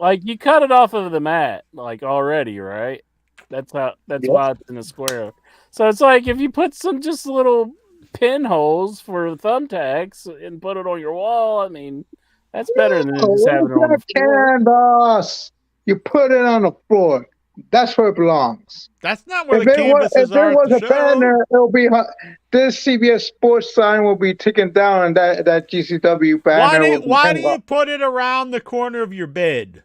Like you cut it off of the mat, like already, right? That's why it's in a square. So it's like if you put some just little pinholes for thumbtacks and put it on your wall. I mean, that's better than just having it on the floor. Canvas. You put it on the floor. That's where it belongs. That's not where If the there was, canvases if there are at was the a show. banner, it'll be this CBS Sports sign will be taken down, and that GCW banner will be Why hung do you up. put it around the corner of your bed?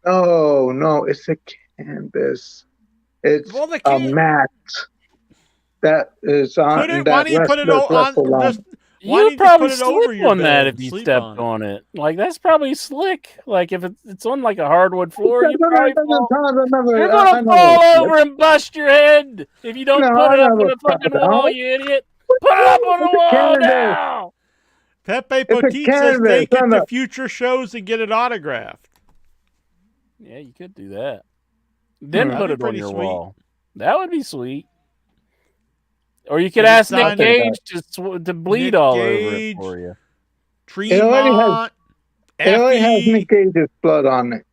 No, it's a canvas. It's Well, the a can- mat that is on Put it. that Why do you put it wrestlers wrestle on? on. Just why You don't you probably just put it over slip your on bed that and if you sleep stepped on it? on it. Like that's probably slick. Like if it's on like a hardwood floor, you No, probably fall. You're I gonna never fall slip. over and bust your head if you don't No, put I it up never on the fucking fell wall, down. you idiot. Put it up on the It's a wall canvas. now. Pepe It's a Potit says canvas take it on to the- future shows and get it autographed. Yeah, you could do that. Then Hmm. put That'd it be on pretty your sweet. wall. That would be sweet. Or you could Get it ask Nick signed. Gage to bleed Nick all over it Gage. for you. It already Tremont, It only has Effie. Nick Cage's blood on it.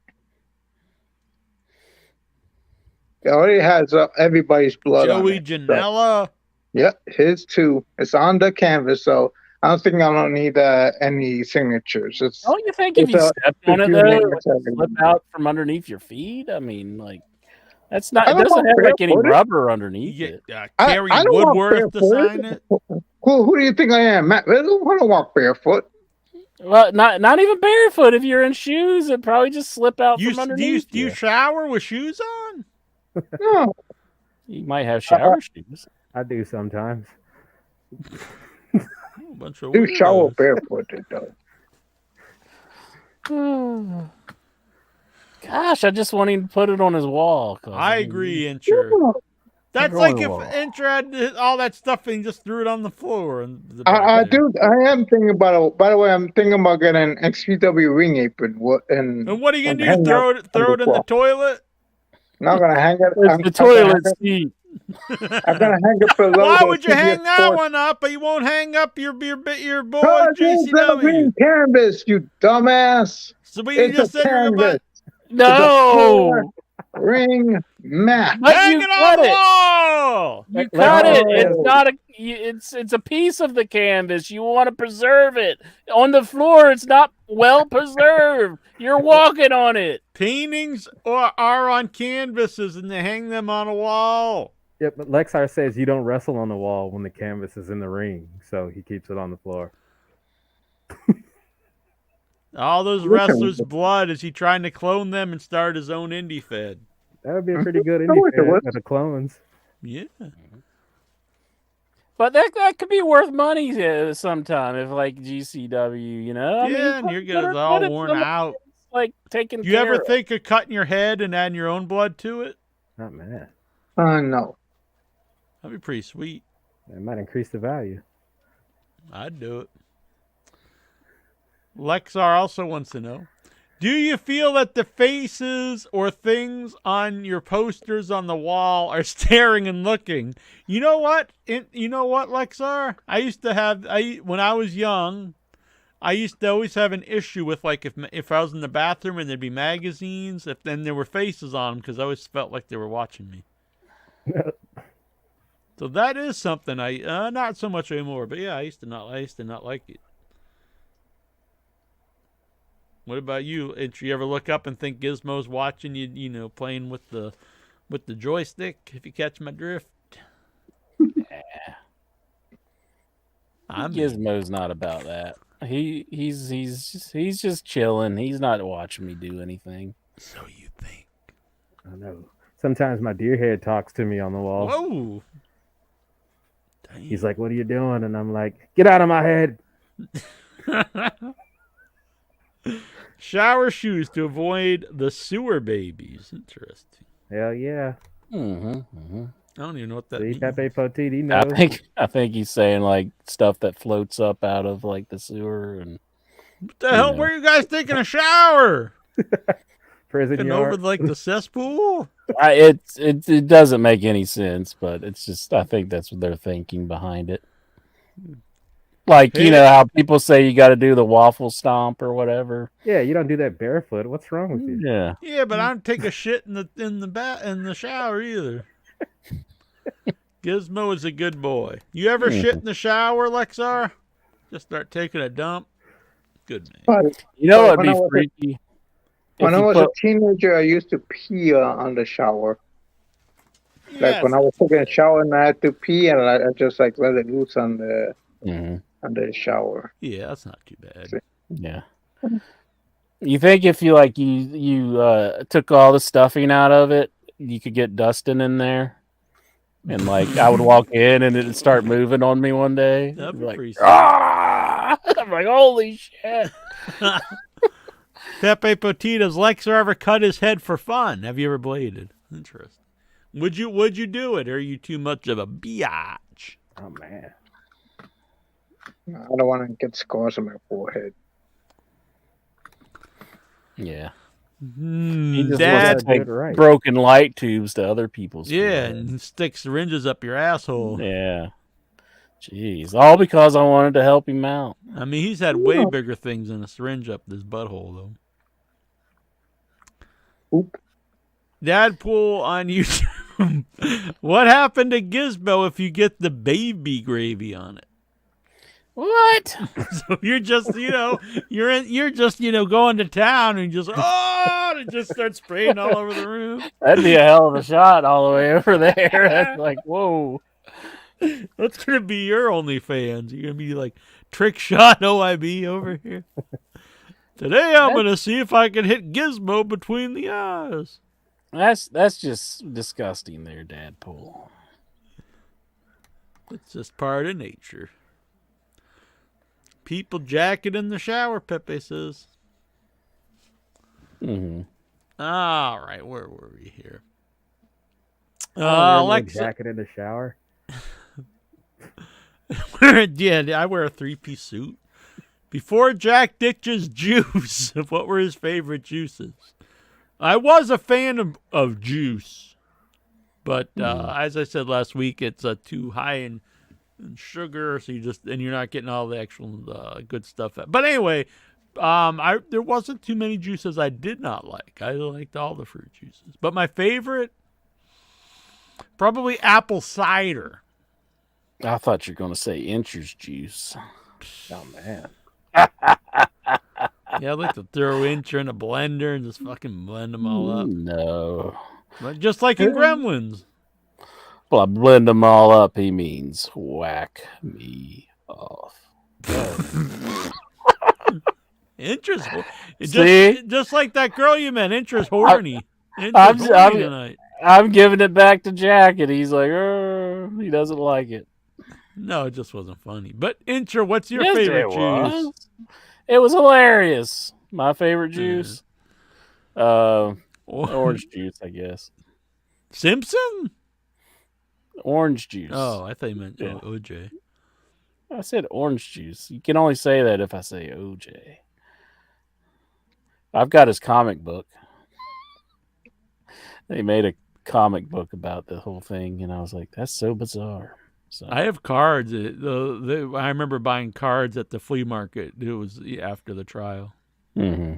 It already has everybody's blood on Joey it. Janela. Yep, his too. It's on the canvas, so I don't think I don't need any signatures. It's Don't you think if It's you a- stepped on it it's though, using it would it as slip out from underneath your feet? I mean, like that's not. I It don't doesn't want have like any barefooted. rubber underneath You it. get I Carrie don't want Woodworth to barefooted. sign it. Who do you think I am, Matt Riddle? I don't walk barefoot. Well, not even barefoot. If you're in shoes, it probably just slip out from Do underneath. you shower with shoes on? No, You might have shower shoes. I do sometimes. A bunch of do shower weirdos. barefooted though. Gosh, I just want him to put it on his wall. 'cause, I mean, agree, Incher. That's Go like on if the wall. Incher had all that stuff and he just threw it on the floor. And I am thinking about it. By the way, I'm thinking about getting an XPW ring apron. And what are you and gonna do? hang out Throw it in the wall. toilet? Not gonna hang it. It's the toilet seat. I'm gonna hang it for a Why logo would you CBS hang that Sports. one up, but you won't hang up your boy Cause it's a GCW? green canvas, you dumbass. So but you It's just a said you're about canvas. No, Ring mat. but hang you it on cut the it. wall. You Let- cut let- it. Oh. It's not a. It's a piece of the canvas. You want to preserve it. On the floor, it's not well preserved. You're walking on it. Paintings are on canvases and they hang them on a wall. Yep, but Lexar says you don't wrestle on the wall when the canvas is in the ring, so he keeps it on the floor. All those Listen. wrestlers' blood. Is he trying to clone them and start his own indie fed? That would be a pretty good No, indie it fan wasn't. for the clones. Yeah. But that could be worth money sometime if like GCW, you know. I mean, Yeah, and put- you're put getting it- all put it worn somewhere out. that's, like taking. You ever care of. think of cutting your head and adding your own blood to it? Not mad. No. That'd be pretty sweet. It might increase the value. I'd do it. Lexar also wants to know, do you feel that the faces or things on your posters on the wall are staring and looking? You know what? You know what, Lexar? I used to have, when I was young, I used to always have an issue with, like, if I was in the bathroom and there'd be magazines, if then there were faces on them, because I always felt like they were watching me. So that is something I not so much anymore, but yeah, I used to not like it. What about you? Did you ever look up and think Gizmo's watching you? You know, playing with the joystick. If you catch my drift. Gizmo's not about that. He's just chilling. He's not watching me do anything. So you think? I know. Sometimes my deer head talks to me on the wall. Whoa. He's like, "What are you doing?" And I'm like, "Get out of my head." Shower shoes to avoid the sewer babies. Interesting. Hell yeah. Mm-hmm. I don't even know what that See, means. Pepe Potit, he knows. I think he's saying like stuff that floats up out of like the sewer and What the hell? know. Where are you guys taking a shower? Prison Getting yard. over like the cesspool? it doesn't make any sense, but it's just I think that's what they're thinking behind it. Like, you know how people say you got to do the waffle stomp or whatever. Yeah, you don't do that barefoot. What's wrong with you? Yeah. Yeah, but I don't take a shit in the shower either. Gizmo is a good boy. You ever shit in the shower, Lexar? Just start taking a dump. Good man. But You know what'd when I be was a- freaky? When If I you was put- a teenager, I used to pee on the shower. Like when I was taking a shower and I had to pee, and I just like let it loose on the Mhm. shower. Yeah, that's not too bad. Yeah. You think if you like took all the stuffing out of it, you could get Dustin in there? And like I would walk in and it'd start moving on me one day. That'd be Like, pretty "Ah!" I'm like, holy shit. Pepe Potitoes, Lexer ever cut his head for fun? Have you ever bladed? Interesting. Would you do it, or are you too much of a biatch? Oh man. I don't want to get scars on my forehead. Yeah. He just Dad, wants to take do it right. broken light tubes to other people's yeah, foreheads. and stick syringes up your asshole. Yeah. Jeez. All because I wanted to help him out. I mean, he's had way bigger things than a syringe up his butthole, though. Oop. Dadpool on YouTube. What happened to Gizmo if you get the baby gravy on it? What? So you're just, you're just going to town and just and just start spraying all over the room. That'd be a hell of a shot all the way over there. That's like, whoa. That's gonna be your OnlyFans. You're gonna be like trick shot OIB over here. Today I'm gonna see if I can hit Gizmo between the eyes. That's just disgusting there, Dadpool. It's just part of nature. People jacket in the shower, Pepe says. Mm-hmm. All right, where were we here? Alexa, jacket in the shower. Yeah, I wear a 3-piece suit. Before Jack ditches juice, what were his favorite juices? I was a fan of juice, but as I said last week, it's too high in sugar, so you're not getting all the actual good stuff. But anyway, there wasn't too many juices I did not like. I liked all the fruit juices, but my favorite, probably apple cider. I thought you were going to say Incher's juice. Oh man. Yeah, I'd like to throw Incher in a blender and just fucking blend them all up. No. But just like in Gremlins. Well, I blend them all up, he means whack me off. Interest. See? Just like that girl you met. Interest horny. I'm Tonight. I'm giving it back to Jack, and he's like, he doesn't like it. No, it just wasn't funny. But Incher, what's your Yes, favorite it juice? was. It was hilarious. My favorite juice, orange juice, I guess. Simpson? Orange juice. Oh, I thought you meant Yeah. OJ. I said orange juice. You can only say that if I say OJ. I've got his comic book. They made a comic book about the whole thing, and I was like, that's so bizarre. So I have cards. I remember buying cards at the flea market. It was after the trial. Mm-hmm.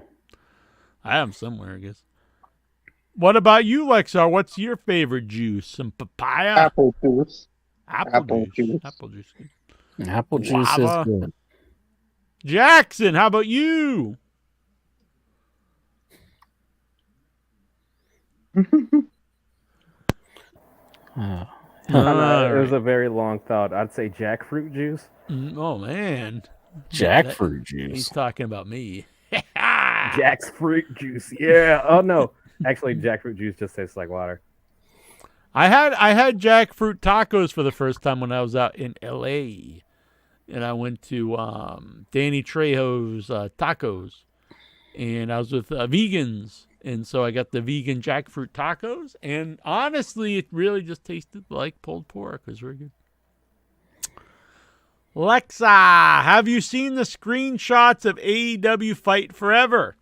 I have them somewhere, I guess. What about you, Lexar? What's your favorite juice? Some papaya? Apple juice. Apple juice. Apple juice. Apple juice Guava. is good. Jackson, how about you? It was a very long thought. I'd say jackfruit juice. Oh, man. Jackfruit He's juice. talking about me. Jack's fruit juice. Yeah. Oh no. Actually, jackfruit juice just tastes like water. I had jackfruit tacos for the first time when I was out in L.A. And I went to Danny Trejo's tacos. And I was with vegans. And so I got the vegan jackfruit tacos. And honestly, it really just tasted like pulled pork. It was very good. Lexa, have you seen the screenshots of AEW Fight Forever?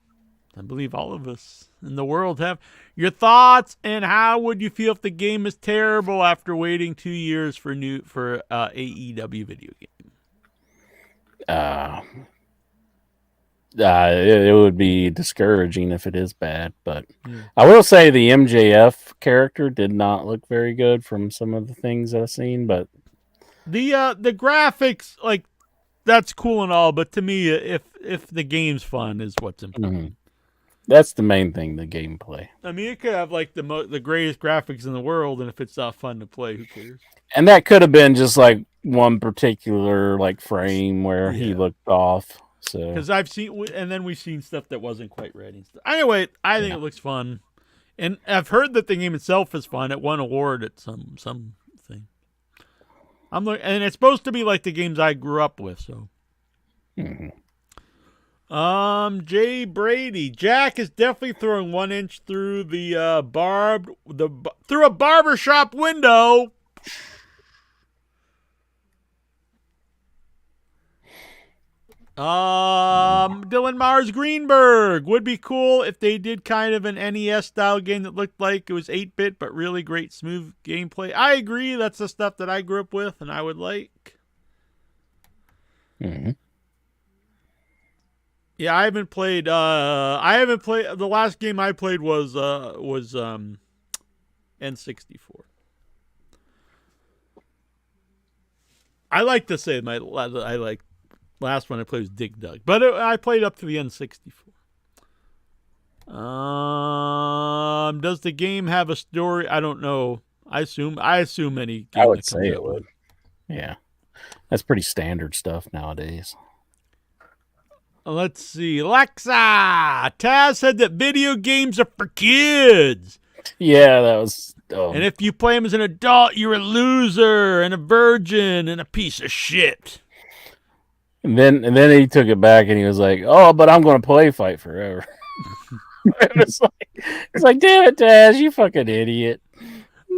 I believe all of us in the world have. Your thoughts, and how would you feel if the game is terrible after waiting 2 years for AEW video game? It would be discouraging if it is bad, but I will say the MJF character did not look very good from some of the things I've seen, but The graphics, like, that's cool and all, but to me, if the game's fun is what's important. That's the main thing, the gameplay. I mean, it could have like the greatest graphics in the world, and if it's not fun to play, who cares? And that could have been just like one particular like frame where he looked off. So Because I've seen, and then we've seen stuff that wasn't quite ready. Anyway, I think it looks fun, and I've heard that the game itself is fun. It won an award at some thing. And it's supposed to be like the games I grew up with. So, Jay Brady, Jack is definitely throwing 1 inch through the through a barbershop window. Dylan Mars Greenberg, would be cool if they did kind of an NES style game that looked like it was 8-bit but really great smooth gameplay. I agree, that's the stuff that I grew up with and I would like. Mm-hmm. Yeah, I haven't played the last game I played was N64. I like to say last one I played was Dig Dug, but I played up to the N64. Does the game have a story? I don't know. I assume any game I would that say comes it out would. Yeah. That's pretty standard stuff nowadays. Let's see. Alexa! Taz said that video games are for kids. Yeah, that was... And if you play them as an adult, you're a loser and a virgin and a piece of shit. And then he took it back and he was like, "Oh, but I'm going to play Fight Forever." it's like, damn it, Taz, you fucking idiot.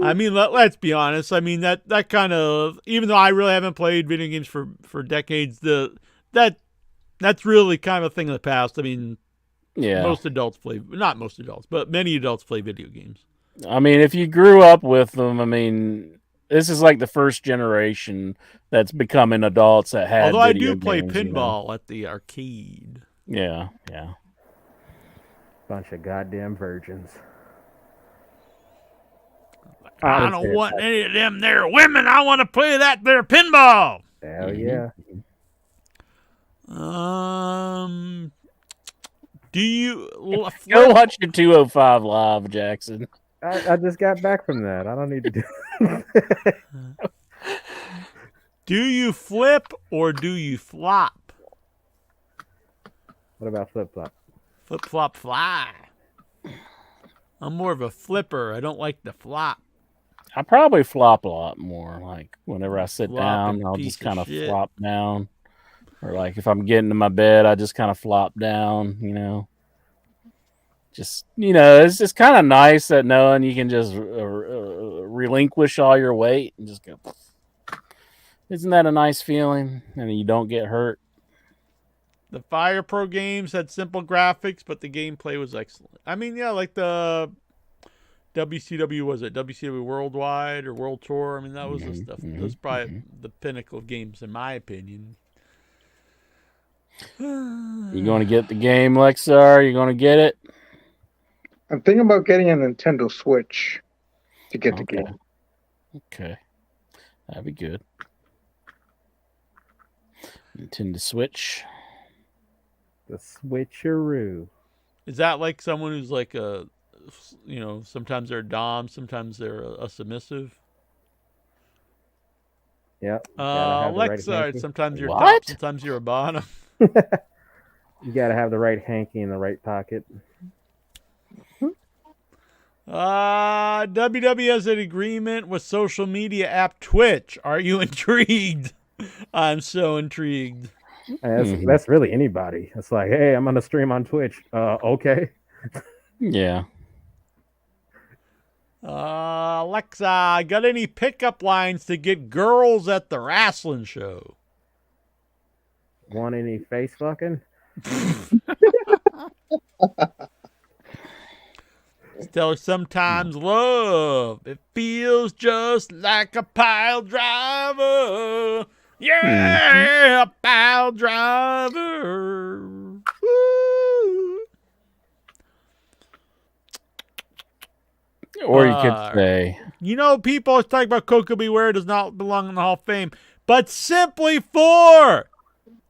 I mean, let's be honest. I mean, that kind of, even though I really haven't played video games for decades, that's really kind of a thing of the past. I mean, yeah, not most adults, but many adults play video games. I mean, if you grew up with them, I mean, this is like the first generation that's becoming adults that had. Although I do play games, pinball at the arcade. Yeah. Bunch of goddamn virgins. I don't want any of them there women. I want to play that there pinball. Hell yeah. Do you go watch your 205 live, Jackson? I just got back from that. I don't need to do Do you flip or do you flop? What about flip flop? Flip flop fly. I'm more of a flipper. I don't like the flop. I probably flop a lot more. Like whenever I sit Flop down, and I'll piece just of kind of shit. flop down. Or like if I'm getting to my bed, I just kind of flop down, Just, it's just kind of nice that knowing you can just relinquish all your weight and just go. Isn't that a nice feeling? And you don't get hurt. The Fire Pro games had simple graphics, but the gameplay was excellent. I mean, yeah, like the WCW, was it WCW Worldwide or World Tour? I mean, that was the stuff. That was probably the pinnacle of games, in my opinion. You going to get the game, Lexar? You going to get it? I'm thinking about getting a Nintendo Switch to get the game. Okay. That'd be good. Nintendo Switch. The switcheroo. Is that like someone who's like sometimes they're a dom, sometimes they're a submissive? Yep. Alexa, sometimes you're What? top, sometimes you're a bottom. You gotta have the right hanky in the right pocket. WW has an agreement with social media app Twitch. Are you intrigued? I'm so intrigued. That's really anybody. It's like, hey, I'm gonna stream on Twitch. Okay. Yeah. Alexa, got any pickup lines to get girls at the wrestling show? Want any face fucking? Tell her sometimes love, it feels just like a pile driver. Yeah, a pile driver. Woo. Or you could say, People always talk about Coco Beware does not belong in the Hall of Fame, but simply for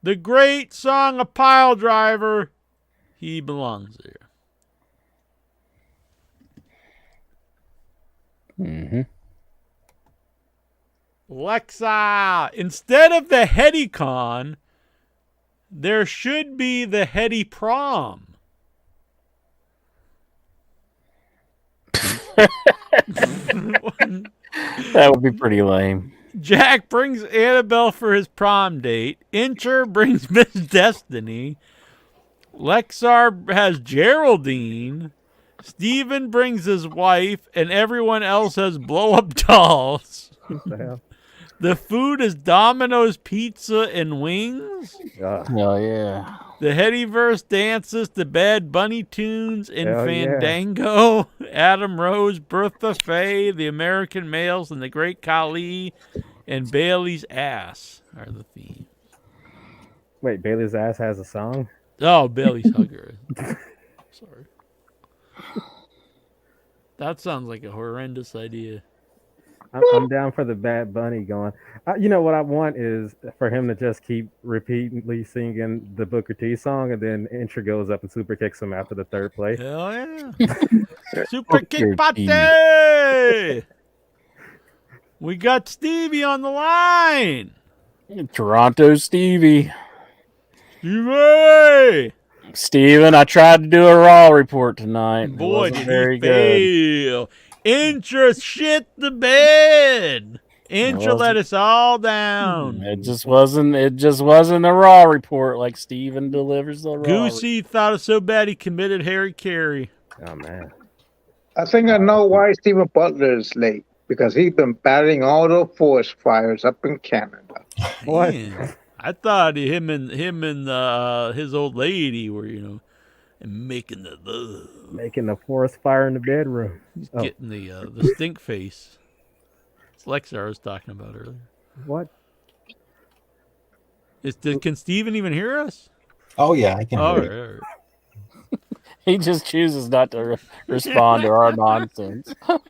the great song "A Pile Driver," he belongs there. Mm-hmm. Lexa, instead of the HeadyCon, there should be the Heady Prom. That would be pretty lame. Jack brings Annabelle for his prom date. Incher brings Miss Destiny. Lexar has Geraldine. Steven brings his wife, and everyone else has blow-up dolls. What the hell? The food is Domino's pizza and wings. Oh, yeah. The Headyverse dances to Bad Bunny tunes in Hell yeah. Fandango. Adam Rose, Bertha Faye, The American Males, and The Great Khali, and Bailey's Ass are the themes. Wait, Bailey's Ass has a song? Oh, Bailey's Hugger. Sorry. That sounds like a horrendous idea. I'm down for the Bad Bunny going. You know what I want is for him to just keep repeatedly singing the Booker T song, and then Incher goes up and super kicks him after the third play. Hell yeah. Super Kick Booker T. Party! We got Stevie on the line. Toronto Stevie. Stevie! Steven, I tried to do a Raw report tonight. It Boy, wasn't did very he good. fail. Incher shit the bed. Incher let us all down. It just wasn't a Raw report like Steven delivers the Raw. Goosey thought it so bad he committed Harry Carey. Oh man. I think I know why Stephen Butler is late, because he's been battling all the forest fires up in Canada. What? Man, I thought him and his old lady were, making the love. Making the forest fire in the bedroom. He's Oh. getting the stink face. It's Lexar I was talking about earlier. What? Can Steven even hear us? Oh yeah, I can. All hear right, it. all right. He just chooses not to respond to our nonsense. All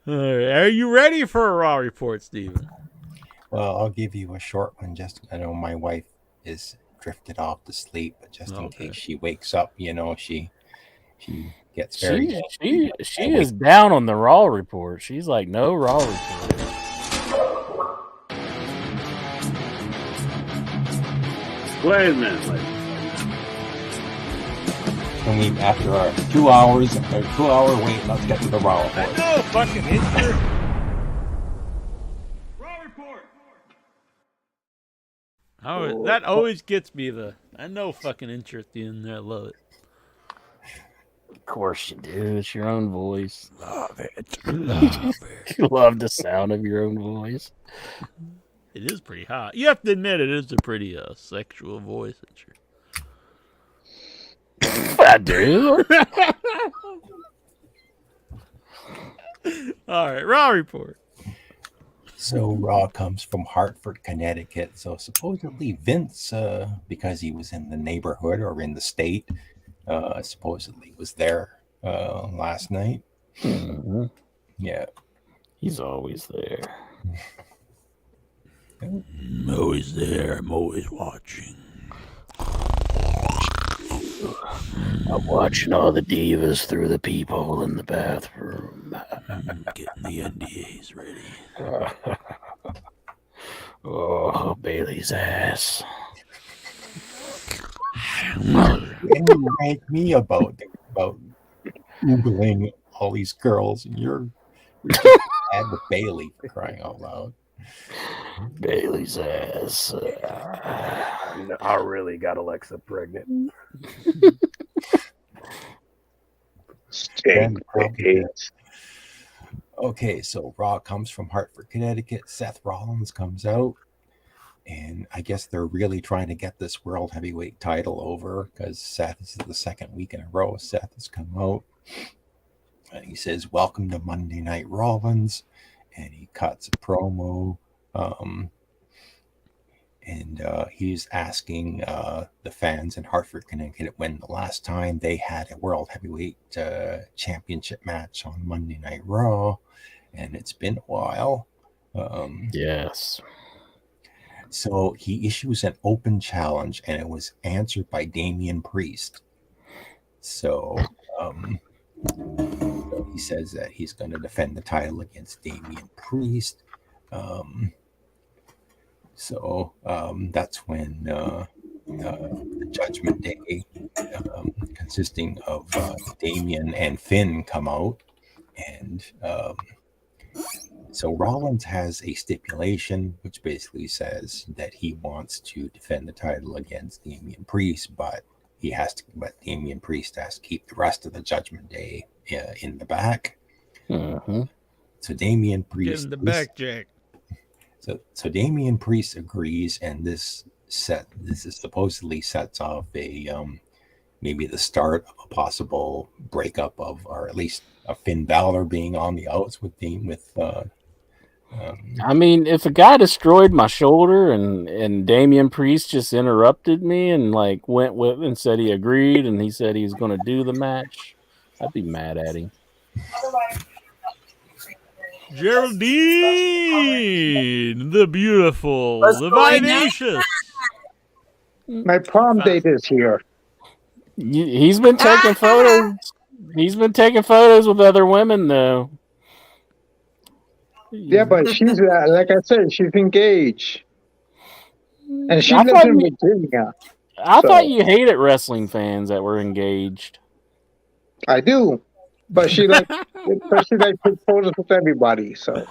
right. Are you ready for a Raw report, Steven? Well, I'll give you a short one. Just I know my wife is drifted off to sleep, but just in Okay. case she wakes up, she gets very. She is down on the Raw report. She's like, no Raw report. Wait a minute, ladies. Can we, after our 2 hours, or 2 hour wait, let's get to the Raw report. No fucking Incher. Raw report. Oh, that always gets me. I know fucking Incher at the end there. I love it. Of course you do. It's your own voice. Love it. Love it. You love the sound of your own voice. It is pretty hot. You have to admit it is a pretty sexual voice. Incher. I do. All right, Raw report. So Raw comes from Hartford, Connecticut. So supposedly Vince, because he was in the neighborhood or in the state, supposedly was there last night. Mhm. Yeah. He's always there. I'm always there. I'm always watching. I'm watching all the divas through the peephole in the bathroom. Getting the NDAs ready. Oh, Bailey's ass. And you rant me about Googling all these girls, and you're mad with Bailey, for crying out loud. Bailey's ass. I really got Alexa pregnant. And probably- Okay, so Raw comes from Hartford, Connecticut. Seth Rollins comes out, and I guess they're really trying to get this World Heavyweight title over, because Seth, this is the second week in a row Seth has come out, and he says, "Welcome to Monday Night Rollins," and he cuts a promo, and he's asking the fans in Hartford, Connecticut, when the last time they had a World Heavyweight Championship match on Monday Night Raw, and it's been a while. Yes. So he issues an open challenge, and it was answered by Damian Priest. So he says that he's going to defend the title against Damian Priest. That's when the Judgment Day, consisting of Damian and Finn, come out. And so Rollins has a stipulation which basically says that he wants to defend the title against Damian Priest, but Damian Priest has to keep the rest of the Judgment Day in the back. Mm-hmm. So Damian Priest Get in the back, Jack. So Damian Priest agrees, and this is supposedly sets off a maybe the start of a possible breakup of, or at least a Finn Balor being on the outs with I mean, if a guy destroyed my shoulder and Damian Priest just interrupted me and like went with and said he agreed and he said he was going to do the match, I'd be mad at him. Geraldine, the beautiful, the vivacious. My prom date is here. He's been taking photos. He's been taking photos with other women, though. Yeah, but she's like I said, she's engaged, and she I lives thought in you- Virginia. I thought you hated wrestling fans that were engaged. I do, but she like take photos with everybody. So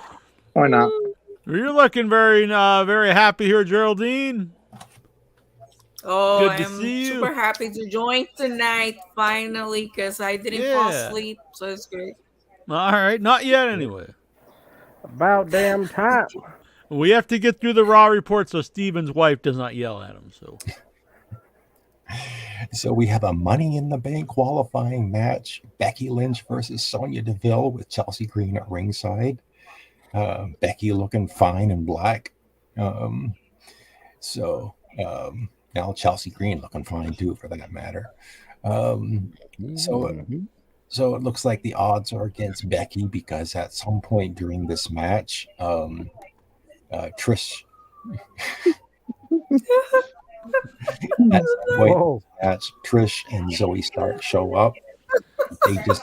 why not? You're looking very, very happy here, Geraldine. Oh, Good to I'm see you. super happy to join tonight, finally, because I didn't fall asleep, so it's great. All right, not yet anyway. About damn time. We have to get through the Raw report so Steven's wife does not yell at him. So we have a Money in the Bank qualifying match: Becky Lynch versus Sonya Deville with Chelsea Green at ringside. Becky looking fine in black. Now Chelsea Green looking fine too, for that matter. So it looks like the odds are against Becky, because at some point during this match, Trish. At some point in this match, Trish and Zoe Stark show up. They just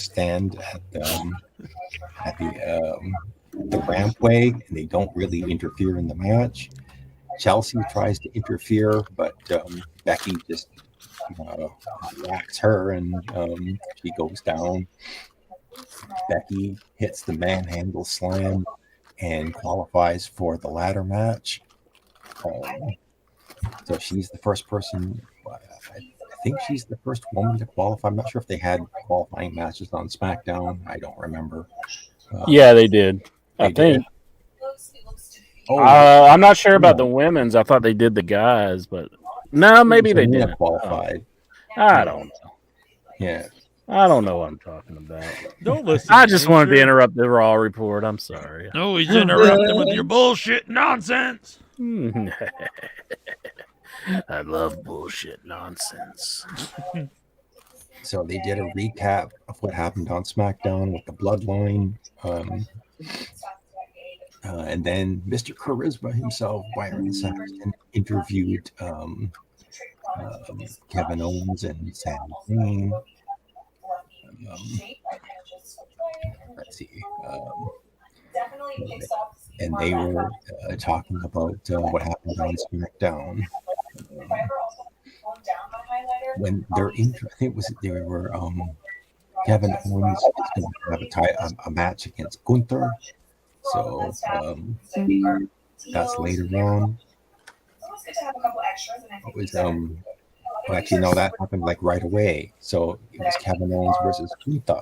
stand at the rampway, and they don't really interfere in the match. Chelsea tries to interfere, but Becky just whacks her, and she goes down. Becky hits the manhandle slam and qualifies for the ladder match. So she's the first person. I think she's the first woman to qualify. I'm not sure if they had qualifying matches on SmackDown. I don't remember. Yeah, they did. I think. I'm not sure about the women's. I thought they did the guys, but no, maybe they didn't. Qualified. I don't know. Yeah. I don't know what I'm talking about. Don't listen. I just wanted to interrupt the Raw report. I'm sorry. Always interrupting with your bullshit nonsense. I love bullshit nonsense. So they did a recap of what happened on SmackDown with the Bloodline. And then Mr. Charisma himself, Byron Saxton, interviewed Kevin Owens and Sami Zayn. Let's see. And they were talking about what happened on SmackDown. When they're in, I think they were Kevin Owens is going to have a match against Gunther. So that's later on. It was well, actually no, that happened like right away. So it was Kevin Owens versus Gunther.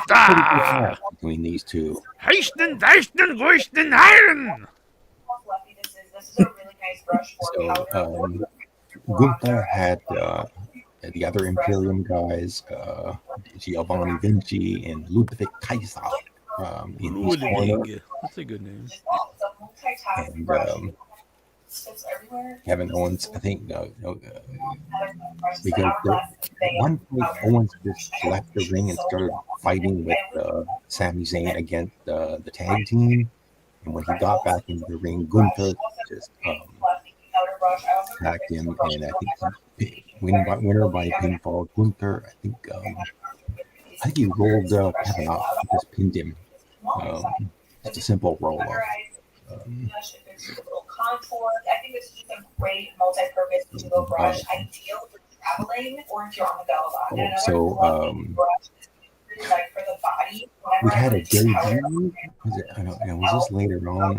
Gunther between these two. Hasten, Iron. So Gunther had the other Imperium guys, Giovanni Vinci and Ludwig Kaiser, in his corner. That's a good name. And Kevin Owens, I think, because at one point Owens just left the ring and started fighting with Sami Zayn against the tag team. And when he got back into the ring, Gunther just attacked him, and I think winner by pinfall. Gunther, I think he rolled Kevin off. He just pinned him. Just a simple roll off. I think this is just a great multi-purpose duo brush, ideal for traveling or if you're on the go a lot. Like for the body. We had a debut. Was this later on?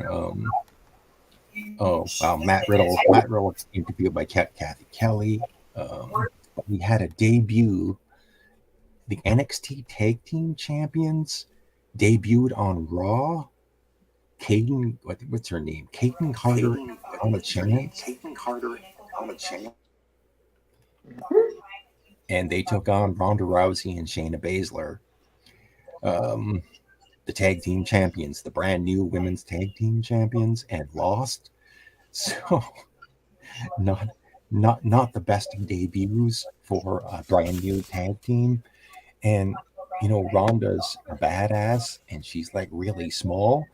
Oh wow, Matt Riddle. Matt Riddle was interviewed by Kathy Kelly. But we had a debut. The NXT Tag Team Champions debuted on Raw. Caden, what's her name? Caden Carter on a chance. And they took on Ronda Rousey and Shayna Baszler, the tag team champions, the brand new women's tag team champions, and lost. So, not the best of debuts for a brand new tag team. And Ronda's a badass, and she's like really small.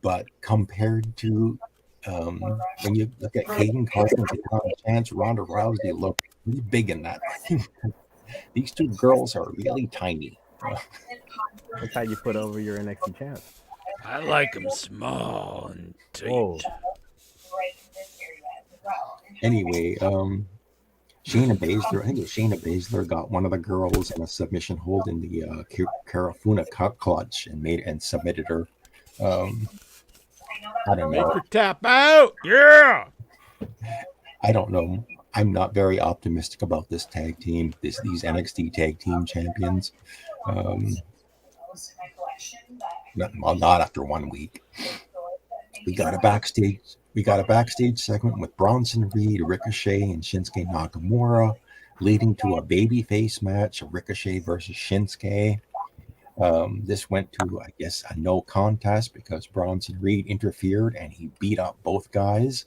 But compared to when you look at Caden Carter and Chance, Ronda Rousey look really big in that. These two girls are really tiny. That's how you put over your NXT champ. I like them small and tight. Anyway, Shayna Baszler, I think it was Shayna Baszler got one of the girls in a submission hold in the Karafuna clutch and submitted her. I don't know. Make her tap out. Yeah. I don't know. I'm not very optimistic about this tag team. These NXT tag team champions. Not after 1 week. We got a backstage segment with Bronson Reed, Ricochet, and Shinsuke Nakamura, leading to a babyface match of Ricochet versus Shinsuke. This went to, I guess, a no contest because Bronson Reed interfered and he beat up both guys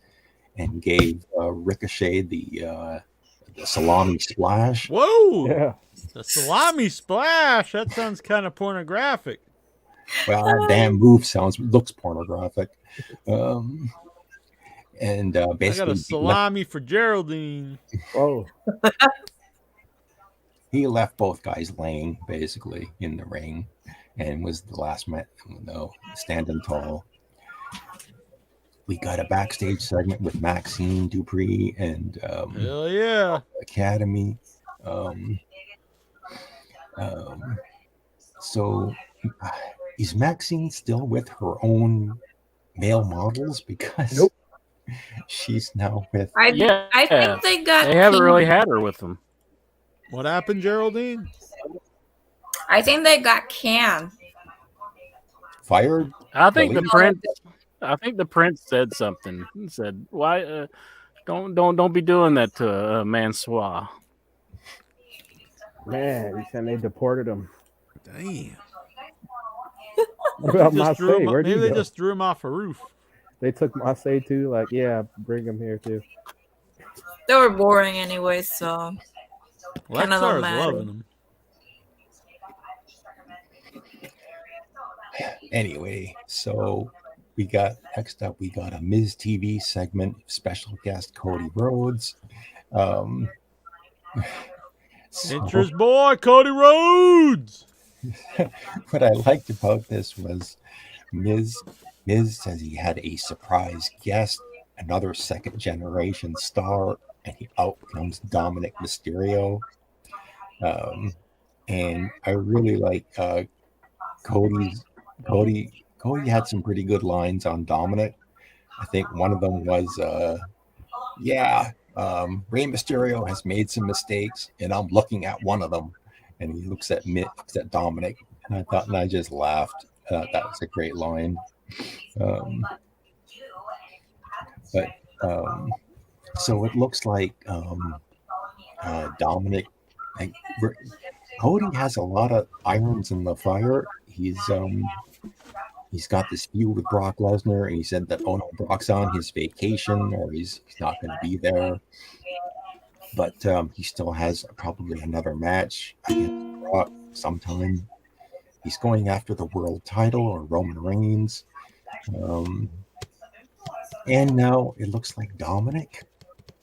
and gave Ricochet the salami splash. Whoa! Yeah. The salami splash. That sounds kind of pornographic. Well, that damn move looks pornographic. And basically, I got a salami for Geraldine. Oh. He left both guys laying basically in the ring, and was the last man, standing tall. We got a backstage segment with Maxine Dupree and hell yeah, Academy. So is Maxine still with her own male models? Because she's now with. I think they haven't really had her with them. What happened, Geraldine? I think they got canned. Fired? I think the prince said something. He said, "Why? Don't be doing that to Mansoor." Man, he said they deported him. Damn. What about Marseille? Maybe they just threw him off a roof. They took Marseille too. Like, yeah, bring him here too. They were boring anyway, so. Lexar's loving them. Anyway, so next up we got a Miz TV segment, special guest Cody Rhodes. Interest boy, Cody Rhodes. What I liked about this was Miz says he had a surprise guest, another second generation star, and he outcomes Dominic Mysterio. And I really like Cody had some pretty good lines on Dominic. I think one of them was, Rey Mysterio has made some mistakes, and I'm looking at one of them. And he looks at Dominic, and I just laughed. That was a great line. So it looks like Dominic, Cody has a lot of irons in the fire. He's got this feud with Brock Lesnar, and he said that Brock's on his vacation, or he's not going to be there. But he still has probably another match against Brock sometime. He's going after the world title or Roman Reigns. And now it looks like Dominic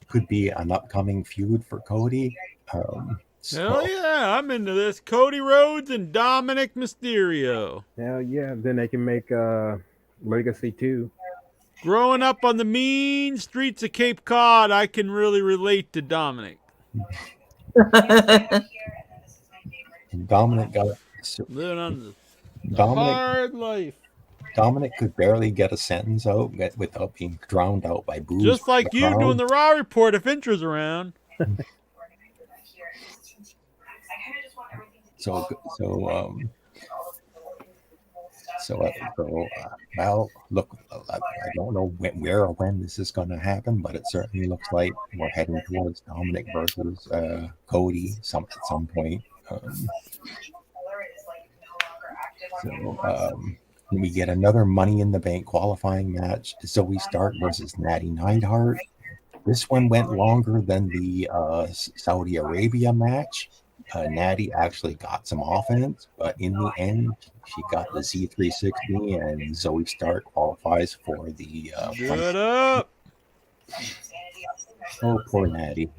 could be an upcoming feud for Cody. Hell yeah, I'm into this. Cody Rhodes and Dominic Mysterio. Hell yeah. Then they can make Legacy 2. Growing up on the mean streets of Cape Cod, I can really relate to Dominic. And Dominic got Living on the Dominic, hard life. Dominic could barely get a sentence out without being drowned out by boos. Just like from you crowd. doing the Raw report if Intra's around. Well, look, I don't know where or when this is going to happen, but it certainly looks like we're heading towards Dominic versus Cody at some point. We get another Money in the Bank qualifying match, Zoe Stark versus Natty Neidhart. This one went longer than the Saudi Arabia match. Natty actually got some offense, but in the end, she got the Z360, and Zoe Stark qualifies for the. Shut up! Oh, poor Natty.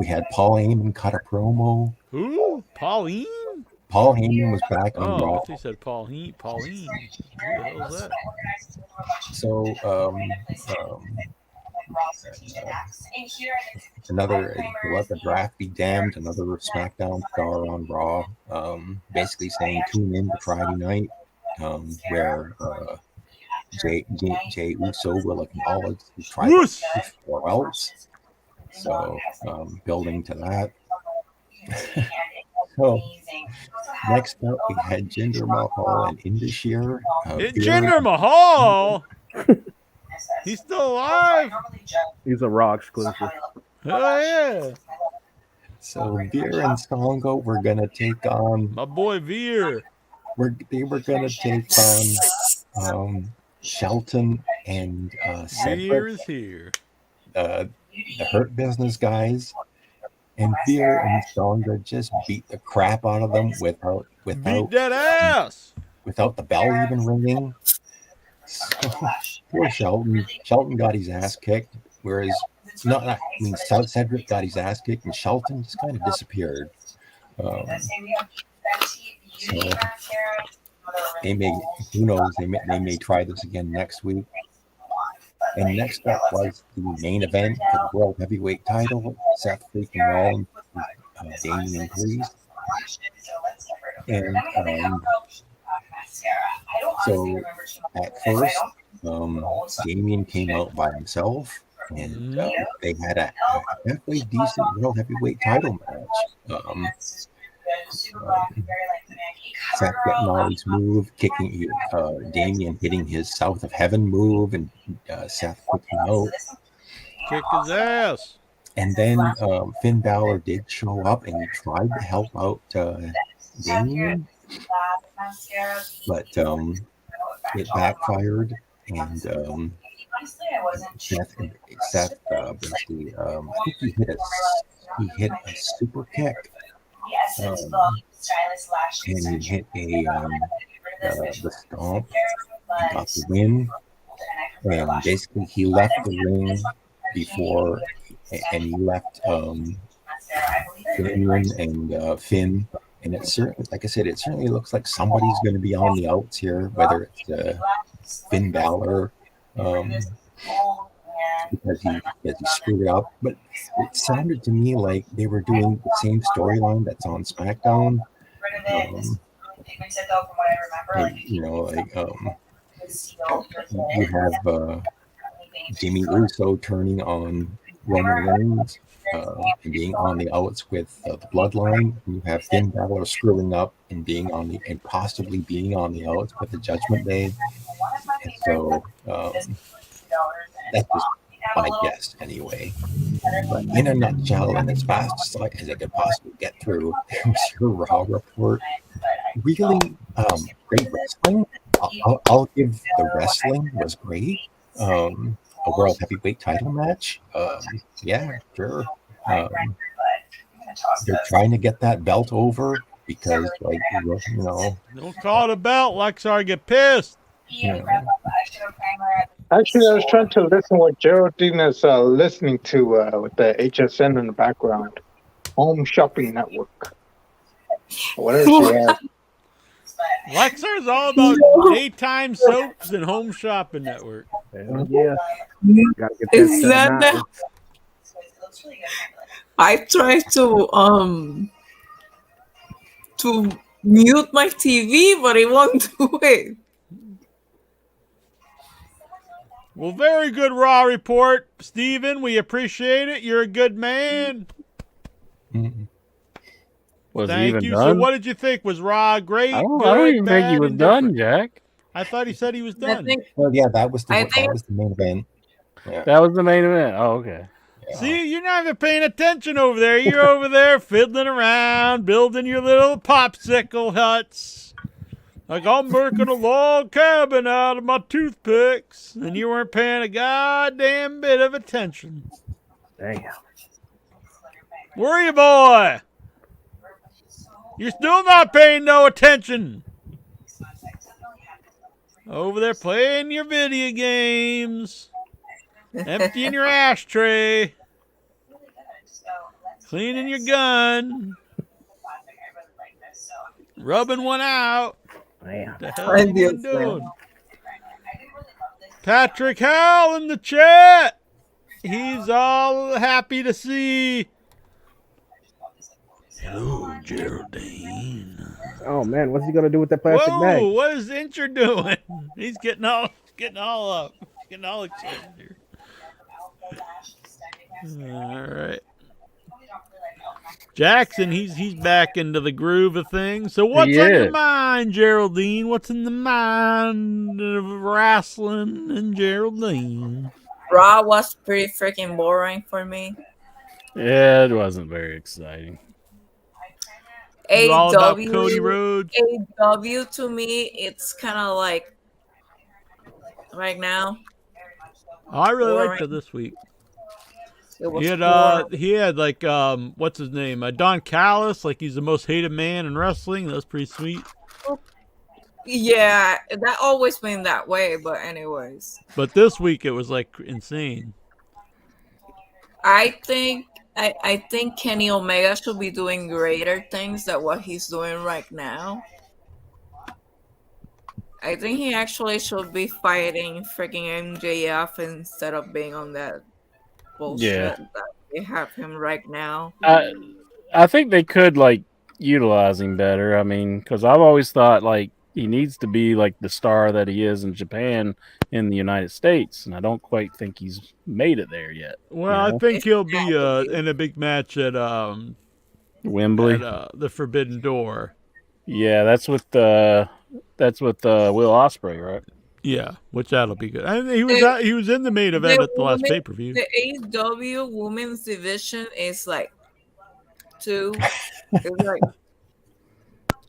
We had Paul Heyman cut a promo. Who? Pauline? Paul Heyman was back on Raw. Oh, he said Pauline. Pauline. Who the hell is that? So, another let the draft be damned. Another SmackDown star on Raw, basically saying tune in to Friday night, where Jay Uso will acknowledge he tried or else. So, building to that. So, next up, we had Jinder Mahal and Indus Jinder Mahal? He's still alive? He's a Raw exclusive. Oh, yeah. So, Veer and Songo were going to take on... My boy Veer. They were going to take on Shelton and Veer is here. The Hurt Business guys. And Veer and Songa just beat the crap out of them without beat that ass without the bell even ringing. So, poor Shelton. Shelton got his ass kicked, whereas Cedric got his ass kicked, and Shelton just kind of disappeared. So they may, who knows? They may try this again next week. And next up was the main event for the World Heavyweight title, Seth freaking Rollins, Damian Priest. And so at first, Damian came out by himself, and they had a halfway decent World Heavyweight title match. Seth getting all his move, kicking Damian hitting his South of Heaven move, and Seth kicking out. Kick his ass. And then Finn Balor did show up, and he tried to help out Damian, but it backfired, and Seth basically, I think he hit a super kick. And he hit the stomp, got the win, and basically he left the ring before, and he left Damian and Finn, and it certainly, like I said, it certainly looks like somebody's going to be on the outs here, whether it's Finn Balor, because he screwed up, but it sounded to me like they were doing the same storyline that's on SmackDown. You have Jimmy Uso turning on Roman Reigns and being on the outs with the Bloodline. You have Finn Balor screwing up and possibly being on the outs with the Judgment Day. And so that's just my guess anyway. But in a nutshell, and as fast as I could possibly get through, there was your Raw report. Really great wrestling. I'll give the wrestling was great. A World Heavyweight title match. Yeah, sure. They're trying to get that belt over because, like, don't call it a belt, Lexar. Get pissed. Actually, I was trying to listen what Geraldine is listening to with the HSN in the background. Home Shopping Network. Whatever she has. Lexar's all about daytime soaps and home shopping network. Yeah. Gotta get Is that knowledge. I tried to mute my TV, but it won't do it. Well, very good Raw report, Steven. We appreciate it. You're a good man. Was he Thank even you. done? So what did you think? Was Raw great? I don't good, even think he bad, was done, indifferent? Jack. I thought he said he was done. Well, yeah, that was the I think- main event. Yeah. That was the main event. Oh, okay. See, you're not even paying attention over there. You're over there fiddling around, building your little popsicle huts. Like I'm making a log cabin out of my toothpicks, and you weren't paying a goddamn bit of attention. Damn. Where are you, boy? You're still not paying no attention. Over there playing your video games. Emptying your ashtray. Cleaning your gun. Rubbing one out. Man. The hell are you doing? Patrick Howell in the chat. He's all happy to see. Hello, Geraldine. Oh man, what's he gonna do with that plastic bag? Whoa, what is Incher doing? He's getting all up. Getting all excited here. All right. Jackson, he's back into the groove of things. So what's on your mind, Geraldine? What's in the mind of wrestling and Geraldine? Raw was pretty freaking boring for me. Yeah, it wasn't very exciting. It's all about AEW, Cody Rhodes. AEW to me, it's kind of like right now. Oh, I really liked boring. it this week. It was He had like what's his name? Don Callis, like he's the most hated man in wrestling. That was pretty sweet. Yeah, that always been that way. But anyways, But this week it was like insane. I think Kenny Omega should be doing greater things than what he's doing right now. I think he actually should be fighting freaking MJF instead of being on that bullshit that they have him right now. I think they could like utilize him better. I mean, because I've always thought like he needs to be like the star that he is in Japan in the United States, and I don't quite think he's made it there yet. Well, I think he'll be in a big match at Wembley, at the Forbidden Door. Yeah, that's with Will Ospreay, right? Yeah, which that'll be good. I mean, he was in the main event at the last pay per view. The AEW women's division is like it's like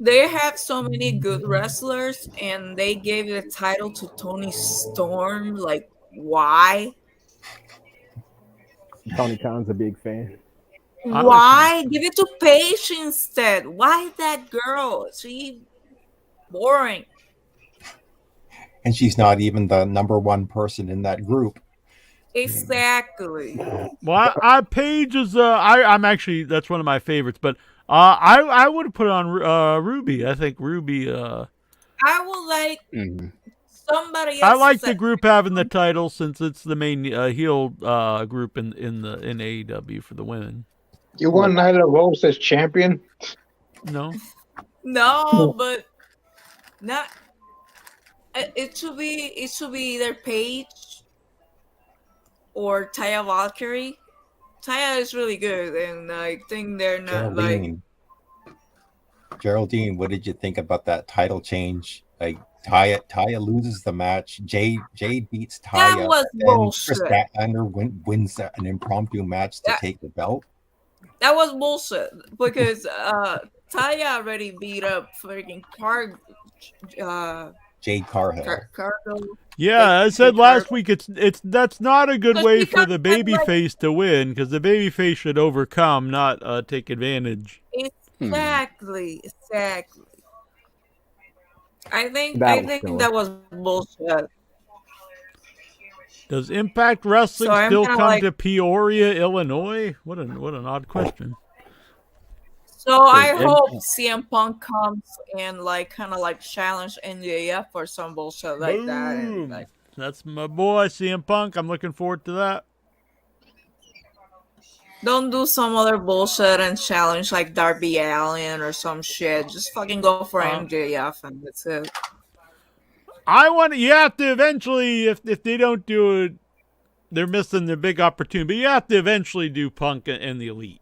they have so many good wrestlers, and they gave the title to Tony Storm. Like, why? Tony Khan's a big fan. Why? Give it to Paige instead. Why that girl? She boring. And she's not even the number one person in that group. Exactly. Well, Paige is I'm actually that's one of my favorites, but I would have put on Ruby. I think Ruby. I would like somebody else. I like the group having the title since it's the main heel group in AEW for the women. You want Nyla Rose as champion? No. No, but not. It should be either Paige or Taya Valkyrie. Taya is really good, and I think they're not Geraldine, what did you think about that title change? Like Taya loses the match. Jade beats Taya. That was and bullshit. Chris Statlander wins an impromptu match to take the belt. That was bullshit because Taya already beat up freaking Jade Cargill. Yeah, I said last week that's not a good way for the babyface to win because the babyface should overcome, not take advantage. Exactly. I think That was that silly. was bullshit. Does Impact Wrestling So I'm still kinda come like- to Peoria, Illinois? What an odd question. So I Does hope Imp- CM Punk comes and like kind of like challenge NJF or some bullshit like that, and Boom. like That's my boy, CM Punk. I'm looking forward to that. don't do some other bullshit and challenge like Darby Allin or some shit. Just fucking go for MJF and that's it. You have to eventually, if they don't do it, they're missing the big opportunity. But you have to eventually do Punk and the Elite.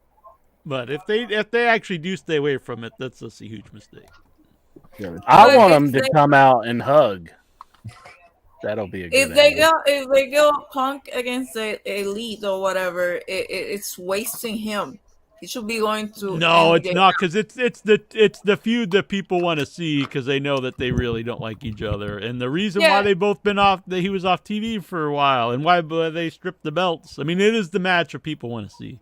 But if they actually do stay away from it, that's just a huge mistake. I want them to come out and hug. That'll be a good If they go Punk against the Elite or whatever, it's wasting him. He should be going to. No, it's MJF. not, because it's the feud that people want to see because they know that they really don't like each other, and the reason why they both been off, that he was off TV for a while, and why they stripped the belts. I mean, it is the match that people want to see.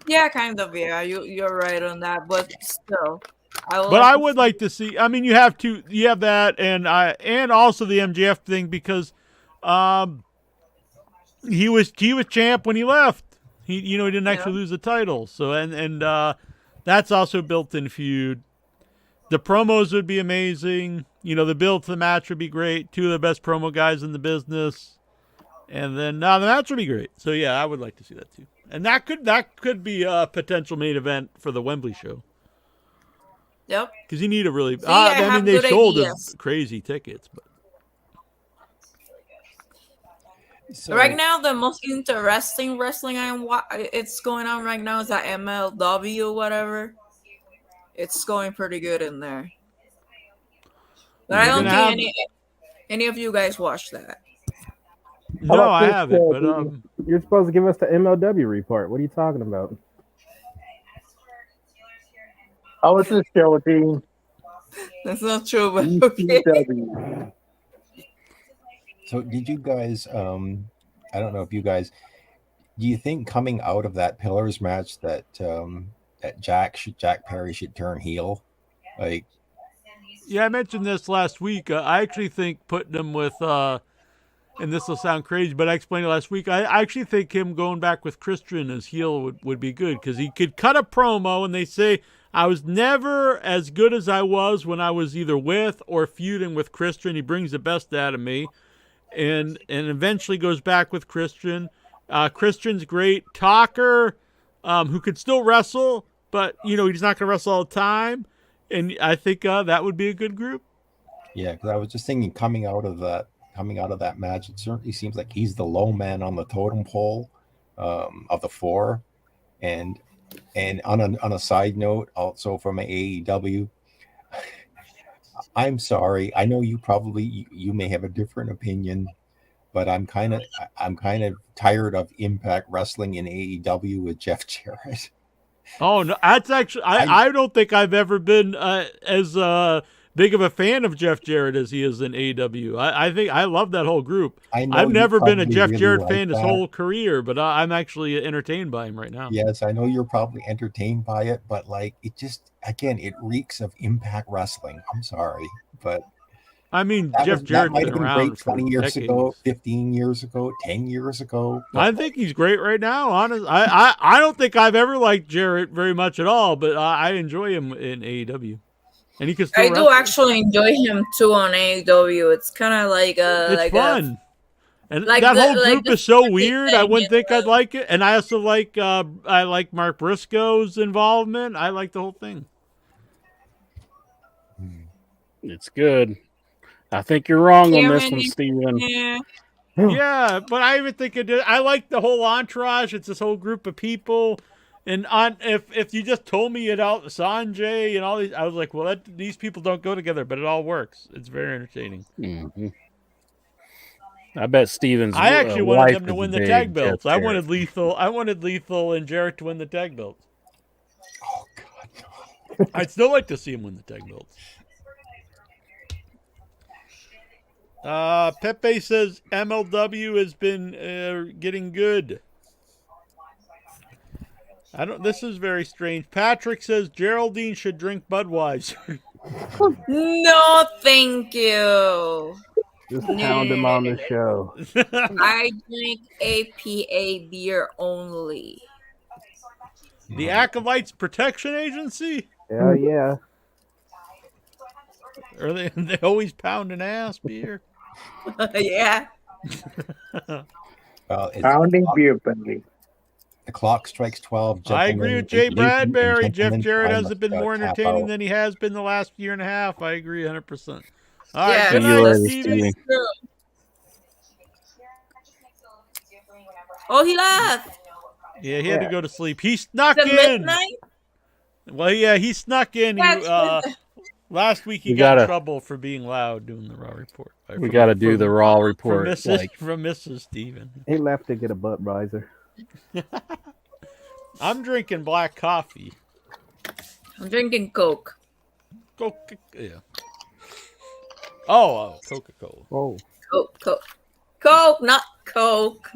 Yeah, kind of. Yeah, you're right on that, but still, I would like to see. I mean, you have that, and also the MJF thing, because he was champ when he left. He didn't actually lose the title. So and that's also built-in feud. The promos would be amazing. The build to the match would be great. Two of the best promo guys in the business. And then the match would be great. So yeah, I would like to see that too. And that could be a potential main event for the Wembley show. Yep. Because you need a really. See, I I mean, have they good sold ideas. crazy tickets, but. So, Right now, the most interesting wrestling it's going on right now is that MLW or whatever. It's going pretty good in there. But I don't think any of you guys watch that. No, I haven't. But you're supposed to give us the MLW report. What are you talking about? How was this show, Dean? That's not true, but okay. So did you guys? I don't know if you guys. Do you think coming out of that Pillars match that that Jack Perry should turn heel? Like, yeah, I mentioned this last week. I actually think putting him with, and this will sound crazy, but I explained it last week. I actually think him going back with Christian as heel would be good, because he could cut a promo and they say, I was never as good as I was when I was either with or feuding with Christian. He brings the best out of me. And eventually goes back with Christian. Christian's great talker, who could still wrestle, but he's not going to wrestle all the time. And I think that would be a good group. yeah, because I was just thinking coming out of that match, it certainly seems like he's the low man on the totem pole of the four. And on a side note, also from AEW. I'm sorry. I know you may have a different opinion, but I'm kind of tired of Impact Wrestling in AEW with Jeff Jarrett. Oh no, that's actually I don't think I've ever been as big of a fan of Jeff Jarrett as he is in AEW. I think I love that whole group. I've never been a Jeff Jarrett fan his whole career, but I'm actually entertained by him right now. Yes, I know you're probably entertained by it, but like it just, again, it reeks of Impact Wrestling. I'm sorry, but I mean, that Jeff Jarrett's might been have been around great for 20 years decades. ago, 15 years ago, 10 years ago. I think he's great right now. Honest, I don't think I've ever liked Jarrett very much at all, but I enjoy him in AEW, and he can still. I do actually enjoy him too on AEW. It's kind of like It's like fun. And like that the- whole like group the is so funny weird. thing, I wouldn't you think I'd like it. And I also like Mark Briscoe's involvement. I like the whole thing. It's good. I think you're wrong on this Cameron, one, Steven. yeah. Yeah, but I even think I like the whole entourage. It's this whole group of people. And if you just told me about Sanjay and all these, I was like, well, these people don't go together, but it all works. It's very entertaining. Mm-hmm. I bet Steven's. I actually wife wanted them to is win the big tag belts. Jeff I Jarrett. wanted Lethal and Jarrett to win the tag belts. Oh God! I'd still like to see him win the tag belts. Pepe says MLW has been getting good. This is very strange. Patrick says Geraldine should drink Budweiser. No, thank you. Just pound him on the show. I drink APA beer only. The Acolytes Protection Agency? Hell yeah. Are they always pounding ass beer? Yeah. Pounding beer, Bentley. The clock strikes 12. I agree with Jay ladies and Bradbury. Jeff gentlemen, Jarrett I hasn't been must, more tap entertaining out. than he has been the last year and a half. I agree 100%. All right, Yeah, good See you night, later, Stevie. Stevie. Oh, he left. Yeah, he had to go to sleep. He snuck The in. midnight? Well, yeah, he snuck in. That's Last week he We got in gotta- trouble for being loud doing the Raw report. We got to do the Raw report. From Mrs. Like, from Mrs. Steven. He left to get a Budweiser. I'm drinking black coffee. I'm drinking Coke. Coke, yeah. Oh, Coca-Cola. Oh. Coke, not Coke.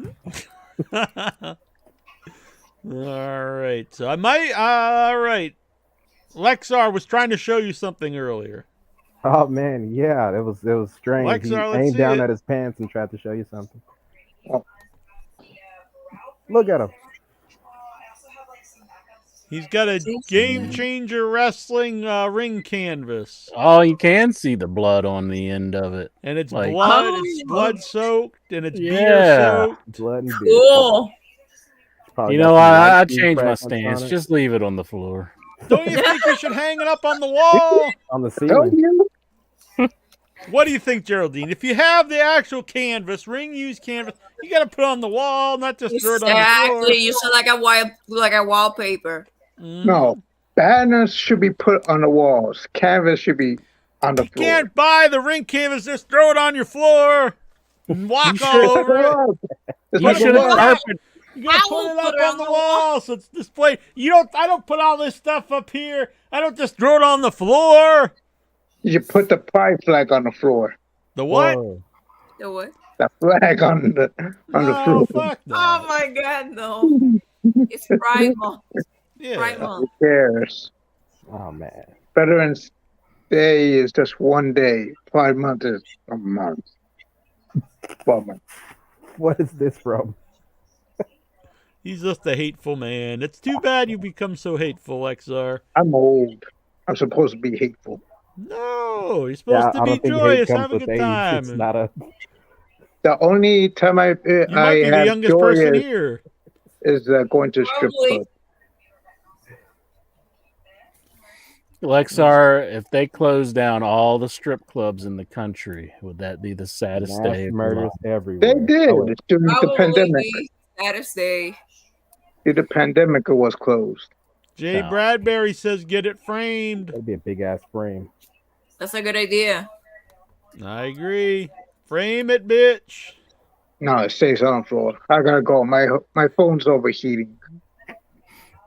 All right. So I might. All right. Lexar was trying to show you something earlier. Oh man, yeah, it was strange. Lexar, He let's aimed see down it. at his pants and tried to show you something. Look at him. He's got a Game Changer Wrestling ring canvas, oh, you can see the blood on the end of it. and it's Like- blood. Oh, It's yeah. blood soaked, and it's beer Yeah. soaked. Blood and beer. Cool. Probably You got know, some I white cheese changed my fragments on stance. it. Just leave it on the floor. Don't you think you should hang it up on the wall? On the Don't ceiling. you? What do you think, Geraldine? If you have the actual canvas, ring used canvas, you got to put it on the wall, not just throw it on the floor. Exactly. You said like a wallpaper. No. Banners should be put on the walls. Canvas should be on the You floor. can't buy the ring canvas, just throw it on your floor and walk all over it. You should have carpet. You gotta I put will it up put it on on the the wall so it's displayed. I don't put all this stuff up here. I don't just throw it on the floor. You put the pride flag on the floor. The what? Whoa. The what? The flag on the No, floor. fuck that. Oh my god, no. It's primal. Yeah. Primal. Who cares? Oh man. Veterans Day is just one day. Pride Month is a month. 12 months. What is this from? He's just a hateful man. It's too bad you become so hateful, XR. I'm old. I'm supposed to be hateful. No, you're supposed I to don't be think hate joyous, comes have a with good age. time. It's not a. The only time I You might be the have youngest joy person is, here. is going to strip Probably. club. Lexar, if they close down all the strip clubs in the country, would that be the saddest Mass day? of your murders life? everywhere. They did Oh, during the Probably pandemic. be Saturday. During the pandemic, it was closed. Jay No. Bradbury says get it framed. that'd be a big ass frame. That's a good idea. I agree. Frame it, bitch. No, it stays on the floor. I gotta go. My phone's overheating.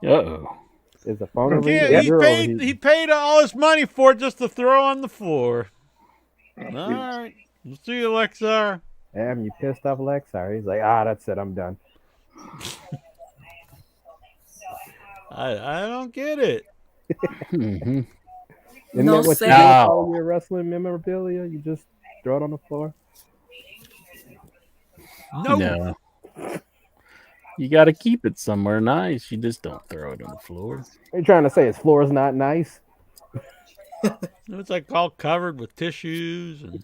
Uh-oh. Is the phone over Yeah, here? he paid all his money for it just to throw on the floor. Oh, All please. right. We'll see you, Lexar. Damn, you pissed off Lexar. He's like, that's it. I'm done. I don't get it. Mhm. Isn't No that what you do with say. all your wrestling memorabilia? You just throw it on the floor? No. No. You got to keep it somewhere nice. You just don't throw it on the floor. You're trying to say his floor is not nice? It's like all covered with tissues, and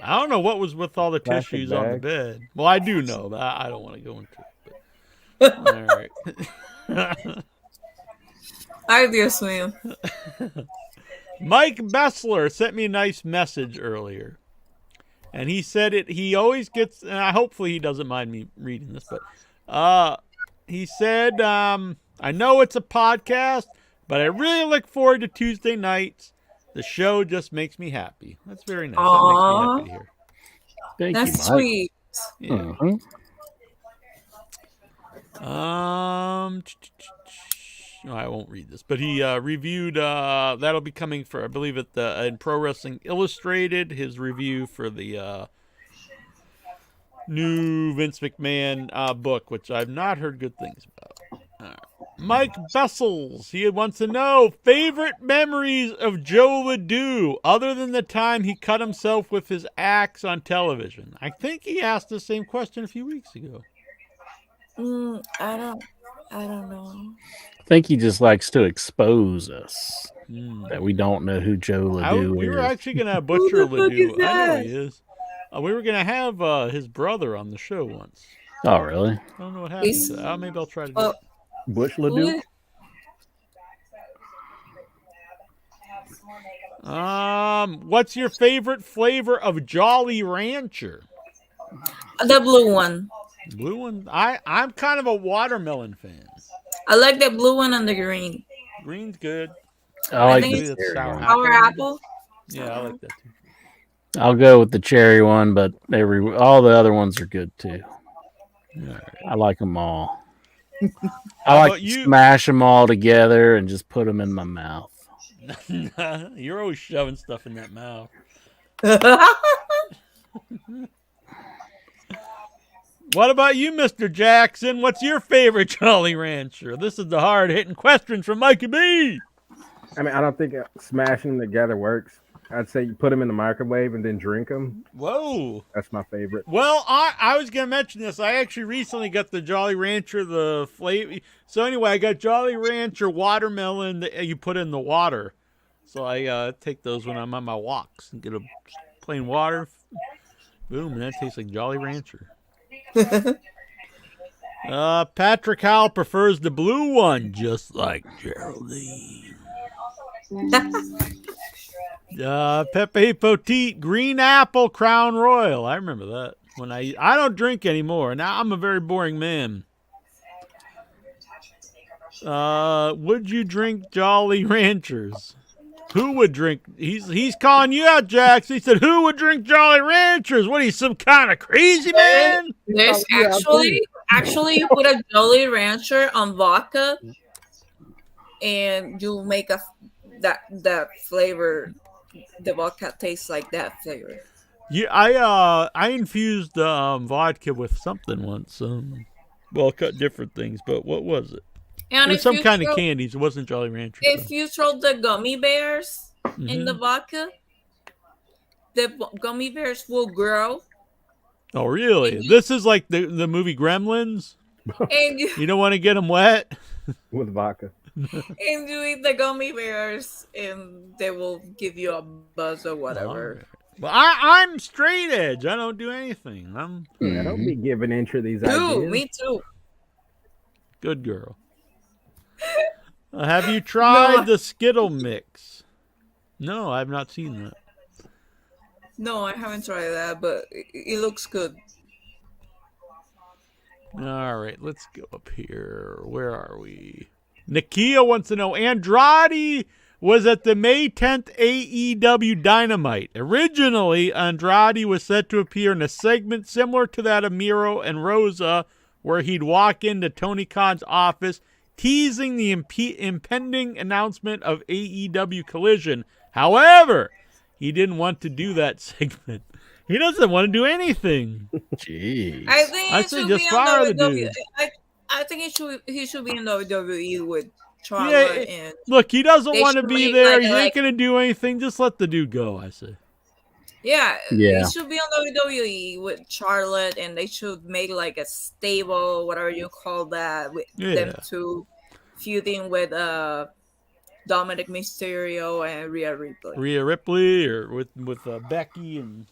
I don't know what was with all the Plastic tissues on the bag. bed. Well, I do know, but I don't want to go into it. But, all right. Ideas, man. Mike Bessler sent me a nice message earlier, and he said he always gets, and hopefully he doesn't mind me reading this, but he said, I know it's a podcast, but I really look forward to Tuesday nights. The show just makes me happy. That's very nice. That makes me happy to hear. Thank That's you, Mike. sweet. Yeah. Mhm. No, I won't read this, but he reviewed. That'll be coming for, I believe, at the in Pro Wrestling Illustrated. His review for the new Vince McMahon book, which I've not heard good things about. All right. Mike Bessels, he wants to know favorite memories of Joe Ledoux, other than the time he cut himself with his axe on television. I think he asked the same question a few weeks ago. I don't know. I think he just likes to expose us that we don't know who Joe Ledoux We is. were actually going to have Butcher Ledoux. I know he is. We were going to have his brother on the show once. Oh, really? I don't know what happened. Maybe I'll try to do it. Bush Ledoux? What's your favorite flavor of Jolly Rancher? The blue one. Blue one? I'm kind of a watermelon fan. I like the blue one and the green. Green's good. I think like it's sour sour apple. Yeah, I like that too. I'll go with the cherry one, but all the other ones are good too. I like them all. I like to smash them all together and just put them in my mouth. You're always shoving stuff in that mouth. What about you, Mr. Jackson? What's your favorite Jolly Rancher? This is the hard-hitting question from Mikey B. I mean, I don't think smashing them together works. I'd say you put them in the microwave and then drink them. Whoa. That's my favorite. Well, I was going to mention this. I actually recently got the Jolly Rancher, the flavor. So anyway, I got Jolly Rancher watermelon that you put in the water. So I take those when I'm on my walks and get a plain water. Boom, and that tastes like Jolly Rancher. Patrick Howell prefers the blue one, just like Geraldine. Pepe Poteet, Green Apple Crown Royal. I remember that. When I don't drink anymore. Now I'm a very boring man. Would you drink Jolly Ranchers? Who would drink? He's calling you out, Jax. He said, "Who would drink Jolly Ranchers? What are you, some kind of crazy man?" There's actually you put a Jolly Rancher on vodka, and you make that flavor. The vodka tastes like that flavor. Yeah, I infused vodka with something once. Cut different things, but what was it? And it was some kind of candies. It wasn't Jolly Rancher. If you throw the gummy bears in the vodka, the gummy bears will grow. Oh, really? This is like the movie Gremlins? And you don't want to get them wet? With vodka. And you eat the gummy bears, and they will give you a buzz or whatever. Well, I'm straight edge. I don't do anything. I don't be giving into these Dude, ideas. me too. Good girl. Have you tried the Skittle mix? No, I have not seen that. No, I haven't tried that, but it looks good. All right, let's go up here. Where are we? Nakia wants to know, Andrade was at the May 10th AEW Dynamite. Originally, Andrade was set to appear in a segment similar to that of Miro and Rosa, where he'd walk into Tony Khan's office, teasing the impending announcement of AEW Collision. However, he didn't want to do that segment. He doesn't want to do anything. Jeez. I think I it say should just be fire on the dude. I think he should be in WWE with Charlotte and Look, he doesn't they want to should be make, there. like, He ain't going to do anything. Just let the dude go, I say. Yeah, Yeah. it should be on WWE with Charlotte, and they should make like a stable, whatever you call that, with them two feuding with Dominic Mysterio and Rhea Ripley. Rhea Ripley or with Becky and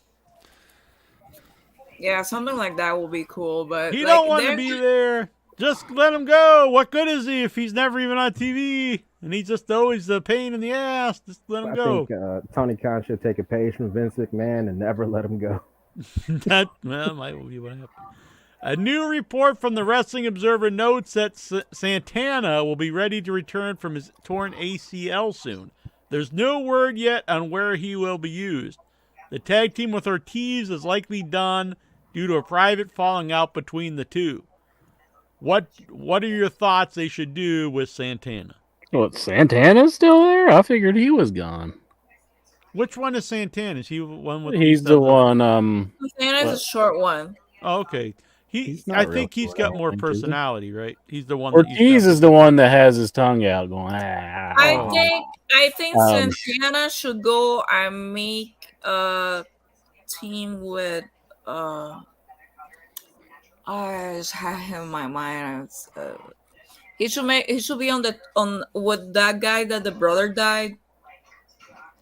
Yeah, something like that will be cool. But he like, don't want to be there. Just let him go. What good is he if he's never even on TV and he's just always a pain in the ass? Just let him go. I think Tony Khan should take a page from Vince McMahon and never let him go. That might be what happened. A new report from the Wrestling Observer notes that Santana will be ready to return from his torn ACL soon. There's no word yet on where he will be used. The tag team with Ortiz is likely done due to a private falling out between the two. What are your thoughts they should do with Santana? What, Santana's still there? I figured he was gone. Which one is Santana? Is he one with? He's the one. Santana's a short one. Oh, okay. He's not I real think he's cool, I got don't more think, is he? personality, right? He's the one. That Ortiz is the one that has his tongue out going. Ah. I think Um, Santana should go and make a team with I just have him in my mind. He should be on with that guy that the brother died.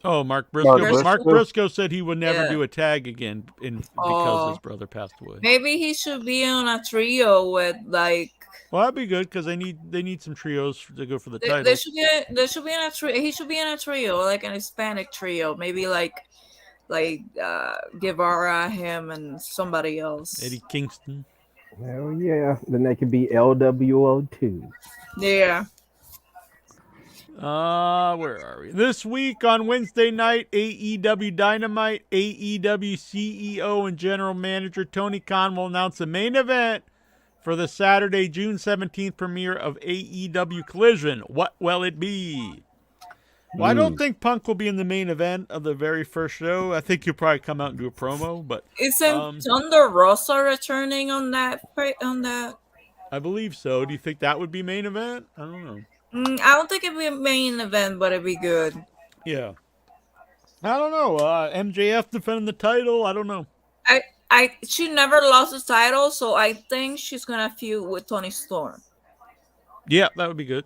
Oh, Mark Briscoe. Mark But Mark Briscoe? Briscoe said he would never Yeah. do a tag again because his brother passed away. Maybe he should be on a trio with like. Well, that'd be good because they need some trios to go for the title. There should be in a trio. He should be in a trio, like an Hispanic trio. Maybe like Guevara, him, and somebody else. Eddie Kingston. Hell yeah. Then they could be LWO2. Yeah. Where are we? This week on Wednesday night, AEW Dynamite, AEW CEO and General Manager Tony Khan will announce the main event for the Saturday, June 17th premiere of AEW Collision. What will it be? Well, I don't think Punk will be in the main event of the very first show. I think he'll probably come out and do a promo, but Isn't Thunder Rosa returning on that? I believe so. Do you think that would be main event? I don't know. I don't think it'd be a main event, but it'd be good. Yeah. I don't know. MJF defending the title. I don't know. She never lost the title, so I think she's gonna feud with Tony Storm. Yeah, that would be good.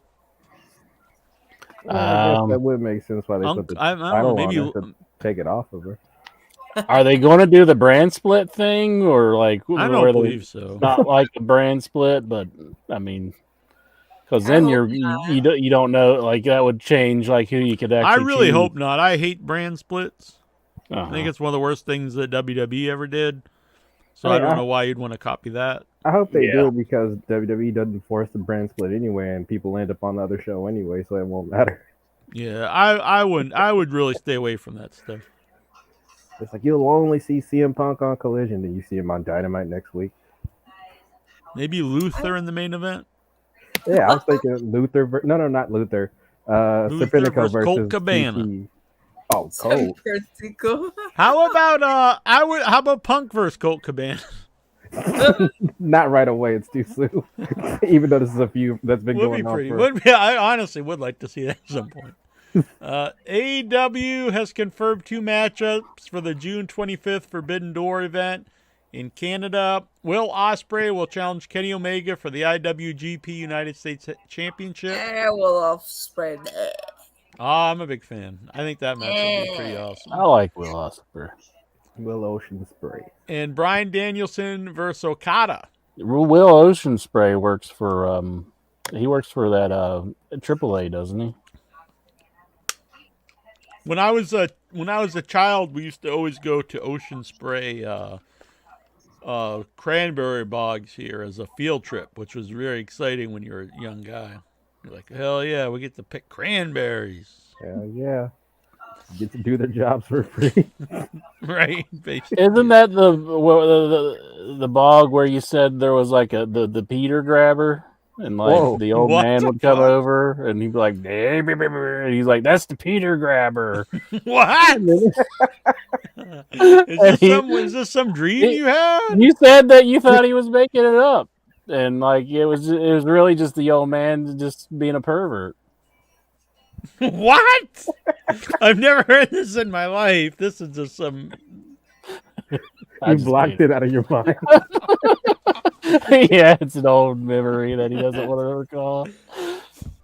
I guess that would make sense why they put the I don't know, title maybe on her to take it off of her. Are they going to do the brand split thing, or like? I don't believe so. Not like the brand split, but I mean, because then you don't know, like that would change like who you could actually. I really choose. hope not. I hate brand splits. Uh-huh. I think it's one of the worst things that WWE ever did. So I don't know why you'd want to copy that. I hope they do because WWE doesn't force the brand split anyway, and people end up on the other show anyway, so it won't matter. Yeah, I wouldn't. I would really stay away from that stuff. It's like you'll only see CM Punk on Collision, then you see him on Dynamite next week. Maybe Luther in the main event. Yeah, I was thinking Luther. No, not Luther. Serpentico versus Colt Cabana. CT. Oh, Colt. How about Punk versus Colt Cabana? Not right away. It's too soon. Even though this is a few that's been going on. I honestly would like to see that at some point. AEW has confirmed 2 matchups for the June 25th Forbidden Door event in Canada. Will Ospreay will challenge Kenny Omega for the IWGP United States Championship. Will Ospreay. Oh, I'm a big fan. I think that match would be pretty awesome. I like Will Ospreay. Will Ocean Spray. And Bryan Danielson versus Okada. Will Ocean Spray works for he works for that AAA, doesn't he? When I was a child, we used to always go to Ocean Spray cranberry bogs here as a field trip, which was very exciting when you were a young guy. You're like, hell yeah, we get to pick cranberries. Hell yeah. Get to do their jobs for free. Right. Isn't that the bog where you said there was like the Peter grabber? And like the old man would come over and he'd be like, hey, and he's like, that's the Peter grabber. What? Is this some dream you had? You said that you thought he was making it up. And like it was really just the old man just being a pervert. What? I've never heard this in my life. This is just some. You blocked it out of your mind. Yeah, it's an old memory that he doesn't want to recall.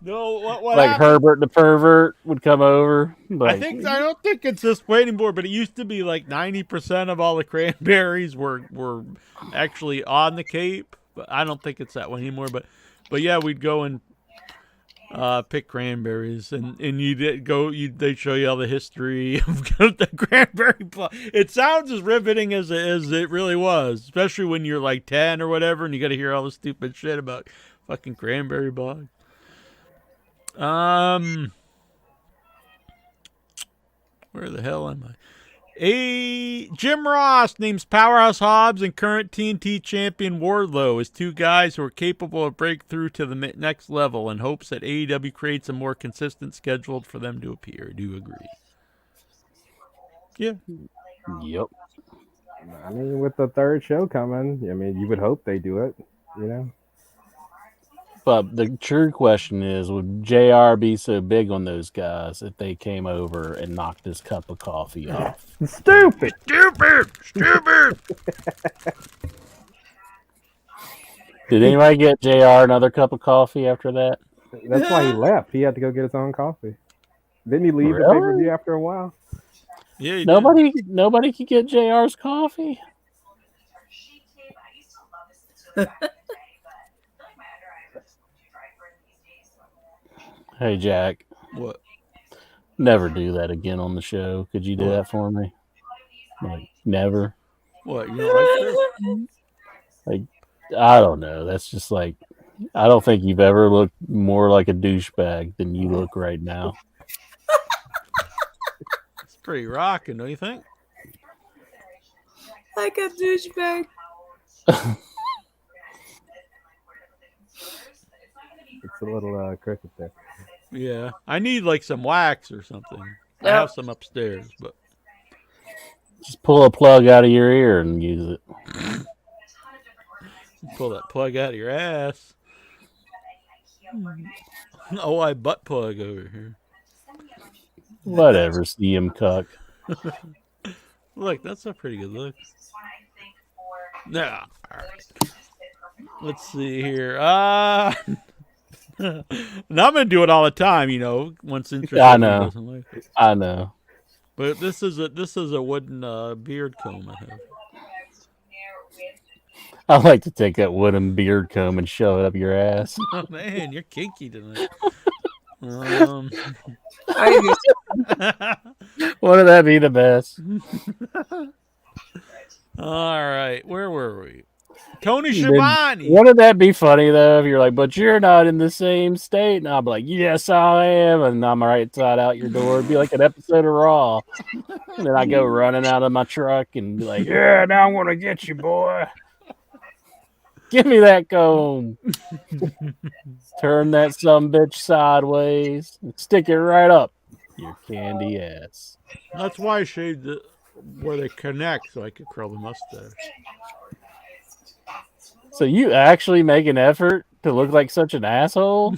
No, what like happened? Herbert the pervert would come over. Like, I don't think it's this way anymore, but it used to be like 90% of all the cranberries were actually on the Cape. But I don't think it's that way anymore. But yeah, we'd go and pick cranberries, and they'd show you all the history of the cranberry plot. It sounds as riveting as it really was, especially when you're like 10 or whatever, and you got to hear all the stupid shit about fucking cranberry bog. Where the hell am I? Jim Ross names Powerhouse Hobbs and current TNT champion Wardlow as 2 guys who are capable of breakthrough to the next level, and hopes that AEW creates a more consistent schedule for them to appear. Do you agree? Yeah. Yep. I mean, with the third show coming, I mean, you would hope they do it. You know. But the true question is, would JR be so big on those guys if they came over and knocked his cup of coffee off? Stupid. Did anybody get JR another cup of coffee after that? That's why he left. He had to go get his own coffee. Didn't he leave the Really? pay-per-view after a while? Yeah, he Nobody could get JR's coffee. Hey Jack. What? Never do that again on the show. Could you do that for me? Like never. What? You don't like this? Like I don't know. That's just like I don't think you've ever looked more like a douchebag than you look right now. It's pretty rocking, don't you think? Like a douchebag. It's a little crooked there. Yeah, I need like some wax or something. I Yep. have some upstairs, but Just pull a plug out of your ear and use it. pull that plug out of your ass. Oh, I butt plug over here. Whatever, CM Cuck. Look, that's a pretty good look. Yeah. All right. Let's see here. Now I'm gonna do it all the time, you know. Once interested, I know. doesn't like it. I know. But this is a wooden beard comb I have. I like to take that wooden beard comb and shove it up your ass. Oh man, you're kinky tonight. Wouldn't that be the best? All right, where were we? Tony Then- Schiavone. Wouldn't that be funny though? If you're like, but you're not in the same state, and I'm like, yes, I am, and I'm right side out your door. It'd be like an episode of Raw, and then I go running out of my truck and be like, yeah, now I'm gonna get you, boy. Give me that comb. Turn that sumbitch sideways and stick it right up your candy ass. That's why I shaved it where they connect, so I could curl the mustache. So you actually make an effort to look like such an asshole?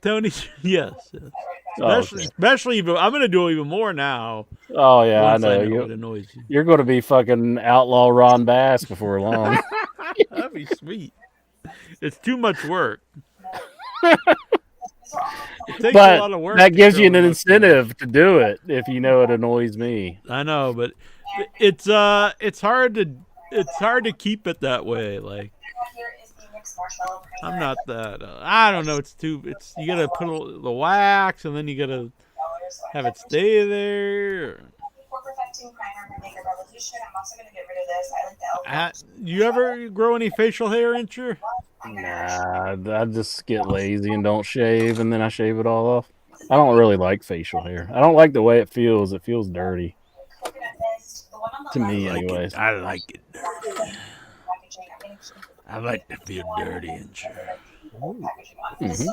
Tony, yes. Oh, Especially, I'm going to do it even more now. Oh yeah, I once know. it annoys you. You're going to be fucking outlaw Ron Bass before long. That'd be sweet. It's too much work. It takes a lot of But work that to gives you curl an a incentive to do it if you know it annoys me. I know, but it's hard to keep it that way. Like I'm not that. I don't know. You gotta put the wax, and then you gotta have it stay there. You ever grow any facial hair, Incher? Nah, I just get lazy and don't shave, and then I shave it all off. I don't really like facial hair. I don't like the way it feels. It feels dirty. To me, anyways. I like it dirty. I like to feel dirty, Incher. Mhm.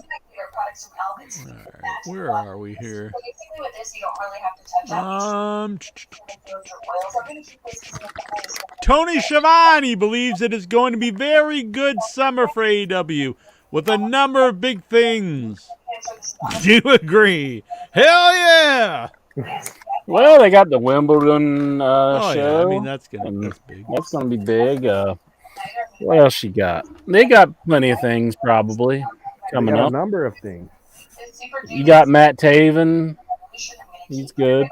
Alright, where are we here? Tony Schiavone believes it is going to be very good summer for AEW with a number of big things. Do you agree? Hell yeah! Well, they got the Wimbledon Oh, show. yeah. I mean, that's gonna be big. That's gonna be big. What else you got? They got plenty of things probably coming They got up. a number of things. You got Matt Taven. He's good.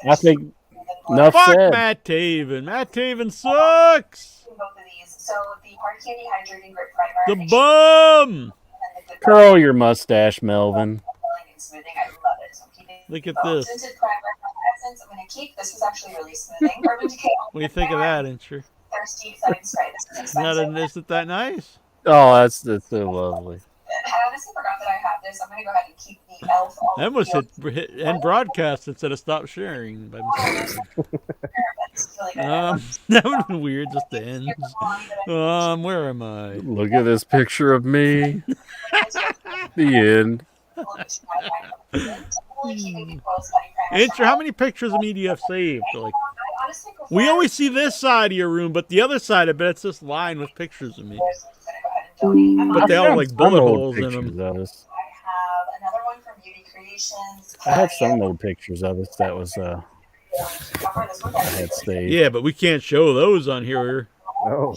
I think enough Fuck said. Matt Taven. Matt Taven sucks. The bum. Curl your mustache, Melvin. Look at this. This was actually really smoothing. Urban Decay. What do you think of that, Incher? Thirsty setting spray. This is expensive. Isn't that nice? Oh, that's so lovely. I honestly forgot that I have this. I'm gonna go ahead and keep the elf. That must hit end broadcast instead of stop sharing by mistake. That would have been weird just to end. Where am I? Look at this picture of me. The end. Intro, how many pictures of me do you have saved? Like, we always see this side of your room, but the other side, I bet it's just lined with pictures of me. But they all have, like, bullet holes in them. I had some old pictures of us that was I had saved. Yeah, but we can't show those on here. Oh.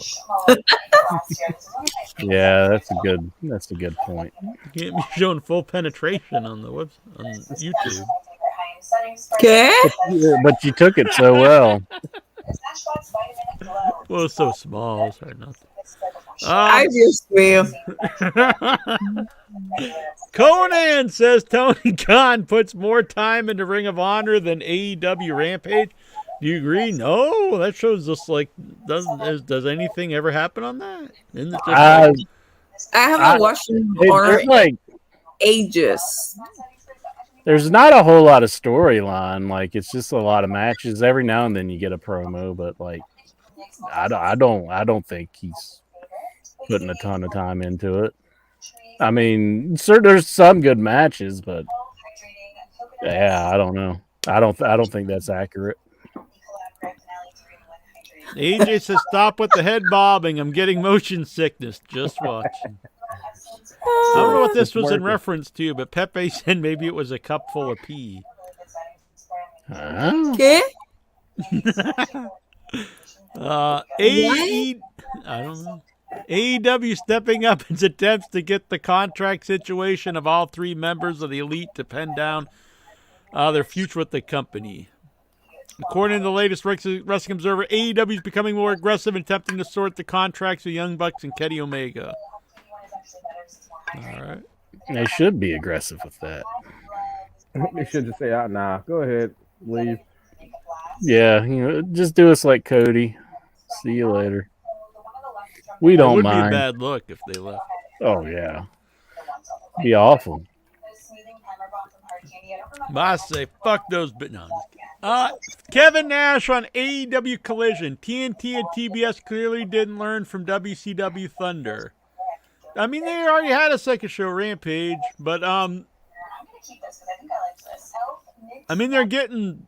Yeah, that's a good point. You can't be showing full penetration on the website on YouTube. Okay. But you took it so well. Well, it's so small. It's hard not to. I just will. Conan says Tony Khan puts more time into Ring of Honor than AEW Rampage. Do you agree? No, that show's just like does anything ever happen on that? Isn't it just I haven't watched Ring of Honor in like ages. there's not a whole lot of storyline. Like it's just a lot of matches. Every now and then you get a promo, but like I don't think he's putting a ton of time into it. I mean, there's some good matches, but yeah, I don't know. I don't think that's accurate. AJ says, stop with the head bobbing. I'm getting motion sickness. Just watching. I don't know what this was in reference to, but Pepe said maybe it was a cup full of pee. Okay. I don't know. AEW stepping up its attempts to get the contract situation of all three members of the Elite to pin down their future with the company. According to the latest Wrestling Observer, AEW is becoming more aggressive in attempting to sort the contracts of Young Bucks and Kenny Omega. All right. They should be aggressive with that. They should just say, nah, go ahead, leave. Yeah, just do us like Cody. See you later. We don't It would mind. be a bad look if they left. Oh, yeah. Be awful. But I say, fuck those. But no. Kevin Nash on AEW Collision. TNT and TBS clearly didn't learn from WCW Thunder. I mean, they already had a second show, Rampage, but I mean, they're getting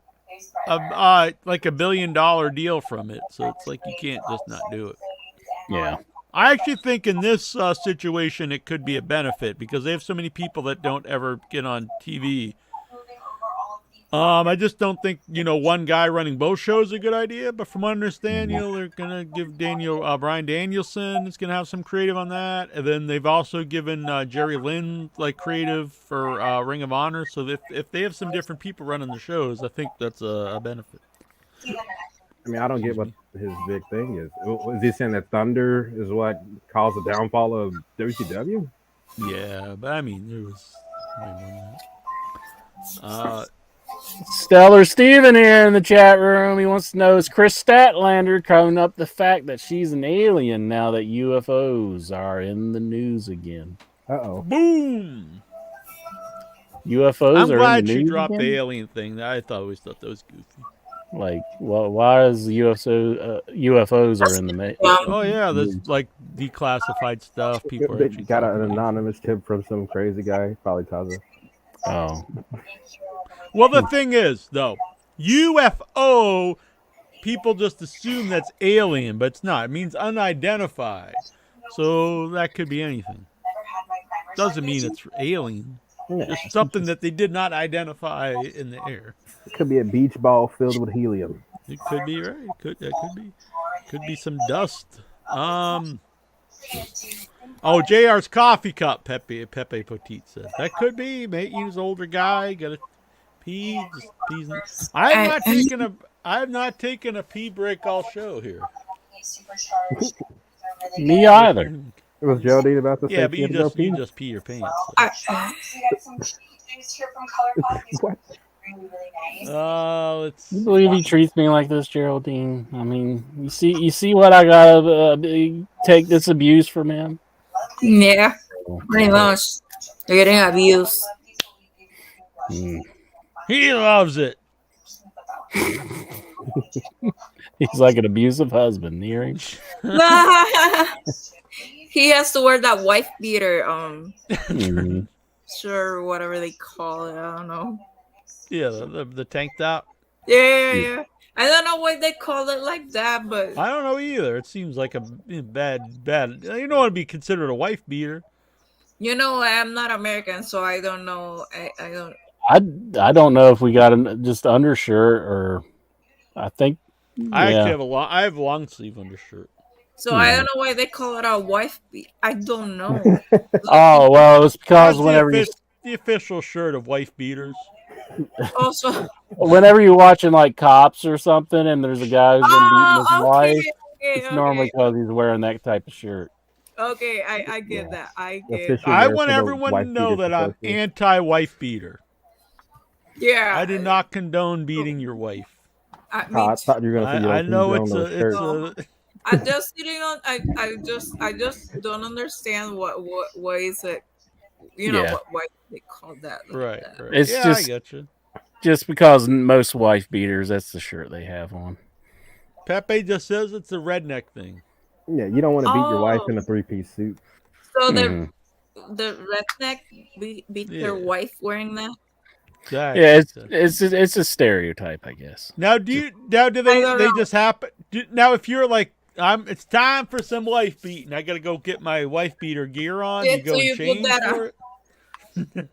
like $1 billion deal from it, so it's like you can't just not do it. Yeah. I actually think in this situation it could be a benefit because they have so many people that don't ever get on TV. I just don't think, one guy running both shows is a good idea. But from what I understand, they're going to give Bryan Danielson is going to have some creative on that. And then they've also given Jerry Lynn like creative for Ring of Honor. So if they have some different people running the shows, I think that's a benefit. I mean, I don't get what his big thing is. Is he saying that Thunder is what caused the downfall of WCW? Yeah, but I mean, there was way more than that. Stellar Steven here in the chat room. He wants to know, is Chris Statlander covering up the fact that she's an alien now that UFOs are in the news again? Uh-oh. Boom! UFOs I'm are glad in the she news dropped again? the alien thing. I always thought that was goofy. Like, why is UFOs are in the Oh yeah, there's like declassified stuff. People They are actually got talking an about. anonymous tip from some crazy guy, probably Taza. Oh. Well, the thing is, though, UFO, people just assume that's alien, but it's not. It means unidentified. So that could be anything. Doesn't mean it's alien. Just something that they did not identify in the air. It could be a beach ball filled with helium. It could be, right? Could be some dust. Oh, JR's coffee cup, Pepe Petit says. That could be. Maybe he's an older guy, got a pee. Just peas. I have not taken a pee break all show here. Me either. It was Geraldine about to say Yeah, but she you had to go just pee your pants. What? Let's You believe he treats me like this, Geraldine? I mean, you see what I gotta take this abuse from him? Yeah, pretty much. They're getting abused. He loves it. He's like an abusive husband. Hear him? He has to wear that wife beater, Mhm. sure, whatever they call it. I don't know. Yeah, the tank top. Yeah. I don't know why they call it like that, but I don't know either. It seems like a bad. You don't want to be considered a wife beater. you know I'm not American, so I don't know. I don't. I don't know if we got just undershirt or I think I actually yeah. have a long sleeve undershirt. So I don't know why they call it a wife beat. I don't know. Oh well, it's because That's whenever the official shirt of wife beaters. Also, whenever you're watching like Cops or something, and there's a guy who's been beating his wife, it's normally because he's wearing that type of shirt. Okay, I get that. I get. Official I wear want for the everyone to wife know beaters that I'm association. anti-wife beater. Yeah. I do not condone beating your wife. I thought you were gonna say you I don't know condone those shirts. I'm just sitting on. I just don't understand what is it. You know Yeah. why they call that. Right. It's Yeah, just I get you. just because most wife beaters, that's the shirt they have on. Pepe just says it's a redneck thing. Yeah, you don't want to beat your wife Oh. in a 3-piece suit. So Mm-hmm. the redneck beat their wife wearing that. Exactly. Yeah, it's a stereotype, I guess. Now do they just happen? Now if you're like it's time for some wife beating. I gotta go get my wife beater gear on. Yeah, You go so and you put change that for on. it.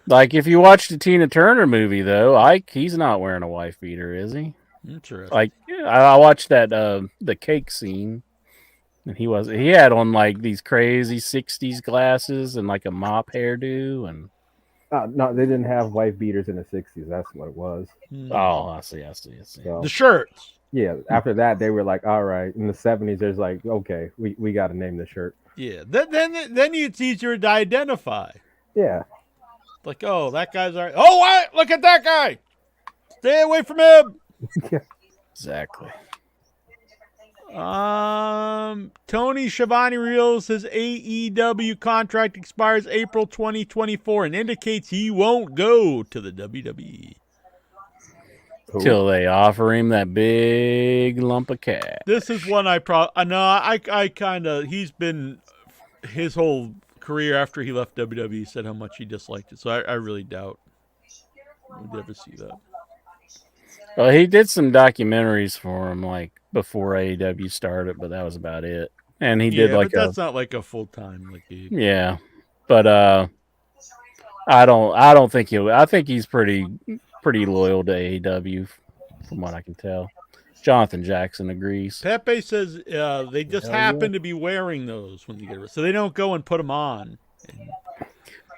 Like if you watch the Tina Turner movie, though, Ike, he's not wearing a wife beater, is he? Interesting. Like I watched that the cake scene, and he had on like these crazy '60s glasses and like a mop hairdo, and No, they didn't have wife beaters in the 60s. That's what it was. oh, I see. So, The shirts. Yeah, after that they were like, all right. In the 70s, there's like, okay, we got to name the shirt. Yeah. Then it's easier to identify. Yeah. Like, oh, that guy's alright. Oh, what? Look at that guy. Stay away from him. Exactly. Tony Schiavone reveals his AEW contract expires April 2024 and indicates he won't go to the WWE. Till they offer him that big lump of cash. This is one I kind of, he's been, his whole career after he left WWE said how much he disliked it. So I really doubt we'd ever see that. Well, he did some documentaries for him, like before AEW started, but that was about it. And he did like but that's not like a full time like gig. Yeah, but I don't think he'll. I think he's pretty loyal to AEW, from what I can tell. Jonathan Jackson agrees. Pepe says they just happen to be wearing those when they get so they don't go and put them on.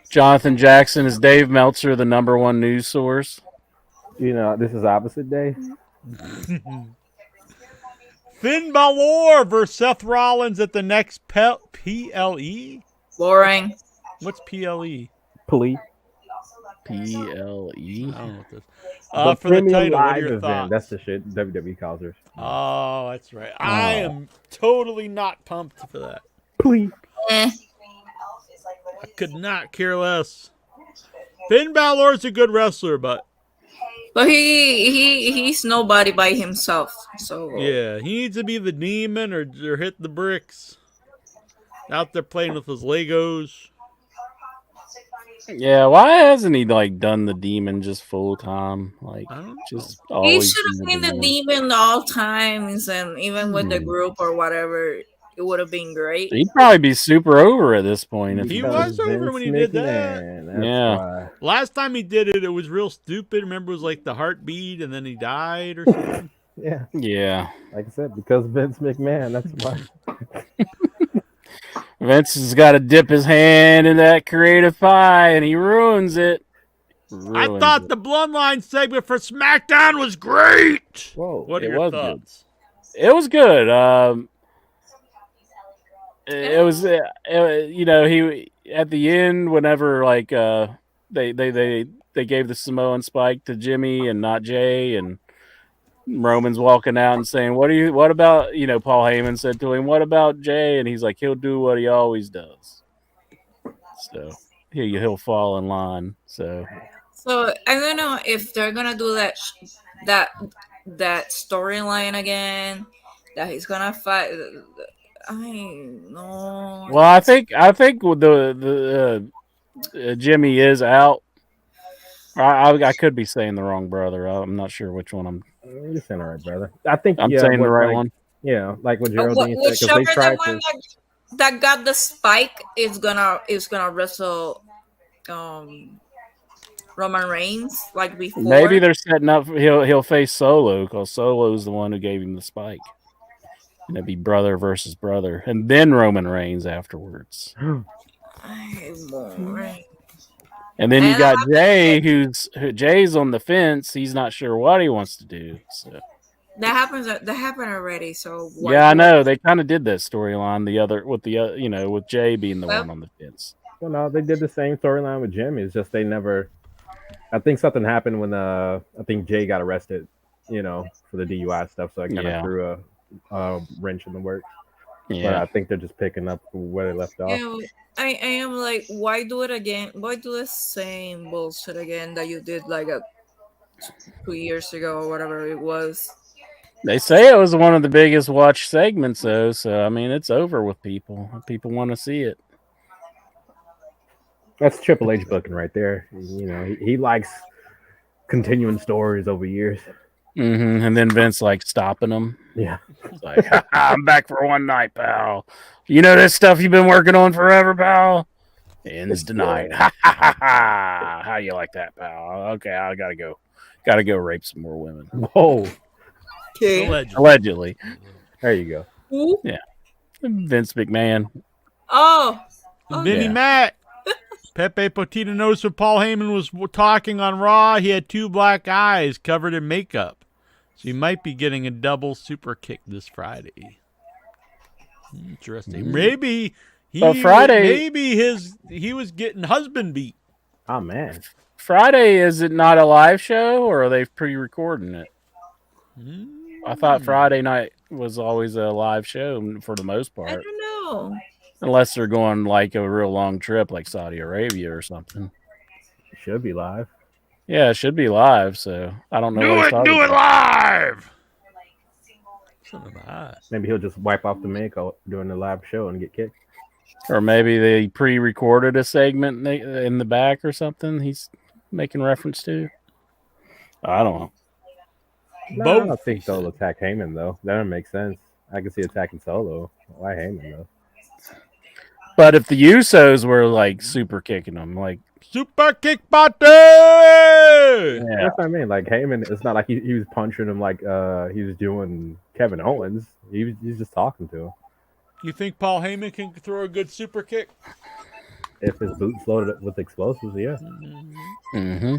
Jonathan Jackson is Dave Meltzer, the #1 news source. You know, this is opposite day. Finn Balor versus Seth Rollins at the next PLE. Boring. What's PLE? Police. PLE. I don't know what this. The For the premium title, what live are your event. thoughts? That's the shit WWE calls her. Oh, that's right. I am totally not pumped for that. Please. Eh. I could not care less. Finn Balor's a good wrestler, but he's nobody by himself. So yeah, he needs to be the demon or hit the bricks. Out there playing with his Legos. Yeah, why hasn't he like done the demon just full time? Like just he always. should have been the demon all times, and even with the group or whatever, it would have been great. He'd probably be super over at this point. If He was over when he did that. Yeah. Last time he did it, it was real stupid. Remember, it was like the heartbeat, and then he died or something. Yeah. Yeah. Like I said, because Vince McMahon, that's why. Vince has got to dip his hand in that creative pie, and he ruins it. I thought the Bloodline segment for SmackDown was great. Whoa. What are It your was thoughts? It was good. It was, you know, he at the end, whenever like they gave the Samoan spike to Jimmy and not Jay, and Roman's walking out and saying, what about, you know, Paul Heyman said to him, what about Jay? And he's like, he'll do what he always does. So he'll fall in line. So I don't know if they're gonna do that storyline again. That he's gonna fight. I know. well, I think with the Jimmy is out. I could be saying the wrong brother. I'm not sure which one I'm. You're saying all right, brother. I think I'm saying the what, right like, one. Yeah, like what Geraldine said, because Whichever they tried the one to. that got the spike is gonna wrestle Roman Reigns like before. Maybe they're setting up. He'll face Solo because Solo's the one who gave him the spike. And it'd be brother versus brother, and then Roman Reigns afterwards. And then you got Jay, Jay's on the fence. He's not sure what he wants to do. So that happened already. So yeah, I know they kind of did that storyline. With Jay being the one on the fence. Well, no, they did the same storyline with Jimmy. It's just they never. I think something happened when I think Jay got arrested, for the DUI stuff. So I kind of threw a wrench in the works. Yeah, but I think they're just picking up where they left off. I am like, why do it again? Why do the same bullshit again that you did like 2 years ago or whatever it was? They say it was one of the biggest watch segments, though. So I mean, it's over with people. People want to see it. That's Triple H booking right there. He likes continuing stories over years. Mm-hmm. And then Vince stopping them. Yeah. It's like, I'm back for one night, pal. You know this stuff you've been working on forever, pal? Ends tonight. How you like that, pal? Okay, I gotta go. Gotta go rape some more women. Whoa. Okay. Allegedly. There you go. Who? Yeah. Vince McMahon. Oh. Vinny Matt. Pepe Potito noticed when Paul Heyman was talking on Raw, he had 2 black eyes covered in makeup. So he might be getting a double super kick this Friday. Interesting. Maybe he was getting husband beat. Oh man. Friday, is it not a live show or are they pre-recording it? I thought Friday night was always a live show for the most part. I don't know. Unless they're going a real long trip like Saudi Arabia or something. It should be live. Yeah, it should be live, so I don't know. Do it live! Maybe he'll just wipe off the makeup during the live show and get kicked. Or maybe they pre-recorded a segment in the back or something he's making reference to. I don't know. No, I don't think they'll attack Heyman, though. That doesn't make sense. I can see attacking Solo. Why Heyman, though? But if the Usos were super kicking them, super kick party! Yeah. That's what I mean. Heyman, it's not like he was punching him like he was doing Kevin Owens. He's just talking to him. You think Paul Heyman can throw a good super kick? If his boots loaded with explosives, yeah. Mm-hmm.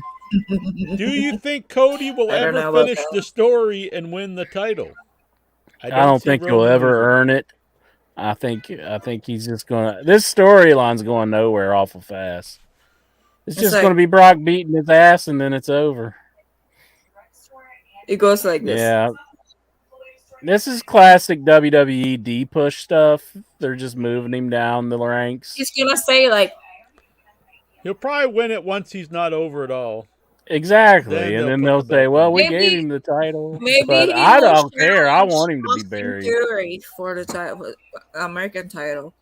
Do you think Cody will ever finish the story and win the title? I don't think he'll ever earn it. I think he's just gonna. This storyline's going nowhere awful fast. It's just going to be Brock beating his ass, and then it's over. It goes like this. Yeah. This is classic WWE D-push stuff. They're just moving him down the ranks. He's going to say, he'll probably win it once he's not over it all. Exactly. And then they'll say, well, we gave him the title. But I don't care. I want him to be buried. Fury for the title, American title.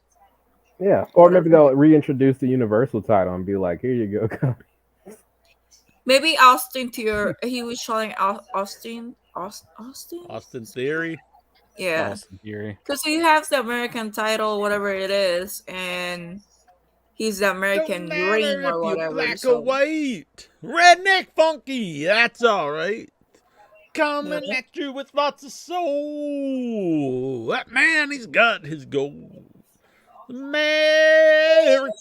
Yeah, or maybe they'll reintroduce the Universal title and be like, "Here you go, Cody." Maybe Austin Theory. He was showing Austin Theory. Yeah, Austin Theory. Because he has the American title, whatever it is, and he's the American Dream or whatever. Black or white, redneck funky. That's all right. Coming at you with lots of soul. That man, he's got his gold. American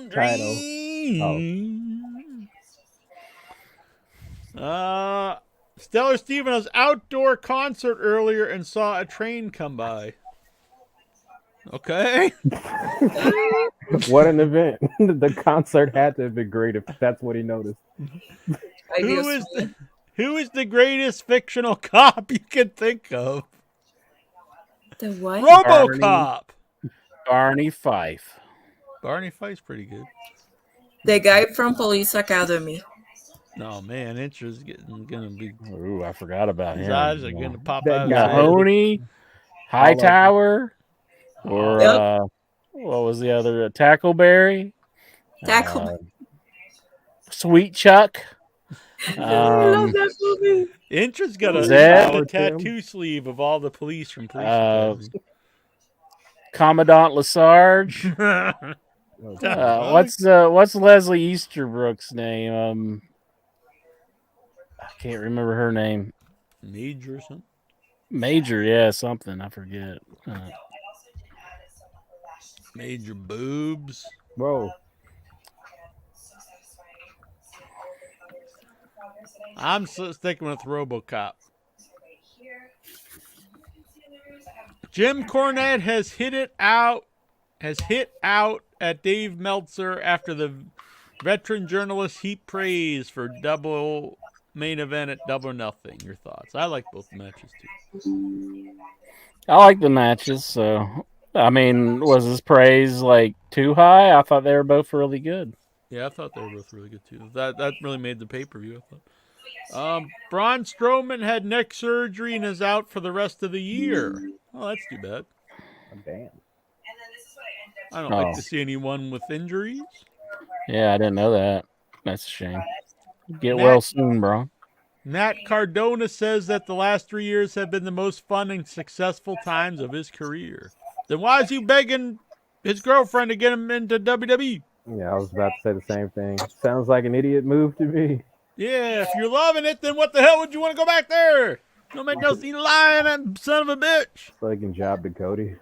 Dream. Stellar Steven was outdoor concert earlier and saw a train come by. Okay. What an event. The concert had to have been great if that's what he noticed. Who is the greatest fictional cop you can think of? The what? RoboCop. Barney Fife. Barney Fife's pretty good. The guy from Police Academy. No, man, Incher's gonna be. Ooh, I forgot about him. His eyes are gonna pop out. Mahoney, Hightower, or what was the other? Tackleberry. Sweet Chuck. I love that movie. Intra's got a Zed. tattoo sleeve of all the police from Police Academy. Commandant Lesarge. What's what's Leslie Easterbrook's name? I can't remember her name. Major or something? Major, yeah, something. I forget. Major Boobs. Whoa. I'm sticking with RoboCop. Jim Cornette has hit out at Dave Meltzer after the veteran journalist heaped praise for double main event at Double or Nothing. Your thoughts? I like both matches too. I like the matches, so I mean, was his praise like too high? I thought they were both really good. Yeah, I thought they were both really good too. That really made the pay-per-view, I thought. Braun Strowman had neck surgery and is out for the rest of the year. Oh, that's too bad. Oh, damn. I don't like to see anyone with injuries. Yeah, I didn't know that. That's a shame. Get well soon, bro. Nat Cardona says that the last 3 years have been the most fun and successful times of his career. Then why is he begging his girlfriend to get him into WWE? Yeah, I was about to say the same thing. Sounds like an idiot move to me. Yeah, if you're loving it, then what the hell would you want to go back there? Don't make no sense lying, that son of a bitch. Fucking job to Cody.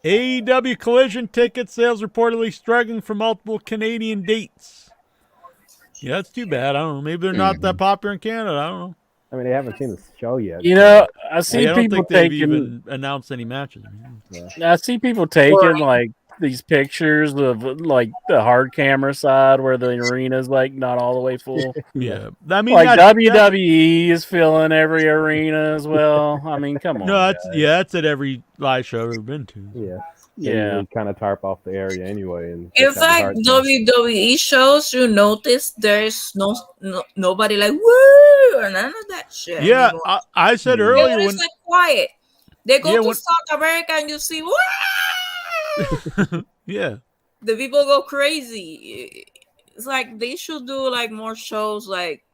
AEW Collision ticket sales reportedly struggling for multiple Canadian dates. Yeah, that's too bad. I don't know. Maybe they're not that popular in Canada. I don't know. I mean, they haven't seen the show yet. You know, I see I don't people think they've taking. even announced any matches. I see people taking like these pictures of like the hard camera side where the arena's like not all the way full. Yeah, I mean, like WWE is filling every arena as well. I mean, come on. No, that's at every live show I've ever been to. Yeah. Yeah. Kind of tarp off the area anyway. And It's like WWE shows, you notice there's nobody like woo or none of that shit. Yeah, anymore. I said earlier It's when like quiet. They go to when- South America and you see woo. Yeah. The people go crazy. It's like they should do like more shows like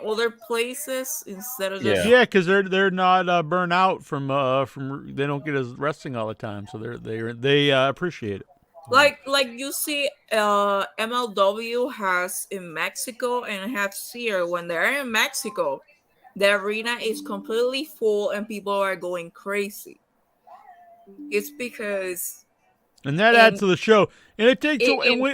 other places instead of just Yeah, because they're not burnt out from they don't get as wrestling all the time, so they appreciate it. like you see MLW has in Mexico and has here. When they're in Mexico, the arena is completely full and people are going crazy. It's because And that adds to the show. And it takes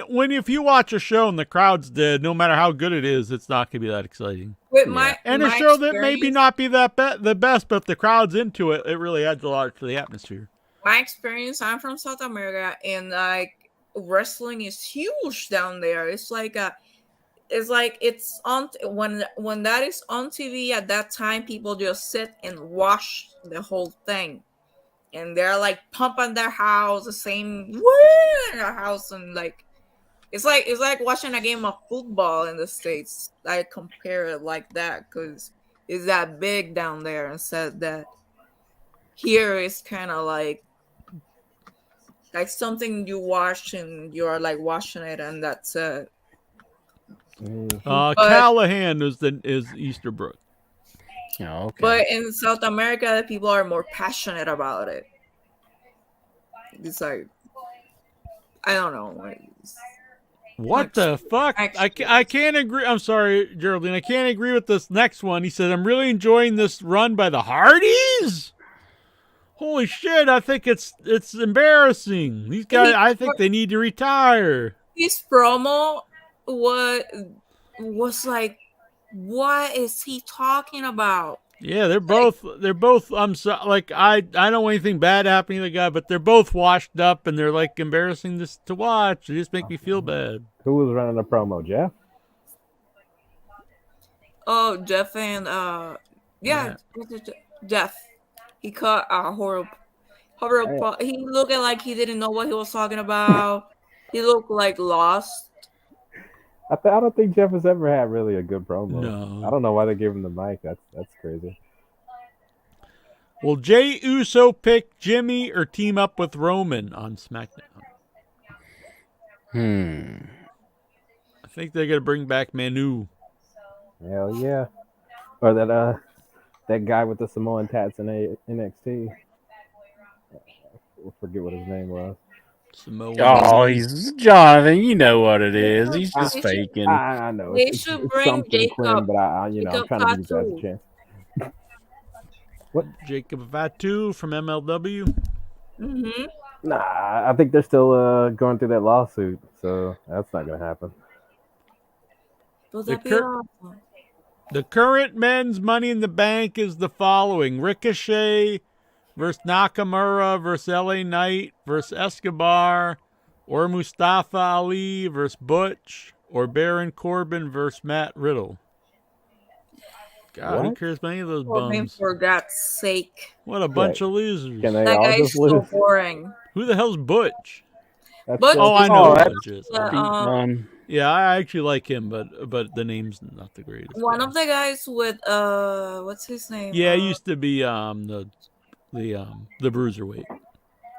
when if you watch a show and the crowd's dead, no matter how good it is, it's not going to be that exciting. with And a show that maybe not be the best, but if the crowd's into it, it really adds a lot to the atmosphere. my experience, I'm from South America, and like wrestling is huge down there. It's like it's on when that is on TV at that time, people just sit and watch the whole thing, and they're like pumping their house the same woo in their house, and like it's like watching a game of football in the States. I compare it like that because it's that big down there, and said that here is kind of like something you watch and you're like watching it, and that's it. Callahan is Easterbrook. Oh, okay. But in South America, the people are more passionate about it. It's like I don't know. What the fuck? I can't agree. I'm sorry, Geraldine. I can't agree with this next one. He said, I'm really enjoying this run by the Hardys. Holy shit, I think it's embarrassing. These guys, I think they need to retire. His promo was like, what is he talking about? Yeah, they're both I'm so, like I don't want anything bad happening to the guy, but they're both washed up and they're like embarrassing to watch. They just make me feel bad. Who was running the promo, Jeff? Oh, Jeff and Jeff. He caught a horrible. He looked like he didn't know what he was talking about. He looked like lost. I don't think Jeff has ever had really a good promo. No. I don't know why they gave him the mic. That's crazy. Will Jey Uso pick Jimmy or team up with Roman on SmackDown? I think they're gonna bring back Manu. Hell yeah. Or that guy with the Samoan tats in NXT. I forget what his name was. Oh, he's Jonathan. You know what it is. He's just faking. I know. They It's should bring something Quinn, Jacob. but I'm Jacob trying to give you guys a Fatu. chance. Jacob Fatu from MLW. Mm-hmm. Nah, I think they're still going through that lawsuit, so that's not gonna happen. Would The that be cur- awesome? The current men's Money in the Bank is the following: Ricochet versus Nakamura versus LA Knight versus Escobar, or Mustafa Ali versus Butch, or Baron Corbin versus Matt Riddle. God, who What? cares about any of those Oh, man, bums? for God's sake. What a bunch of losers. Can they That all guy is just so lose? boring. Who the hell's Butch? That's Butch Oh, I is know who that's Butch is. the, Yeah, I actually like him, but the name's not the greatest. one of the guys with what's his name? Yeah, he used to be the bruiserweight.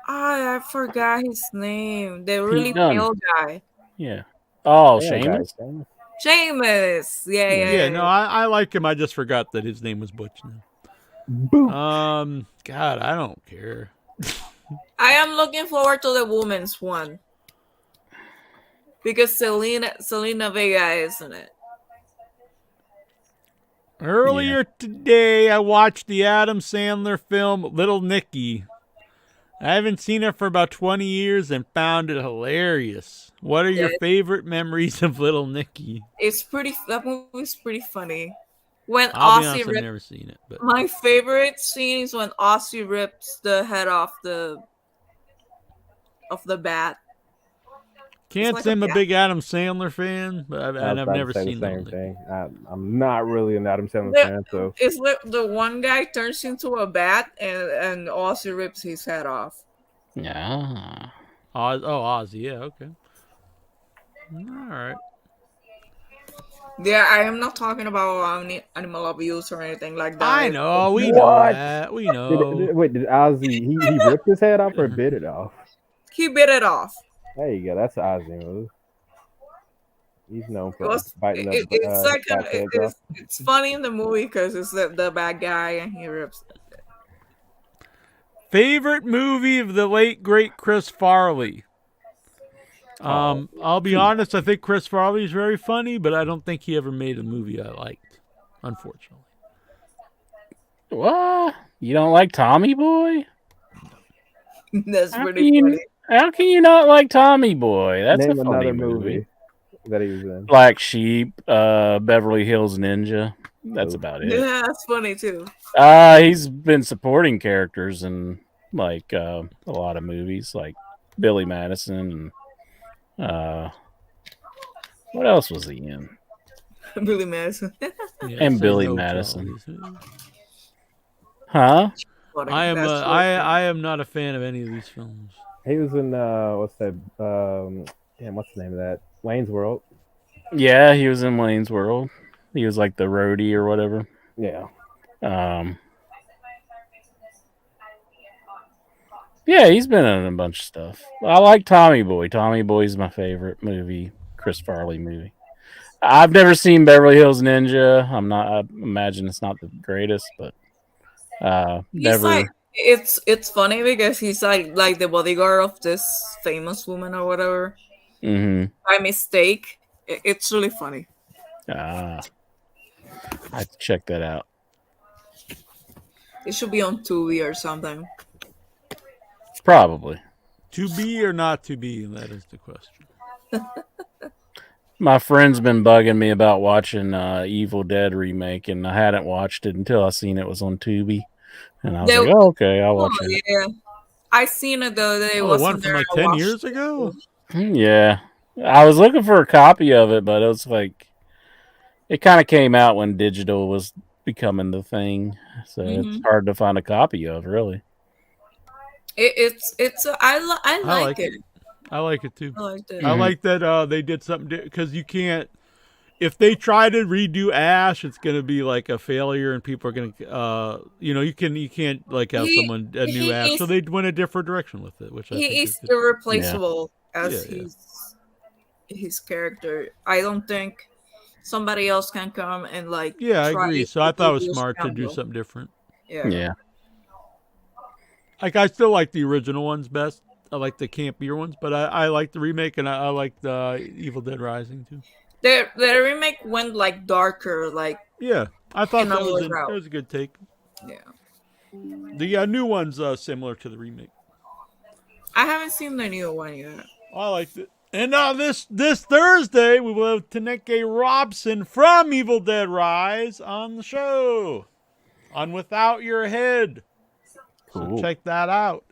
I forgot his name. The really Dunne. pale guy. Yeah. Oh, Yeah, Sheamus. guys. Seamus. Yeah. No, I like him. I just forgot that his name was Butch now. God, I don't care. I am looking forward to the women's one. Because Selena Vega is in it. Earlier today, I watched the Adam Sandler film Little Nicky. I haven't seen it for about 20 years and found it hilarious. What are your Yeah. favorite memories of Little Nicky? That movie's pretty funny. When I'll be Ozzy honest, I've ripped, never seen it. But my favorite scene is when Ozzy rips the head off the bat. can't like say a I'm a bat. big Adam Sandler fan, but I was I've about to never say seen the Little same Nicky. thing. I'm not really an Adam Sandler The- fan, so It's like the one guy turns into a bat and Ozzy rips his head off. Yeah. Ozzy, yeah, okay. All right. Yeah, I am not talking about animal abuse or anything like that. I know, we know What? that. We know. Did Ozzy he ripped his head off or bit it off? He bit it off. There you go. That's an Ozzy move. He's known It for was, biting it- up it's like cats' heads off. it's funny in the movie because it's the bad guy and he rips. Favorite movie of the late great Chris Farley. I'll be honest, I think Chris Farley is very funny, but I don't think he ever made a movie I liked, unfortunately. What? You don't like Tommy Boy? That's How pretty can you- funny. How can you not like Tommy Boy? That's Name a funny another movie. that he was in. Black Sheep, Beverly Hills Ninja. That's about it. Yeah, that's funny too. He's been supporting characters in like a lot of movies, like Billy Madison and what else was he in? Billy Madison. And Billy Madison. Huh? I am That's I am not a fan of any of these films. He was in what's that? What's the name of that? Wayne's World. Yeah, he was in Wayne's World. He was like the roadie or whatever. Yeah. Yeah, he's been in a bunch of stuff. I like Tommy Boy. Tommy Boy's my favorite movie, Chris Farley movie. I've never seen Beverly Hills Ninja. I imagine it's not the greatest, but He's never. like it's funny because he's like the bodyguard of this famous woman or whatever Mm-hmm. by mistake. It's really funny. I have to check that out. It should be on Tubi or something. Probably. To be or not to be, that is the question. My friend's been bugging me about watching Evil Dead remake, and I hadn't watched it until I seen it was on Tubi, and I was like, "Oh, okay, I'll watch it." Yeah, I seen it the other day. It Oh, the wasn't one from there. like I 10 watched years it. ago? Yeah, I was looking for a copy of it, but it was like it kind of came out when digital was becoming the thing, so it's Mhm. hard to find a copy of, really. I like it. I like it too. I liked it. I like that they did something because you can't. If they try to redo Ash, it's going to be like a failure, and people are going to, you can't like have someone a new Ash, so they went a different direction with it, which I think He is is good. irreplaceable as Yeah. he's his character. I don't think somebody else can come and like. Yeah, I try agree. to So I thought it was do smart to do Campbell. something different. Yeah. Yeah. Like, I still like the original ones best. I like the campier ones, but I like the remake, and I like the Evil Dead Rising too. The remake went like darker, like Yeah, I thought in that other was route. that was a good take. Yeah. The new one's similar to the remake. I haven't seen the new one yet. I liked it. And this Thursday, we will have Taneke Robson from Evil Dead Rise on the show on Without Your Head. Cool. So check that out.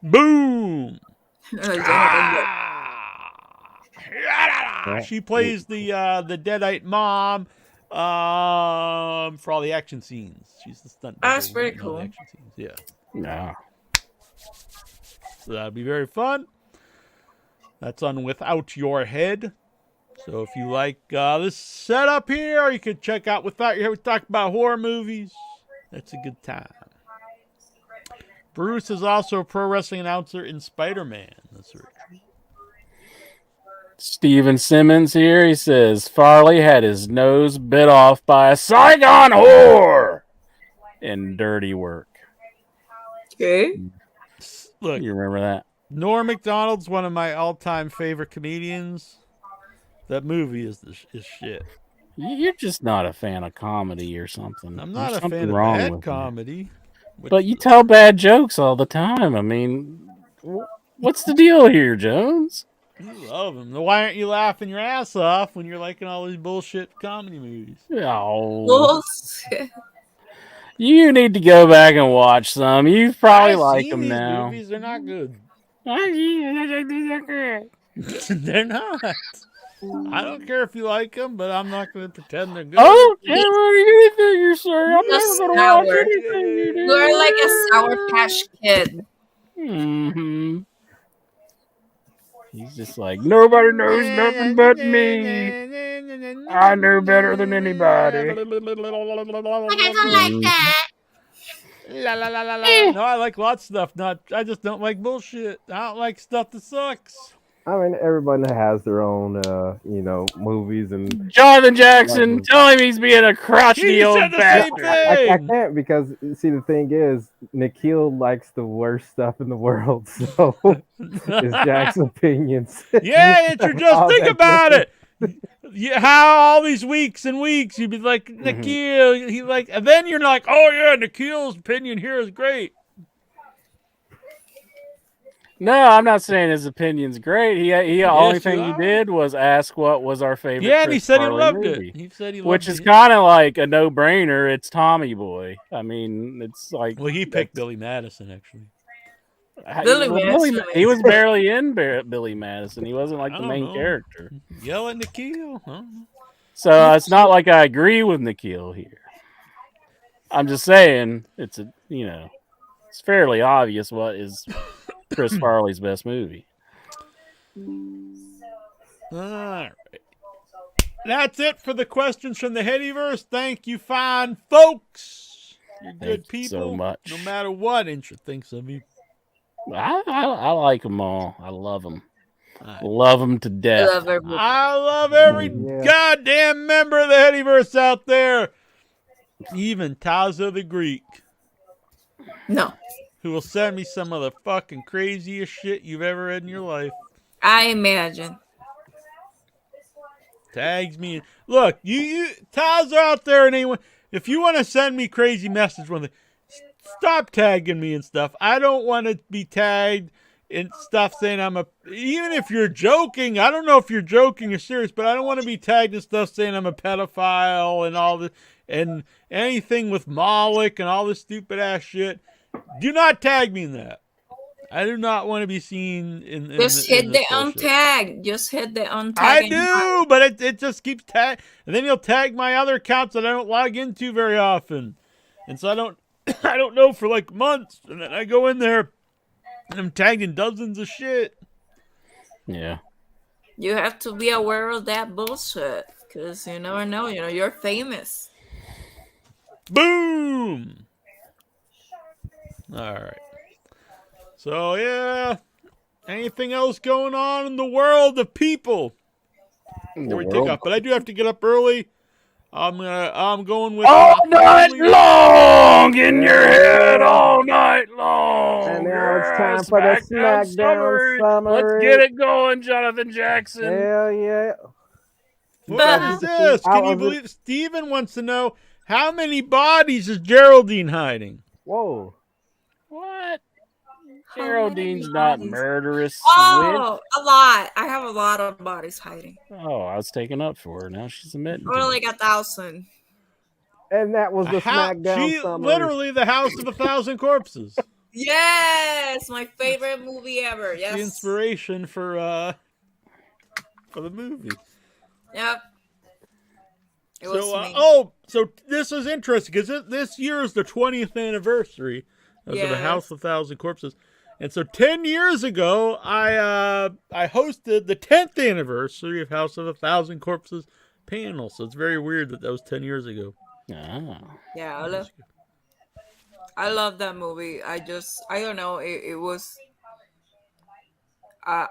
Boom! She plays the Deadite mom for all the action scenes. She's the stunt double That's pretty in all the cool. action scenes. Yeah. Yeah. So that'll be very fun. That's on Without Your Head. So if you like this setup here, you can check out Without Your Head. We talk about horror movies. That's a good time. Bruce is also a pro wrestling announcer in Spider-Man. That's right. Steven Simmons here. He says Farley had his nose bit off by a Saigon whore in Dirty Work. Okay. Look, You remember that? Norm Macdonald's one of my all-time favorite comedians. That movie is shit. You're just not a fan of comedy or something. I'm not There's a something fan of wrong bad with you. comedy. But you tell bad jokes all the time. I mean, what's the deal here, Jones? You love him. Why aren't you laughing your ass off when you're liking all these bullshit comedy movies? Oh, Bullshit. you need to go back and watch some. You probably like seen them these now. movies. They're not good. They're They're not. I don't care if you like them, but I'm not going to pretend they're good. Oh, can't really anything, sir. I'm Just never gonna watch sour. anything you do. You're like a Sour Patch Kid. Mm-hmm. He's just like, nobody knows nothing but me. I know better than anybody. I don't like that. La, la, la, la, la. No, I like lots of stuff. I just don't like bullshit. I don't like stuff that sucks. I mean, everybody has their own, movies and. Jonathan Jackson, tell him he's being a crotchety He old said the same bastard. I thing. can't because see the thing is Nikhil likes the worst stuff in the world, so it's Jack's opinions. Yeah, Andrew, All just think that about good. it. How all these weeks and weeks you'd be like, Nikhil, and then you're like, oh yeah, Nikhil's opinion here is great. No, I'm not saying his opinion's great. He only thing you he are. did was ask what was our favorite. Yeah, and he Chris said he Farley loved movie, it. He said he loved which it. is kind of like a no-brainer. It's Tommy Boy. I mean, it's like Well, he picked Billy Madison actually. Billy Madison He was barely in Billy Madison. He wasn't like I the don't main know. character. Yell at Nikhil. Huh? So it's not like I agree with Nikhil here. I'm just saying it's it's fairly obvious what is Chris Farley's best movie. All right. That's it for the questions from the Headyverse. Thank you, fine folks. You're good Thank you people. so much. No matter what Intra thinks of you. I like them all. I love them. Love them to death. I love every goddamn member of the Headyverse out there. Even Tazo the Greek. No. Who will send me some of the fucking craziest shit you've ever read in your life. I imagine. Tags me. Look, you Tazo out there and anyone, if you want to send me crazy message, stop tagging me and stuff. I don't want to be tagged and stuff saying even if you're joking, I don't know if you're joking or serious, but I don't want to be tagged and stuff saying I'm a pedophile and all this and anything with Moloch and all this stupid ass shit. Do not tag me in that. I do not want to be seen in Just hit the this bullshit. untag. Just hit the untag. I do, but it just keeps tag, and then he'll tag my other accounts that I don't log into very often, and so I don't know for like months, and then I go in there and I'm tagged in dozens of shit. Yeah. You have to be aware of that bullshit, because you never know. You're famous. Boom. All right. So yeah, Anything else going on in the world of people? Before we take off, but I do have to get up early. I'm going with all night long in your head, all night long. And now it's time for the SmackDown summary. Let's get it going, Jonathan Jackson. Hell yeah! What is this? Can you believe? Steven wants to know how many bodies is Geraldine hiding? Whoa! What? Geraldine's not murderous. Oh, a lot. I have a lot of bodies hiding. Oh, I was taking up for her. Now she's admitting. More like 1,000. And that was the SmackDown summary. Literally the House of 1,000 Corpses. Yes, my favorite movie ever. Yes. The inspiration for the movie. Yep. It was me. So this is interesting because this year is the 20th anniversary of the House of 1,000 Corpses. And so 10 years ago, I hosted the 10th anniversary of House of 1,000 Corpses panel. So it's very weird that was 10 years ago. Ah. Yeah, I love that movie. I don't know. It was. I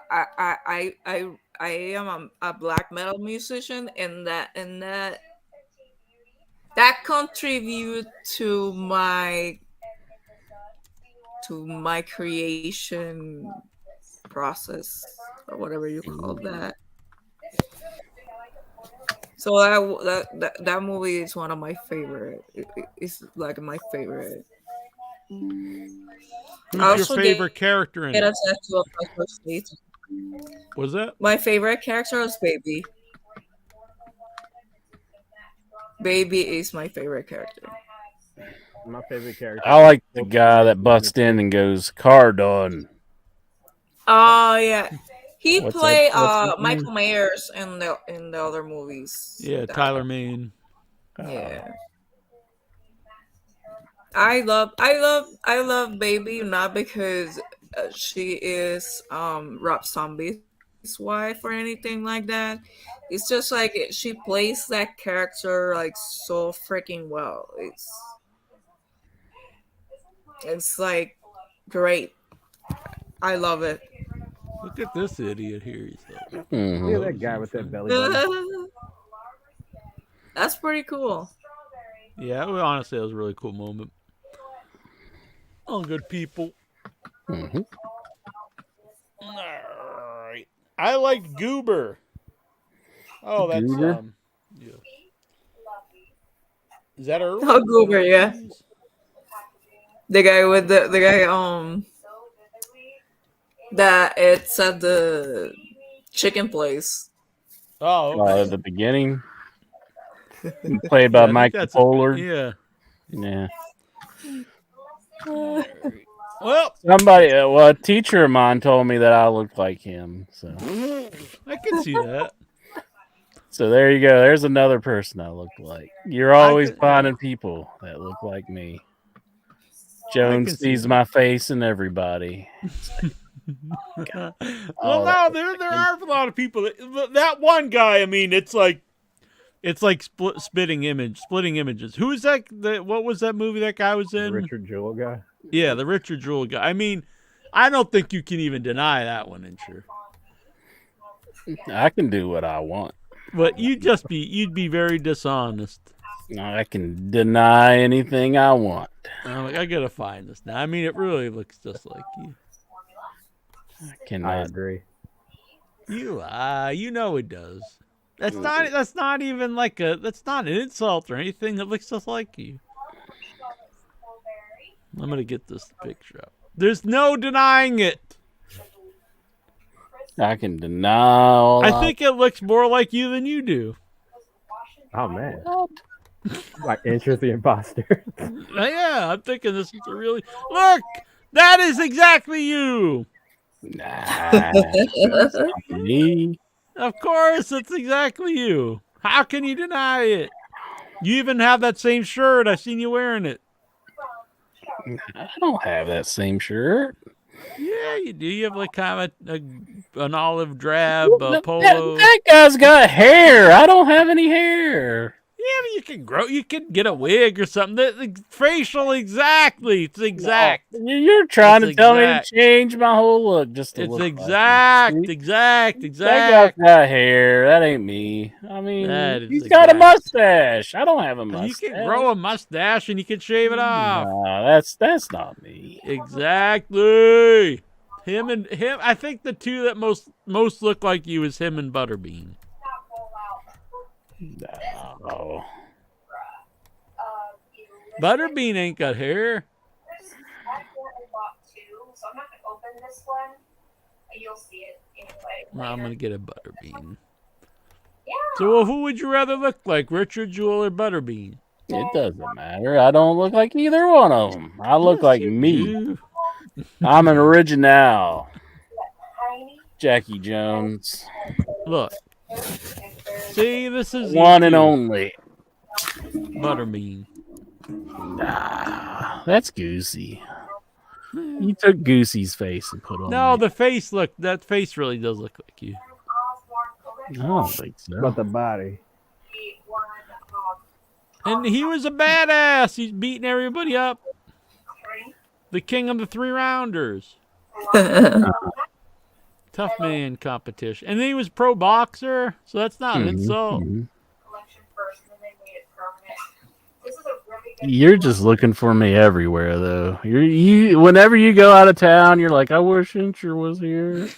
am a black metal musician, and that contribute to my creation process, or whatever you call that. So that movie is one of my favorite. It's like my favorite. Who's your favorite character in it? Was that? My favorite character was Baby. Baby is my favorite character. My favorite character. I like the guy that busts in and goes, "Car done." Oh yeah, he What's played that name? Michael Myers in the other movies. Yeah, Tyler Mane. Yeah. I love Baby, not because she is Rob Zombie's wife or anything like that. It's just like she plays that character like so freaking well. It's like great. I love it. Look at this idiot here. Mm-hmm. Look at that guy with that belly button. That's pretty cool. Yeah, honestly, that was a really cool moment. All good people. Mm-hmm. All right. I like Goober. Oh, that's Goober? yeah. Is that her? Oh, Goober, yeah. The guy with the guy that it's at the chicken place. Oh, okay. At the beginning. Played by Michael Pollard. Yeah. Yeah. Well, somebody, a teacher of mine told me that I looked like him. So I can see that. So there you go. There's another person I look like. You're always finding people that look like me. Jones sees my face and everybody. Well, no, there are a lot of people. That one guy, I mean, it's like splitting images. Who is that? What was that movie that guy was in? The Richard Jewell guy. Yeah, the Richard Jewell guy. I mean, I don't think you can even deny that one, Insure. I can do what I want. But you'd be very dishonest. I can deny anything I want. I gotta find this now. I mean, it really looks just like you. I agree. You know it does. That's not even like that's not an insult or anything. It looks just like you. I'm gonna get this picture up. There's no denying it. I can deny all. I think it looks more like you than you do. Oh man. Like Interest the Imposter. Yeah, I'm thinking this is a really look. That is exactly you. Nah, me. Of course, it's exactly you. How can you deny it? You even have that same shirt. I seen you wearing it. I don't have that same shirt. Yeah, you do. You have like kind of an olive drab polo. That guy's got hair. I don't have any hair. Yeah, but you can get a wig or something. The facial, exactly. It's exact. No, you're trying It's to tell me exact. to change my whole look just to It's look exact, like exact. That got that hair. That ain't me. I mean, That is he's got a exact. mustache. I don't have a mustache. You can grow a mustache and you can shave it off. No, that's not me. Exactly. Him. I think the two that most look like you is him and Butterbean. No. Butterbean ain't got hair. So I'm not gonna open this one. You'll see it anyway. Well, I'm gonna get a Butterbean. So, well, who would you rather look like, Richard Jewell or Butterbean? It doesn't matter. I don't look like either one of them. I look like me. I'm an original. Jackie Jones. Look. See, this is one and only. Butterbean. Nah, that's Goosey. You took Goosey's face and put on. No, the face that face really does look like you. I don't think so. But the body. And he was a badass. He's beating everybody up. The king of the 3-rounders. Tough man competition. And he was pro boxer, so that's not an insult. You're just looking for me everywhere, though. You whenever you go out of town, you're like, I wish Incher was here.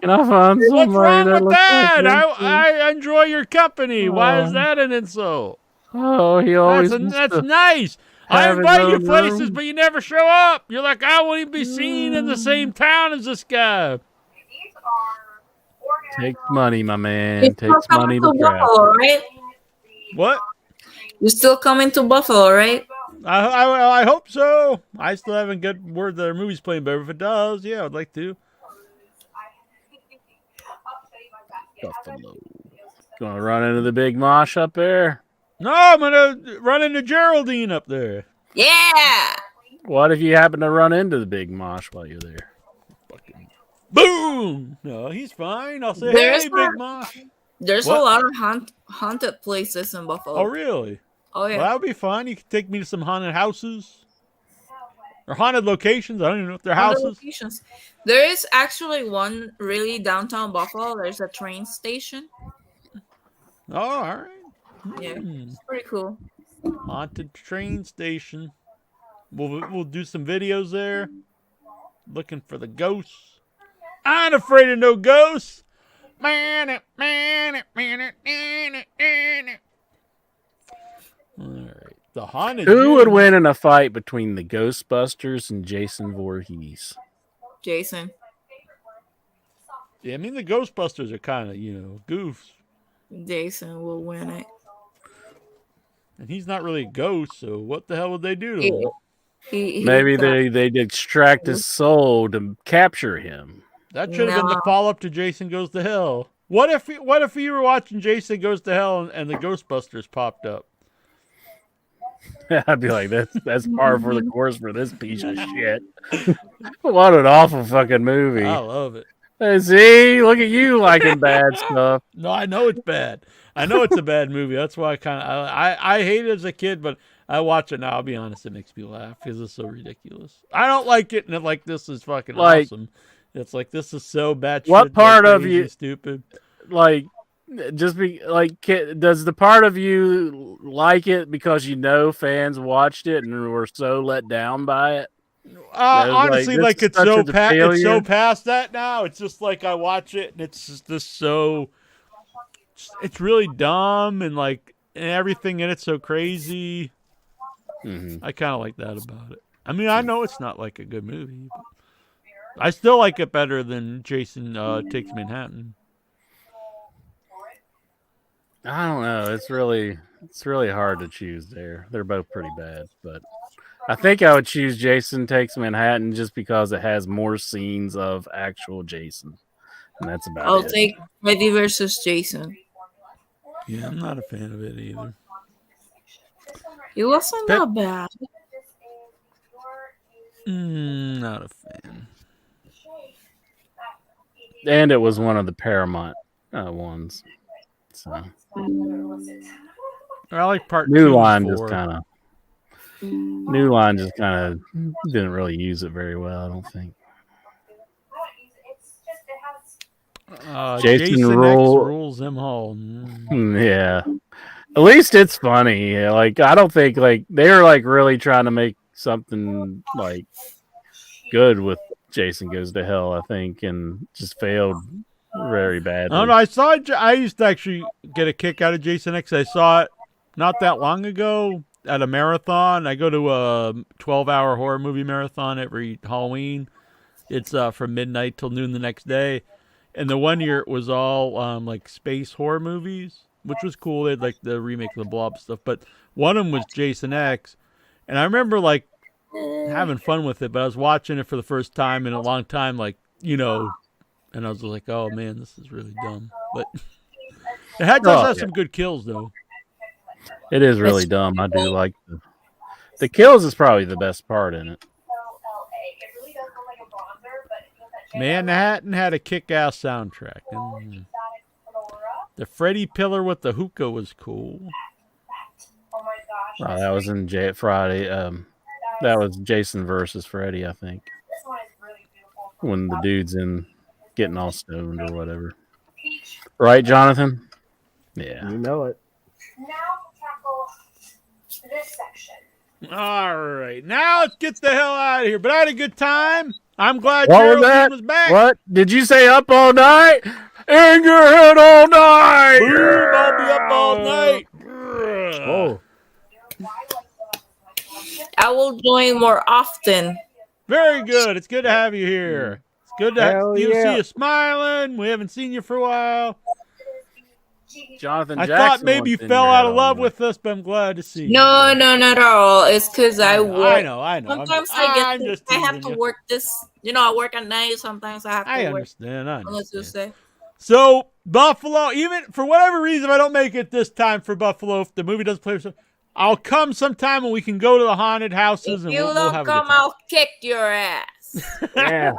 Can I find somebody? What's wrong with looks that? like I enjoy your company. Why is that an insult? Oh, he always. That's nice. I invite you places, but you never show up. You're like, I won't even be seen in the same town as this guy. Takes money, my man. Takes money to travel. Buffalo, right? What? You're still coming to Buffalo, right? I hope so. I still haven't got word that our movie's playing, but if it does, yeah, I'd like to. Buffalo. Gonna run into the big mosh up there? No, I'm gonna run into Geraldine up there. Yeah. What if you happen to run into the big mosh while you're there? Boom! No, he's fine. I'll say, There's hey, a- Big Mosh. There's What? a lot of haunted places in Buffalo. Oh, really? Oh, yeah. Well, that would be fun. You could take me to some haunted houses. Or haunted locations. I don't even know if they're Haunted houses. locations. There is actually one really downtown Buffalo. There's a train station. Oh, all right. Yeah, Hmm. it's pretty cool. Haunted train station. We'll do some videos there. Looking for the ghosts. I ain't afraid of no ghosts. Man. All right. The haunted. Who would gym. win in a fight between the Ghostbusters and Jason Voorhees? Jason. Yeah, I mean the Ghostbusters are kind of goofs, Jason will win it. and he's not really a ghost. So what the hell would they do to him? Maybe they'd extract his soul to capture him. That should have been the follow-up to Jason Goes to Hell. What if you were watching Jason Goes to Hell and the Ghostbusters popped up? I'd be like, that's par for the course for this piece of shit. What an awful fucking movie. I love it. Hey, see, look at you liking bad stuff. No, I know it's bad. I know it's a bad movie. That's why I hate it as a kid, but I watch it now. I'll be honest, it makes me laugh because it's so ridiculous. I don't like it, and this is fucking awesome. It's like this is so bad. What part of you stupid? Like, just be like, does the part of you like it because fans watched it and were so let down by it? Honestly, it's such it's so past that now. It's just like I watch it and it's just so. It's really dumb and everything in it's so crazy. Mm-hmm. I kind of like that about it. I mean, I know it's not like a good movie, but I still like it better than Jason Takes Manhattan. I don't know. It's really hard to choose there. They're both pretty bad, but I think I would choose Jason Takes Manhattan just because it has more scenes of actual Jason, and that's about I'll it. take Freddy versus Jason. Yeah, I'm not a fan of it either. It wasn't that bad. Not a fan. And it was one of the Paramount ones. So I like part New 2 Line and just 4. kind of didn't really use it very well. I don't think. Jason X Rule- rules them all. Yeah. At least it's funny. Yeah, like I don't think like they were like really trying to make something like good with Jason Goes to Hell, I think, and just failed very badly. I don't know. I used to actually get a kick out of Jason X. I saw it not that long ago at a marathon. I go to a 12-hour horror movie marathon every Halloween. It's from midnight till noon the next day. And the one year it was all like space horror movies, which was cool. They had like the remake of the Blob stuff. But one of them was Jason X. And I remember like having fun with it, but I was watching it for the first time in a long time, like, you know, and I was like, oh man, this is really dumb. But it does have some good kills though. It is really dumb. I do like the kills is probably the best part in it. Manhattan had a kick-ass soundtrack. The Freddy Pillar with the hookah was cool. Oh, that was in Friday. That was Jason versus Freddy, I think. When the dude's in getting all stoned or whatever. Right, Jonathan? Yeah. You know it. Now tackle this section. All right. Now let's get the hell out of here. But I had a good time. I'm glad What was Geraldine that? was back. What? Did you say up all night? In your head all night! Boom, I'll be up all night. Oh. I will join more often. Very good. It's good to have you here. It's good to Hell see yeah. you smiling. We haven't seen you for a while. Jonathan I Jackson thought maybe you wants in fell your out head of all love night. with us, but I'm glad to see you. No, not at all. It's because I work. I know. Sometimes I'm I just have teasing to you. work this. You know, I work at night. Sometimes I have to I work understand. I on a understand. Tuesday. So Buffalo, even for whatever reason, if I don't make it this time for Buffalo, if the movie doesn't play, I'll come sometime and we can go to the haunted houses If and you we'll don't have come, a good time. I'll kick your ass. Yeah.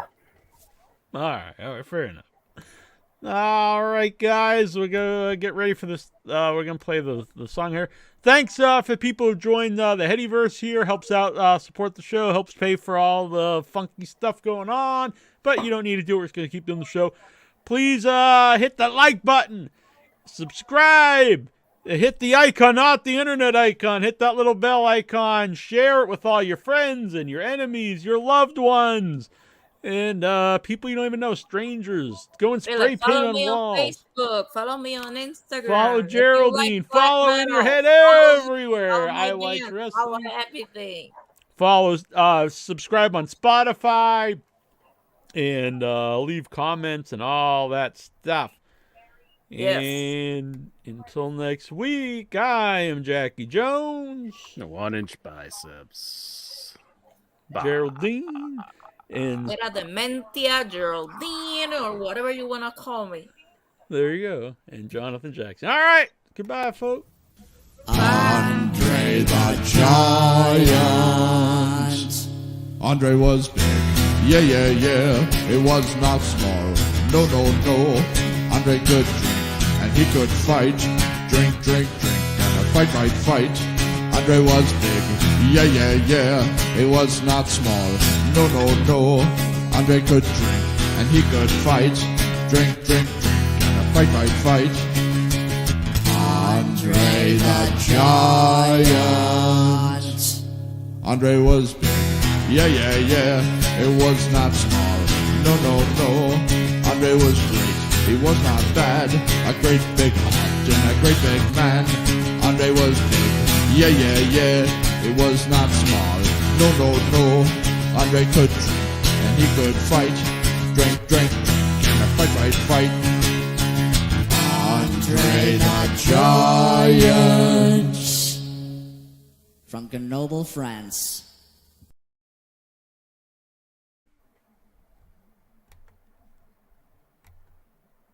All right, fair enough. All right, guys, we're gonna get ready for this. We're gonna play the song here. Thanks for people who joined the Headyverse here. Helps out support the show. Helps pay for all the funky stuff going on. But you don't need to do it. We're just gonna keep doing the show. Please hit the like button, subscribe, hit the icon, not the internet icon. Hit that little bell icon. Share it with all your friends and your enemies, your loved ones. And people you don't even know, strangers. Go and spray paint Follow on me on walls. Facebook. Follow me on Instagram. Follow If you Geraldine. like black Follow in your metal, head follow everywhere. my I like dance, wrestling. Follow everything. Follow, subscribe on Spotify, and leave comments and all that stuff. Yes. And until next week, I am Jackie Jones. 1 inch biceps. Geraldine. And Era Dementia, Geraldine, or whatever you want to call me. there you go. And Jonathan Jackson. All right. Goodbye, folks. Andre the Giant. Andre was big. Yeah, yeah, yeah. It was not small. No, no, no. Andre could drink and he could fight. Drink, drink, drink. And a fight, fight, fight. Andre was big. Yeah, yeah, yeah. It was not small. No, no, no. Andre could drink and he could fight. Drink, drink, drink. And a fight, fight, fight. Andre the Giant. Andre was big. Yeah, yeah, yeah. It was not small. No, no, no. Andre was great. He was not bad. A great big heart and a great big man. Andre was big. Yeah, yeah, yeah. It was not small. No, no, no. Andre could drink and he could fight. Drink, drink, drink. And a fight, fight, fight. Andre the Giant. From Grenoble, France.